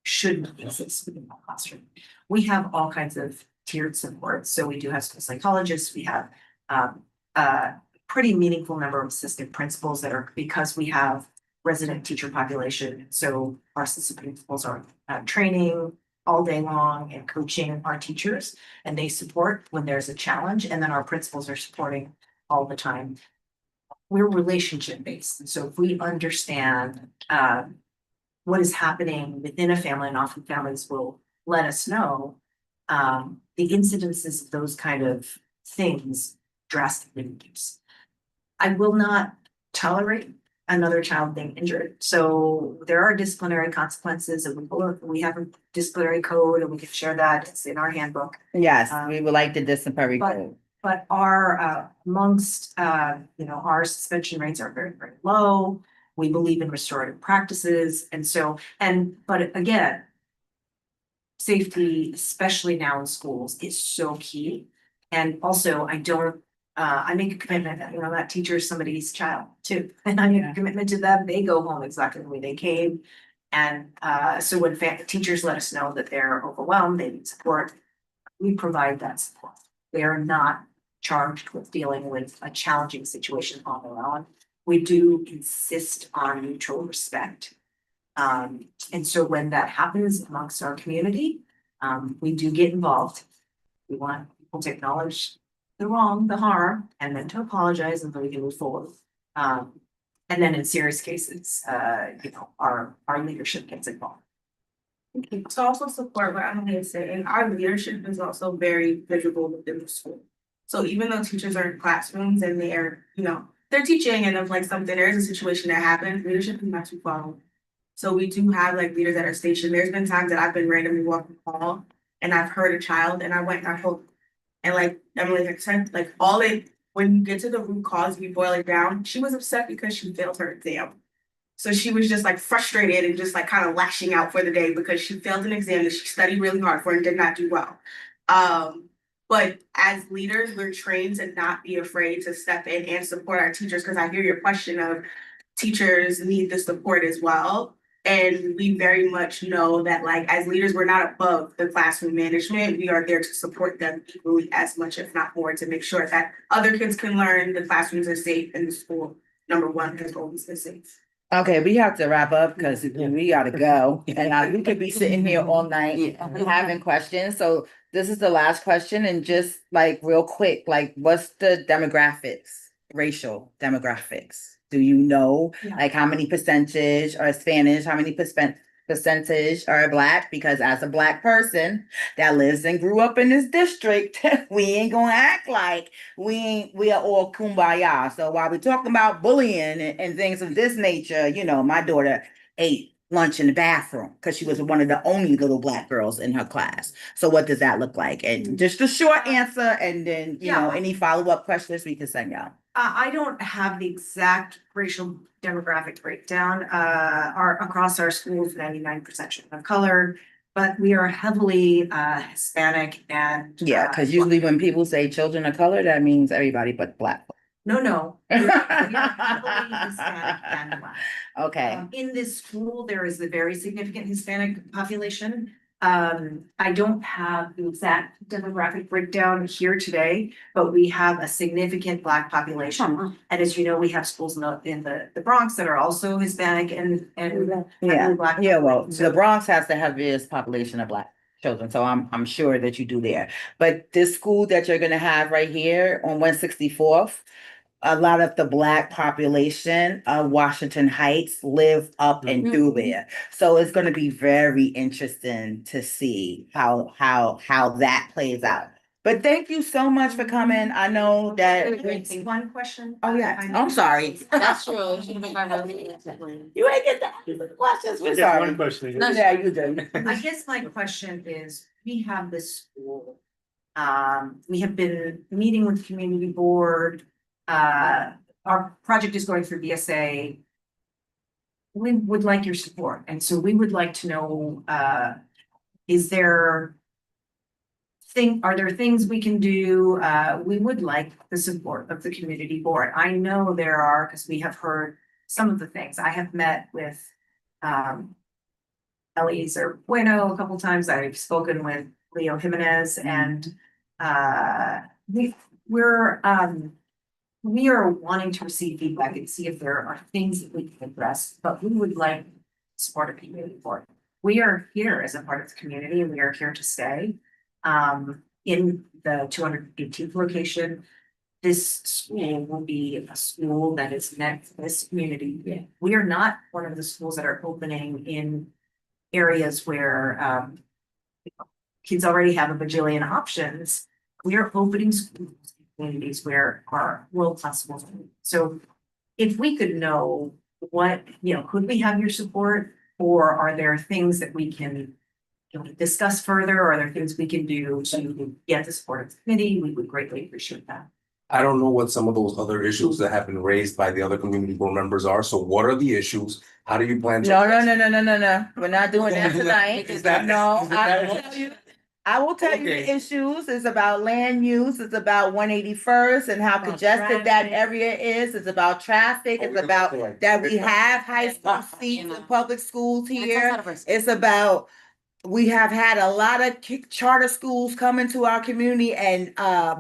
should not exist within the classroom. We have all kinds of tiered supports. So we do have school psychologists, we have a pretty meaningful number of assistant principals that are, because we have resident teacher population. So our assistant principals are training all day long and coaching our teachers, and they support when there's a challenge, and then our principals are supporting all the time. We're relationship based, and so if we understand what is happening within a family, and often families will let us know, the incidences of those kind of things drastically reduce. I will not tolerate another child being injured. So there are disciplinary consequences, and we have a disciplinary code, and we can share that. It's in our handbook. Yes, we would like the disciplinary code. But our amongst our suspension rates are very, very low. We believe in restorative practices, but again, safety, especially now in schools, is so key. And also, I make a commitment that, that teacher is somebody's child too. And I make a commitment to them, they go home exactly the way they came. And so when teachers let us know that they're overwhelmed, they need support, we provide that support. They are not charged with dealing with a challenging situation on their own. We do insist on mutual respect. And so when that happens amongst our community, we do get involved. We want people to acknowledge the wrong, the harm, and then to apologize, and then we can move forward. And then in serious cases, our leadership gets involved. To also support what Emily is saying, our leadership is also very visible within the school. So even though teachers are in classrooms and they're teaching, and if like there's a situation that happens, leadership is not too far away. So we do have like leaders that are stationed. There's been times that I've been randomly walking the hall and I've heard a child, and I went and I hope, and like Emily said, like when you get to the root cause, we boil it down. She was upset because she failed her exam. So she was just like frustrated and just like kind of lashing out for the day because she failed an exam that she studied really hard for and did not do well. But as leaders, we're trained to not be afraid to step in and support our teachers, because I hear your question of teachers need the support as well. And we very much know that, like, as leaders, we're not above the classroom management. We are there to support them equally as much, if not more, to make sure that other kids can learn, the classrooms are safe, and the school, number one, has always been safe. Okay, we have to wrap up because we gotta go, and we could be sitting here all night having questions. So this is the last question, and just like real quick, like what's the demographics, racial demographics? Do you know, like how many percentage are Spanish, how many percentage are Black? Because as a Black person that lives and grew up in this district, we ain't gonna act like we are all kumbaya. So while we're talking about bullying and things of this nature, my daughter ate lunch in the bathroom because she was one of the only little Black girls in her class. So what does that look like? And just a short answer, and then any follow-up questions we can send out. I don't have the exact racial demographic breakdown. Across our schools, 99% of color, but we are heavily Hispanic and because usually when people say children of color, that means everybody but Black. No. We are heavily Hispanic and Black. Okay, In this school, there is a very significant Hispanic population. I don't have the exact demographic breakdown here today, but we have a significant Black population. And as you know, we have schools in the Bronx that are also Hispanic and yeah, heavily Black. yeah, well, population. the Bronx has the heaviest population of Black children, so I'm sure that you do there. But this school that you're gonna have right here on 164th, a lot of the Black population of Washington Heights live up and through there. So it's gonna be very interesting to see how that plays out. But thank you so much for coming. I know that. One question. Oh, yeah, I'm sorry. That's true. You ain't get the questions, we're Just sorry. one question. Yeah, you do. I guess my question is, we have this school. We have been meeting with community board. Our project is going through BSA. We would like your support, and so we would like to know, are there things we can do? We would like the support of the community board. I know there are, because we have heard some of the things. I have met with Eliezer Bueno a couple times. I've spoken with Leo Jimenez, and we are wanting to receive feedback and see if there are things that we can address, but we would like support a community board. We are here as a part of the community, and we are here to stay. In the 218th location, this school will be a school that is meant for this community. Yeah. We are not one of the schools that are opening in areas where kids already have a bajillion options. We are opening schools in communities where are world-class schools. So if we could know what, could we have your support, or are there things that we can discuss further? Or are there things we can do to get the support of the committee? We would greatly appreciate that. I don't know what some of those other issues that have been raised by the other community board members are, so what are the issues? How do you plan to? No, we're not doing that tonight. Is that- No, is that- I will tell you the issues. It's about land use, it's about 181st and how congested that area is. It's about traffic, it's about that we have high school seats in public schools here. It's about, we have had a lot of charter schools come into our community and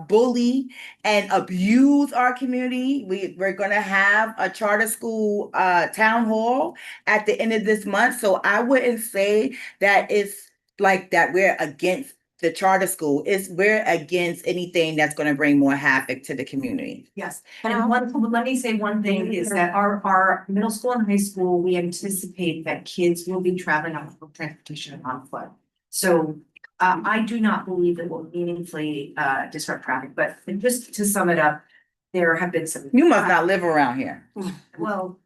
bully and abuse our community. We're gonna have a charter school town hall at the end of this month. So I wouldn't say that it's like that we're against the charter school. We're against anything that's gonna bring more havoc to the community. Yes, and let me say one thing is that our middle school and high school, we anticipate that kids will be traveling on public transportation and on foot. So I do not believe it will meaningfully disrupt traffic, but just to sum it up, there have been some. You must not live around here. Well.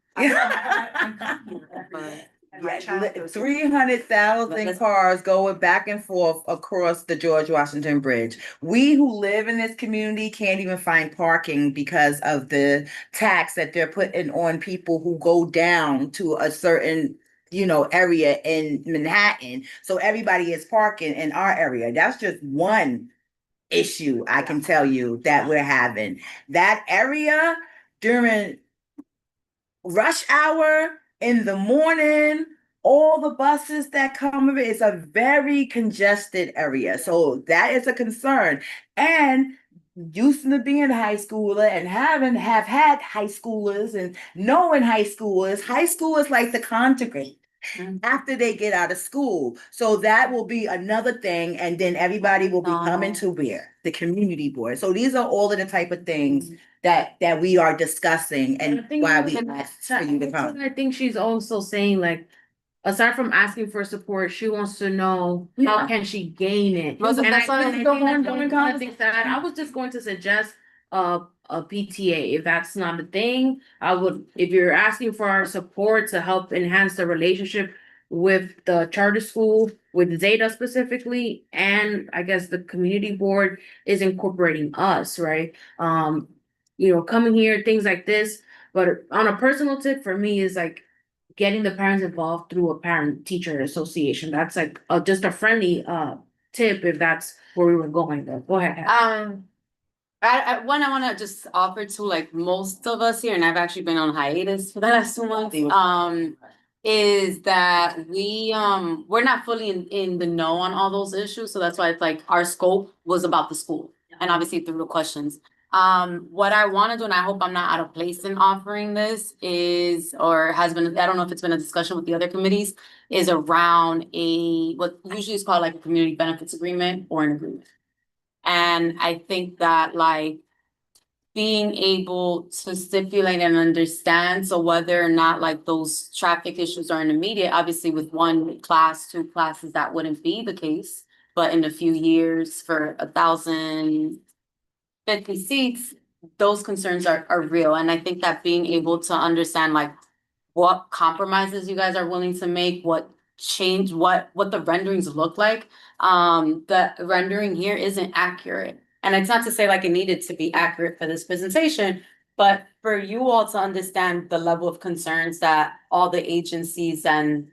300,000 cars going back and forth across the George Washington Bridge. We who live in this community can't even find parking because of the tax that they're putting on people who go down to a certain area in Manhattan. So everybody is parking in our area. That's just one issue I can tell you that we're having. That area during rush hour in the morning, all the buses that come of it's a very congested area. So that is a concern. And used to being a high schooler and have had high schoolers and knowing high school is like the conjugate after they get out of school. So that will be another thing. And then everybody will be coming to where? The community board. So these are all of the type of things that we are discussing and why we asked for you to come. I think she's also saying, like, aside from asking for support, she wants to know how can she gain it. That's And what I I think was that's going one of the things that I was just going to suggest a PTA. If that's not a thing, I would, if you're asking for our support to help enhance the relationship with the charter school, with Zeta specifically, and I guess the community board is incorporating us, right? Coming here, things like this. But on a personal tip for me is like getting the parents involved through a parent teacher association. That's like just a friendly tip if that's where we were going though. Go ahead. I wanna just offer to like most of us here, and I've actually been on hiatus for the last 2 months, is that we're not fully in the know on all those issues, so that's why it's like our scope was about the school, and obviously through the questions. What I wanna do, and I hope I'm not out of place in offering this, is, or has been, I don't know if it's been a discussion with the other committees, is around what usually is called like a community benefits agreement or an agreement. And I think that like being able to stipulate and understand, so whether or not like those traffic issues are intermediate, obviously with 1 class, 2 classes, that wouldn't be the case. But in a few years, for 1,050 seats, those concerns are real. And I think that being able to understand like what compromises you guys are willing to make, what change, what the renderings look like. The rendering here isn't accurate. And it's not to say like it needed to be accurate for this presentation, but for you all to understand the level of concerns that all the agencies and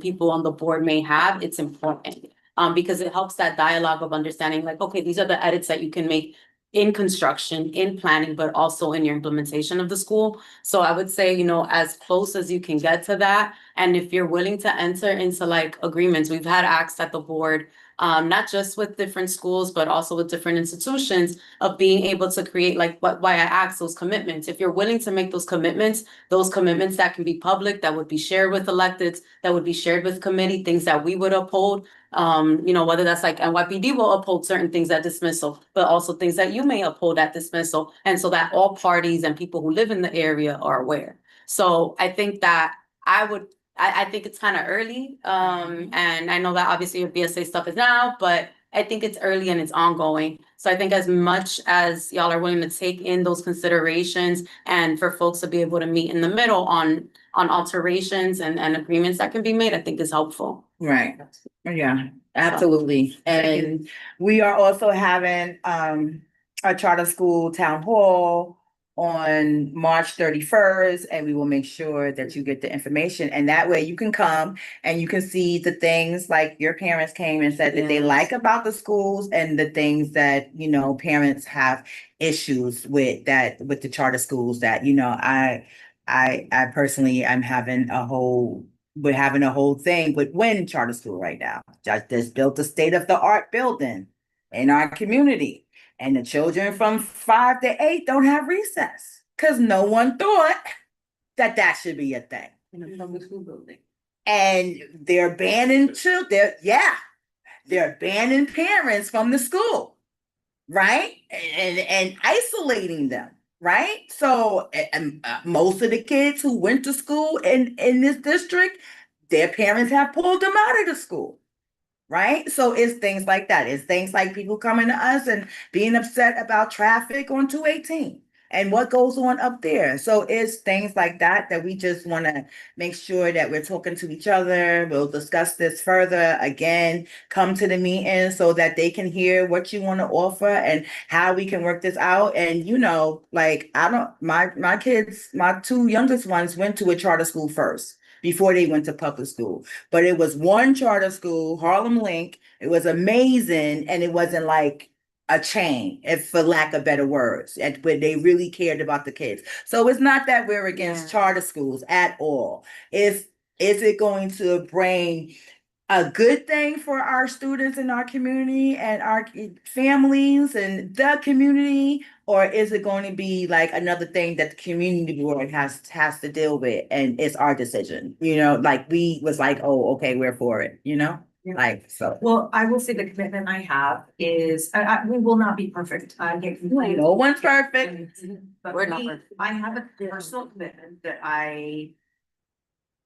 people on the board may have, it's important. Because it helps that dialogue of understanding like, okay, these are the edits that you can make in construction, in planning, but also in your implementation of the school. So I would say, as close as you can get to that. And if you're willing to enter into like agreements, we've had acts at the board, not just with different schools, but also with different institutions, of being able to create like why I asked those commitments. If you're willing to make those commitments that can be public, that would be shared with electeds, that would be shared with committee, things that we would uphold. Whether that's like NYPD will uphold certain things at dismissal, but also things that you may uphold at dismissal. And so that all parties and people who live in the area are aware. So I think that I think it's kind of early. And I know that obviously your BSA stuff is now, but I think it's early and it's ongoing. So I think as much as y'all are willing to take in those considerations and for folks to be able to meet in the middle on alterations and agreements that can be made, I think is helpful. Right, yeah, absolutely. And we are also having a charter school town hall on March 31st, and we will make sure that you get the information. And that way you can come and you can see the things like your parents came and said that they like about the schools, and the things that, parents have issues with with the charter schools that, I personally am having we're having a whole thing with Wynn Charter School right now. Just built a state-of-the-art building in our community. And the children from 5 to 8 don't have recess because no one thought that should be a thing. In a public school building. And they're banning children. They're banning parents from the school, right? And isolating them. Right? So most of the kids who went to school in this district, their parents have pulled them out of the school. Right? So it's things like that. It's things like people coming to us and being upset about traffic on 218 and what goes on up there. So it's things like that we just want to make sure that we're talking to each other. We'll discuss this further. Again, come to the meeting so that they can hear what you want to offer and how we can work this out. And my kids, my 2 youngest ones went to a charter school first before they went to public school. But it was one charter school, Harlem Link. It was amazing, and it wasn't like a chain, if for lack of better words, and where they really cared about the kids. So it's not that we're against charter schools at all. Is it going to bring a good thing for our students in our community and our families and the community, or is it going to be like another thing that the community board has to deal with, and it's our decision? Like we was like, oh, okay, we're for it. So. Well, I will say the commitment I have is, we will not be perfect. No one's perfect. But We're not perfect. I have a personal commitment that I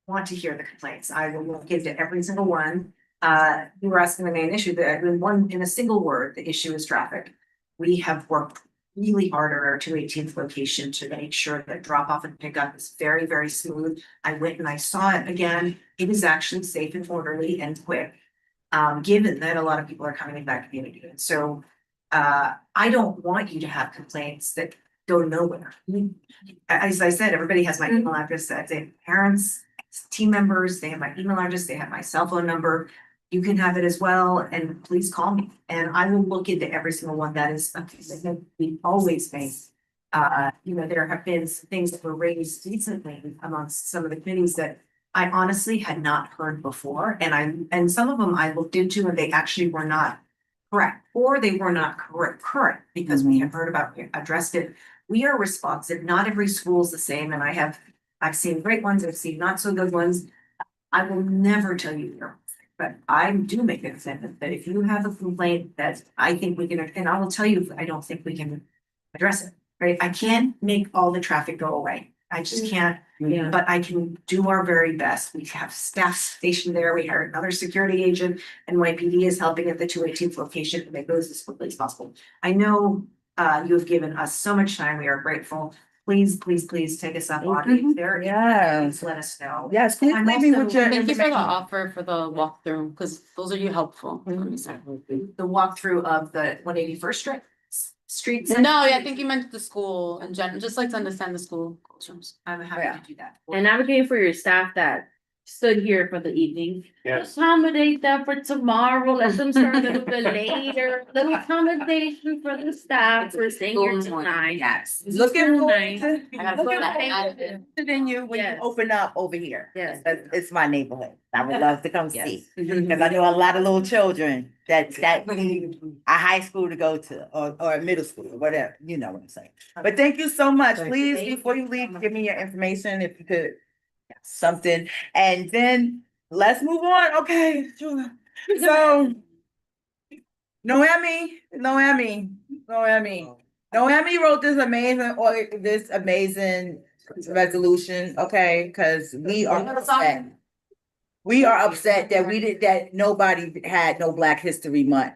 want to hear the complaints. I will give to every single one. You were asking the main issue, in a single word, the issue is traffic. We have worked really hard at our 218th location to make sure that drop off and pickup is very, very smooth. I went and I saw it again. It is actually safe and orderly and quick. Given that a lot of people are coming in that community. And so I don't want you to have complaints that go nowhere. As I said, everybody has my email address. They have parents, team members, they have my email address, they have my cell phone number. you can have it as well, and please call me, and I will look into every single one. That is something that we always make. There have been some things that were raised recently amongst some of the committees that I honestly had not heard before, and some of them I looked into and they actually were not correct, or they were not current, because we have heard about, addressed it. We are responsive. Not every school is the same, and I've seen great ones, I've seen not so good ones. I will never tell you you're perfect, but I do make a commitment that if you have a complaint that I think we can, and I will tell you if I don't think we can address it, right? I can't make all the traffic go away. I just can't, Yeah. but I can do our very best. We have staff stationed there. We hired another security agent, and NYPD is helping at the 218th location to make those as quickly as possible. I know you have given us so much time. We are grateful. Please take us up on it. If there, Yes. let us know. Yes, please I'm leave me also- with your Thank you for the information. offer for the walkthrough, because those are you helpful. The walkthrough of the 181st Street. No, yeah, I think you meant the school in general, just like to understand the school cultures. I'm happy to do that. And advocating for your staff that stood here for the evening. Yeah. Accommodate them for tomorrow, let them start a little bit later, little accommodation for the staff for staying here till 9. Yes. Looking School forward night. to, I gotta looking put that forward out to there. visiting you when you Yes. open up over here. Yes. It's my neighborhood. I would love to come see. Yes. Cause I know a lot of little children that a high school to go to or a middle school, whatever, you know what I'm saying. But thank you so much. Thank Please, you. before you leave, give me your information if you could. Something, and then let's move on. Okay, sure. So. Noemi wrote this amazing resolution, okay, cause we are upset. We are upset that nobody had no Black History Month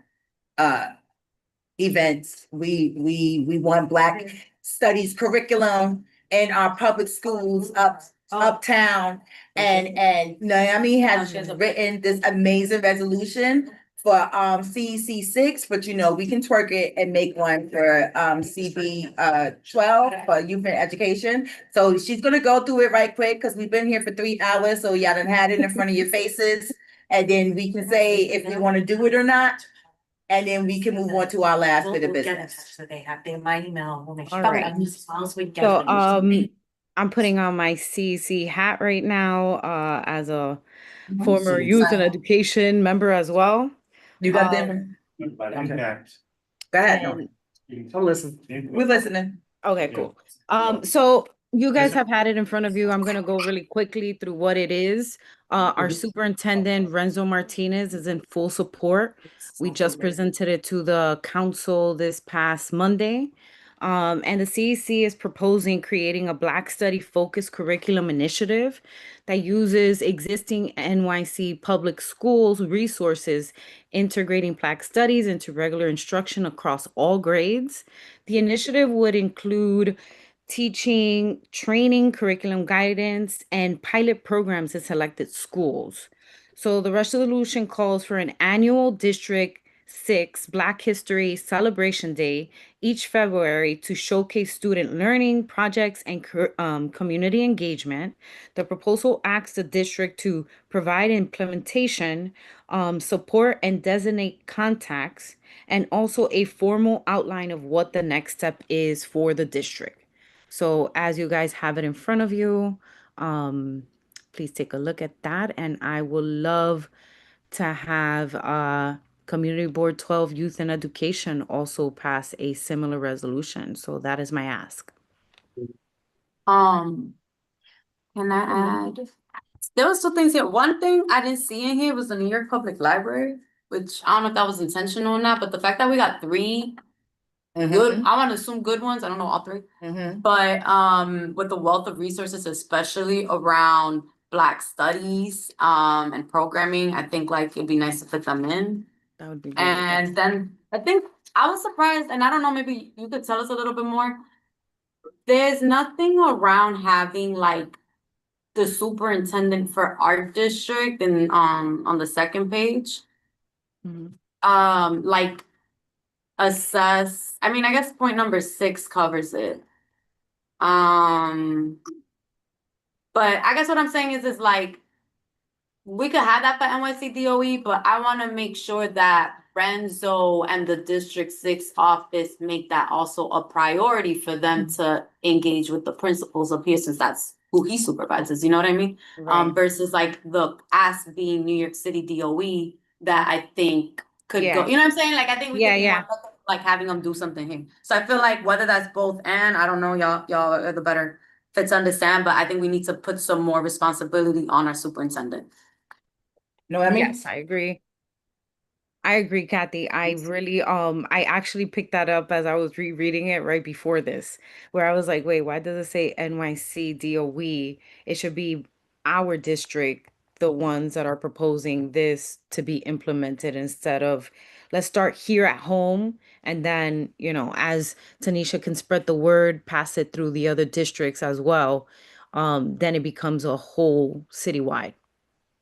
events. We want Black Studies curriculum in our public schools uptown. And Naomi has written this amazing resolution for CEC 6, but we can twerk it and make one for CB 12 for youth and education. So she's gonna go through it right quick because we've been here for 3 hours, so y'all done had it in front of your faces. And then we can say if we want to do it or not. And then we can move on to our last bit of business. So they have my email. We'll make sure. All right. As long as we get So, them. I'm putting on my CEC hat right now, as a former youth and education member as well. You got them? I'm next. Go ahead. And- I'll listen. We're listening. Okay, cool. So you guys have had it in front of you. I'm gonna go really quickly through what it is. Our superintendent Renzo Martinez is in full support. We just presented it to the council this past Monday. And the CEC is proposing creating a Black Study focused curriculum initiative that uses existing NYC public schools resources, integrating Black studies into regular instruction across all grades. The initiative would include teaching, training, curriculum guidance, and pilot programs in selected schools. So the resolution calls for an annual District 6 Black History Celebration Day each February to showcase student learning, projects, and community engagement. The proposal asks the district to provide implementation, support, and designate contacts, and also a formal outline of what the next step is for the district. So as you guys have it in front of you, please take a look at that. And I would love to have Community Board 12 Youth and Education also pass a similar resolution. So that is my ask. Can I add? There was 2 things here. One thing I didn't see in here was the New York Public Library, which I don't know if that was intentional or not, but the fact that we got 3 good, I want to assume good ones, I don't know all 3. But with the wealth of resources, especially around Black studies and programming, I think like it'd be nice to fit them in. That would be great. And then I think I was surprised, and I don't know, maybe you could tell us a little bit more. There's nothing around having like the superintendent for our district and on the second page. Like assess, I mean, I guess point number 6 covers it. But I guess what I'm saying is like we could have that for NYC DOE, but I wanna make sure that Renzo and the District 6 office make that also a priority for them to engage with the principals up here, since that's who he supervises, you know what I mean? Right. Versus like the us being New York City DOE, that I think could go, Yeah. you know what I'm saying? Like, I think we Yeah, could be yeah. more effective, like having them do something here. So I feel like whether that's both and, I don't know, y'all are the better fit to understand, but I think we need to put some more responsibility on our superintendent. No, I mean, Yes, I agree. I agree, Kathy. I really, I actually picked that up as I was rereading it right before this, where I was like, wait, why does it say NYC DOE? It should be our district, the ones that are proposing this to be implemented instead of let's start here at home. And then, as Tanisha can spread the word, pass it through the other districts as well. Then it becomes a whole citywide.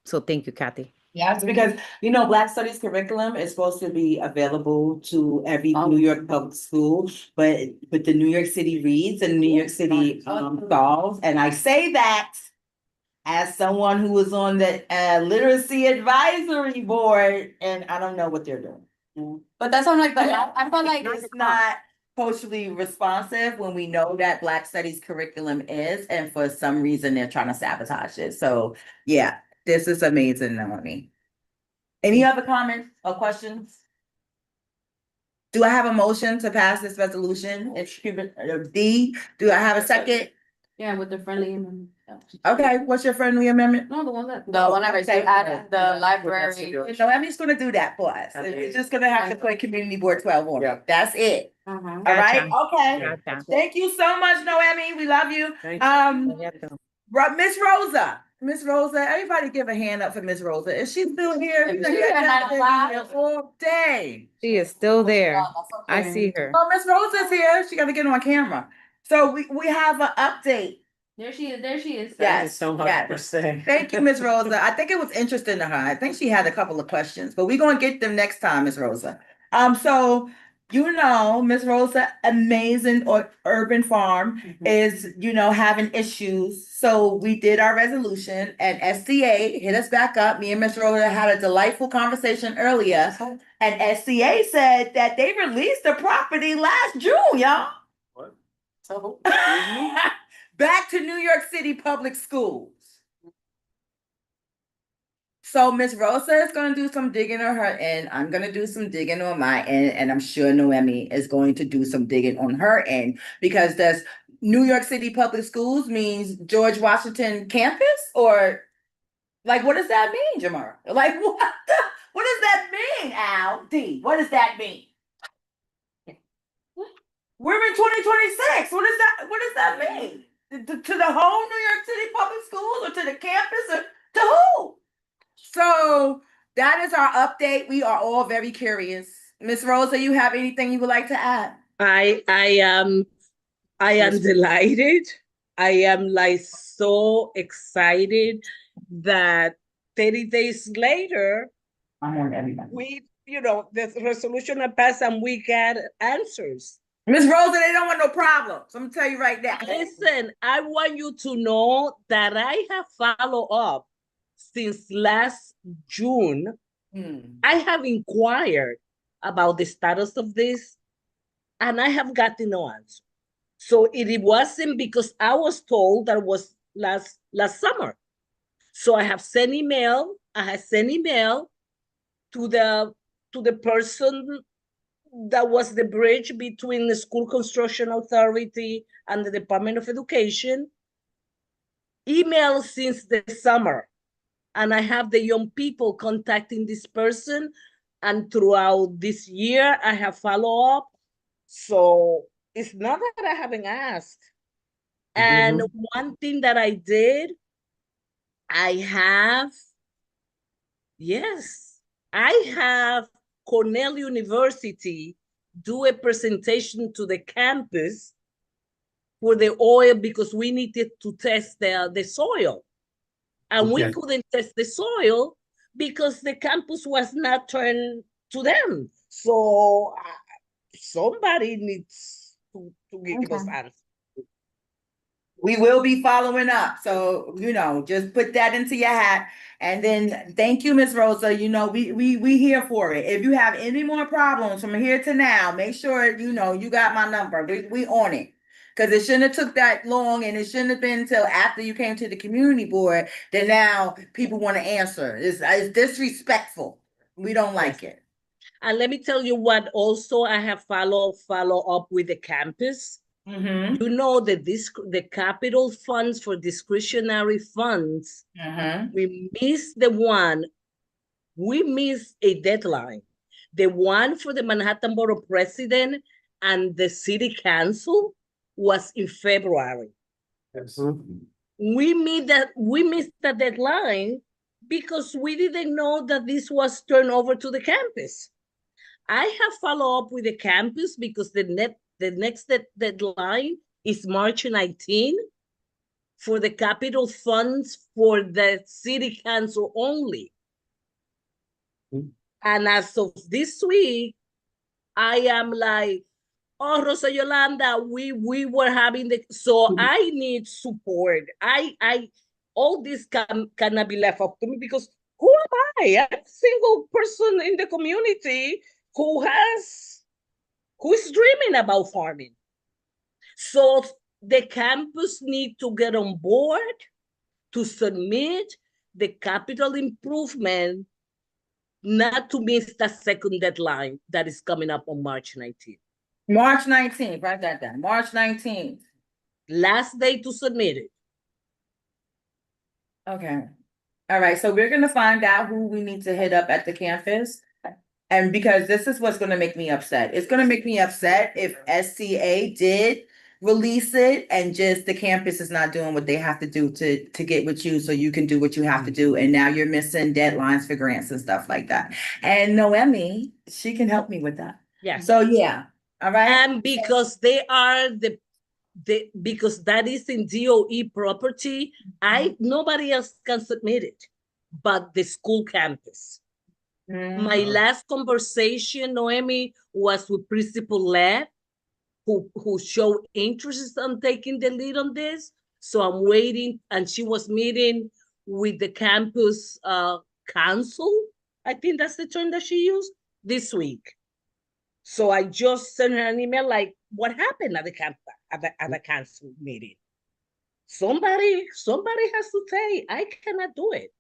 So thank you, Kathy. yeah, it's because, Black Studies curriculum is supposed to be available to every New York public school, but with the New York City reads and New York City solves, and I say that as someone who was on the literacy advisory board, and I don't know what they're doing. But that's what I'm like, but I feel like It's not culturally responsive when we know that Black Studies curriculum is, and for some reason they're trying to sabotage it. So, yeah, this is amazing, Melanie. Any other comments or questions? Do I have a motion to pass this resolution? D, do I have a second? Yeah, with the friendly amendment. Okay, what's your friendly amendment? No, the one that. the one I Okay. added, the library. So Emmy's gonna do that for us. We're just gonna have to put Community Board 12 on. Yeah. That's it. Mhm. All right, Gotcha. okay. Gotcha. Thank you so much, Noemi. We love you. Thank Miss Rosa. Miss Rosa, everybody give a hand up for Miss Rosa. Is she still here? If We she's done here, got not that allowed. here all day. She is still there. That's I okay. see her. Oh, Miss Rosa's here. She gotta get on camera. So we have an update. There she is, there she is. Yes, So much yes. for saying. Thank you, Miss Rosa. I think it was interesting to her. I think she had a couple of questions, but we're gonna get them next time, Miss Rosa. So Miss Rosa, amazing urban farm is, having issues. So we did our resolution and SCA hit us back up. Me and Miss Rosa had a delightful conversation earlier. And SCA said that they released the property last June, y'all. So. Back to New York City Public Schools. So Miss Rosa is gonna do some digging on her end. I'm gonna do some digging on my end, and I'm sure Noemi is going to do some digging on her end, because does New York City Public Schools means George Washington campus, or like what does that mean, Jamara? Like what does that mean, Al D? What does that mean? We're in 2026. What does that mean? To the whole New York City Public Schools, or to the campus, or to who? So that is our update. We are all very curious. Miss Rosa, you have anything you would like to add? I am delighted. I am like so excited that 30 days later, I'm on everybody. we, the resolution had passed and we got answers. Miss Rosa, they don't want no problems. I'm gonna tell you right now. Listen, I want you to know that I have followed up since last June. I have inquired about the status of this, and I have gotten no answer. So it wasn't because I was told that it was last summer. So I have sent email. I have sent email to the person that was the bridge between the School Construction Authority and the Department of Education. Email since the summer. And I have the young people contacting this person. And throughout this year, I have followed up. So it's not that I haven't asked. And one thing that I did, I have Cornell University do a presentation to the campus for the oil, because we needed to test the soil. And we couldn't test the soil because the campus was not turned to them. So somebody needs to give us answers. we will be following up. So, just put that into your hat. And then thank you, Miss Rosa. We here for it. If you have any more problems from here to now, make sure, you got my number. We on it. Because it shouldn't have took that long, and it shouldn't have been until after you came to the community board that now people want to answer. It's disrespectful. We don't like it. And let me tell you what also I have follow up with the campus. Mm-hmm. You know that the capital funds for discretionary funds, we missed a deadline. The one for the Manhattan Borough President and the City Council was in February. Yes. We missed the deadline because we didn't know that this was turned over to the campus. I have followed up with the campus because the next deadline is March 19 for the capital funds for the City Council only. And as of this week, I am like, oh, Rosa Yolanda, we were having so I need support. All this cannot be left up to me because who am I? I'm a single person in the community who is dreaming about farming. So the campus need to get on board to submit the capital improvement, not to miss the second deadline that is coming up on March 19th. March 19th, write that down. March 19th. Last day to submit it. Okay. All right. So we're going to find out who we need to hit up at the campus. And because this is what's going to make me upset. It's going to make me upset if SCA did release it and just the campus is not doing what they have to do to get with you so you can do what you have to do. And now you're missing deadlines for grants and stuff like that. And Noemi, she can help me with that. Yeah. So yeah. All right. And because they are because that is in DOE property, nobody else can submit it but the school campus. My last conversation, Noemi, was with Principal Led, who showed interest in taking the lead on this. So I'm waiting, and she was meeting with the campus council. I think that's the term that she used this week. So I just sent her an email like, what happened at the council meeting? Somebody has to say, I cannot do it.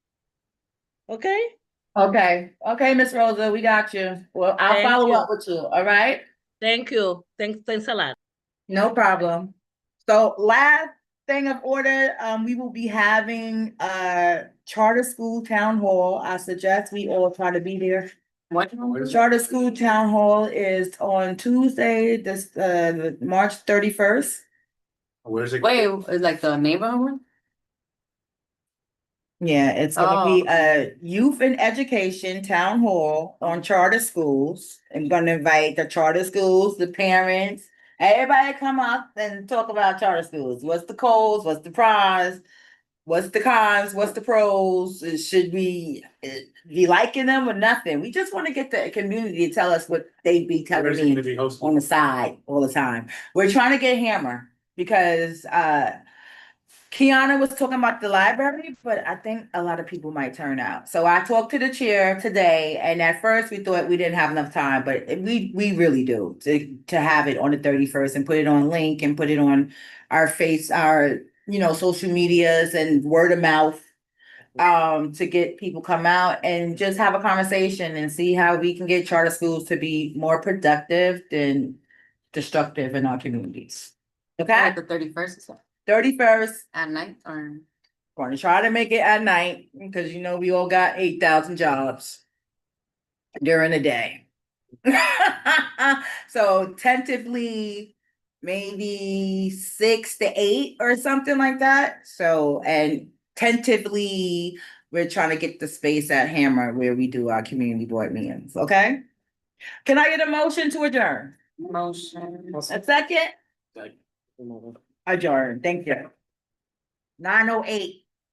Okay? Okay, Miss Rosa, we got you. Well, I'll follow up with you. All right. Thank you. Thanks a lot. No problem. So last thing of order, we will be having a charter school town hall. I suggest we all try to be there. What? Charter school town hall is on Tuesday, this March 31st. Where's it? Wait, like the neighborhood one? Yeah, it's gonna be a youth and education town hall on charter schools. I'm gonna invite the charter schools, the parents, everybody come up and talk about charter schools. What's the cons, what's the pros, what's the cons, what's the pros? Should we be liking them or nothing? We just want to get the community to tell us what they be telling me on the side all the time. We're trying to get Hammer because Kiana was talking about the library, but I think a lot of people might turn out. So I talked to the chair today, and at first we thought we didn't have enough time, but we really do to have it on the 31st and put it on link and put it on our social medias and word of mouth to get people come out and just have a conversation and see how we can get charter schools to be more productive than destructive in our communities. Okay? Like the 31st is 31st. at night or? Going to try to make it at night because we all got 8,000 jobs during the day. So tentatively maybe 6 to 8 or something like that. So, and tentatively we're trying to get the space at Hammer where we do our community board meetings. Okay. Can I get a motion to adjourn? Motion. A second? Adjourn. Thank you. 9:08.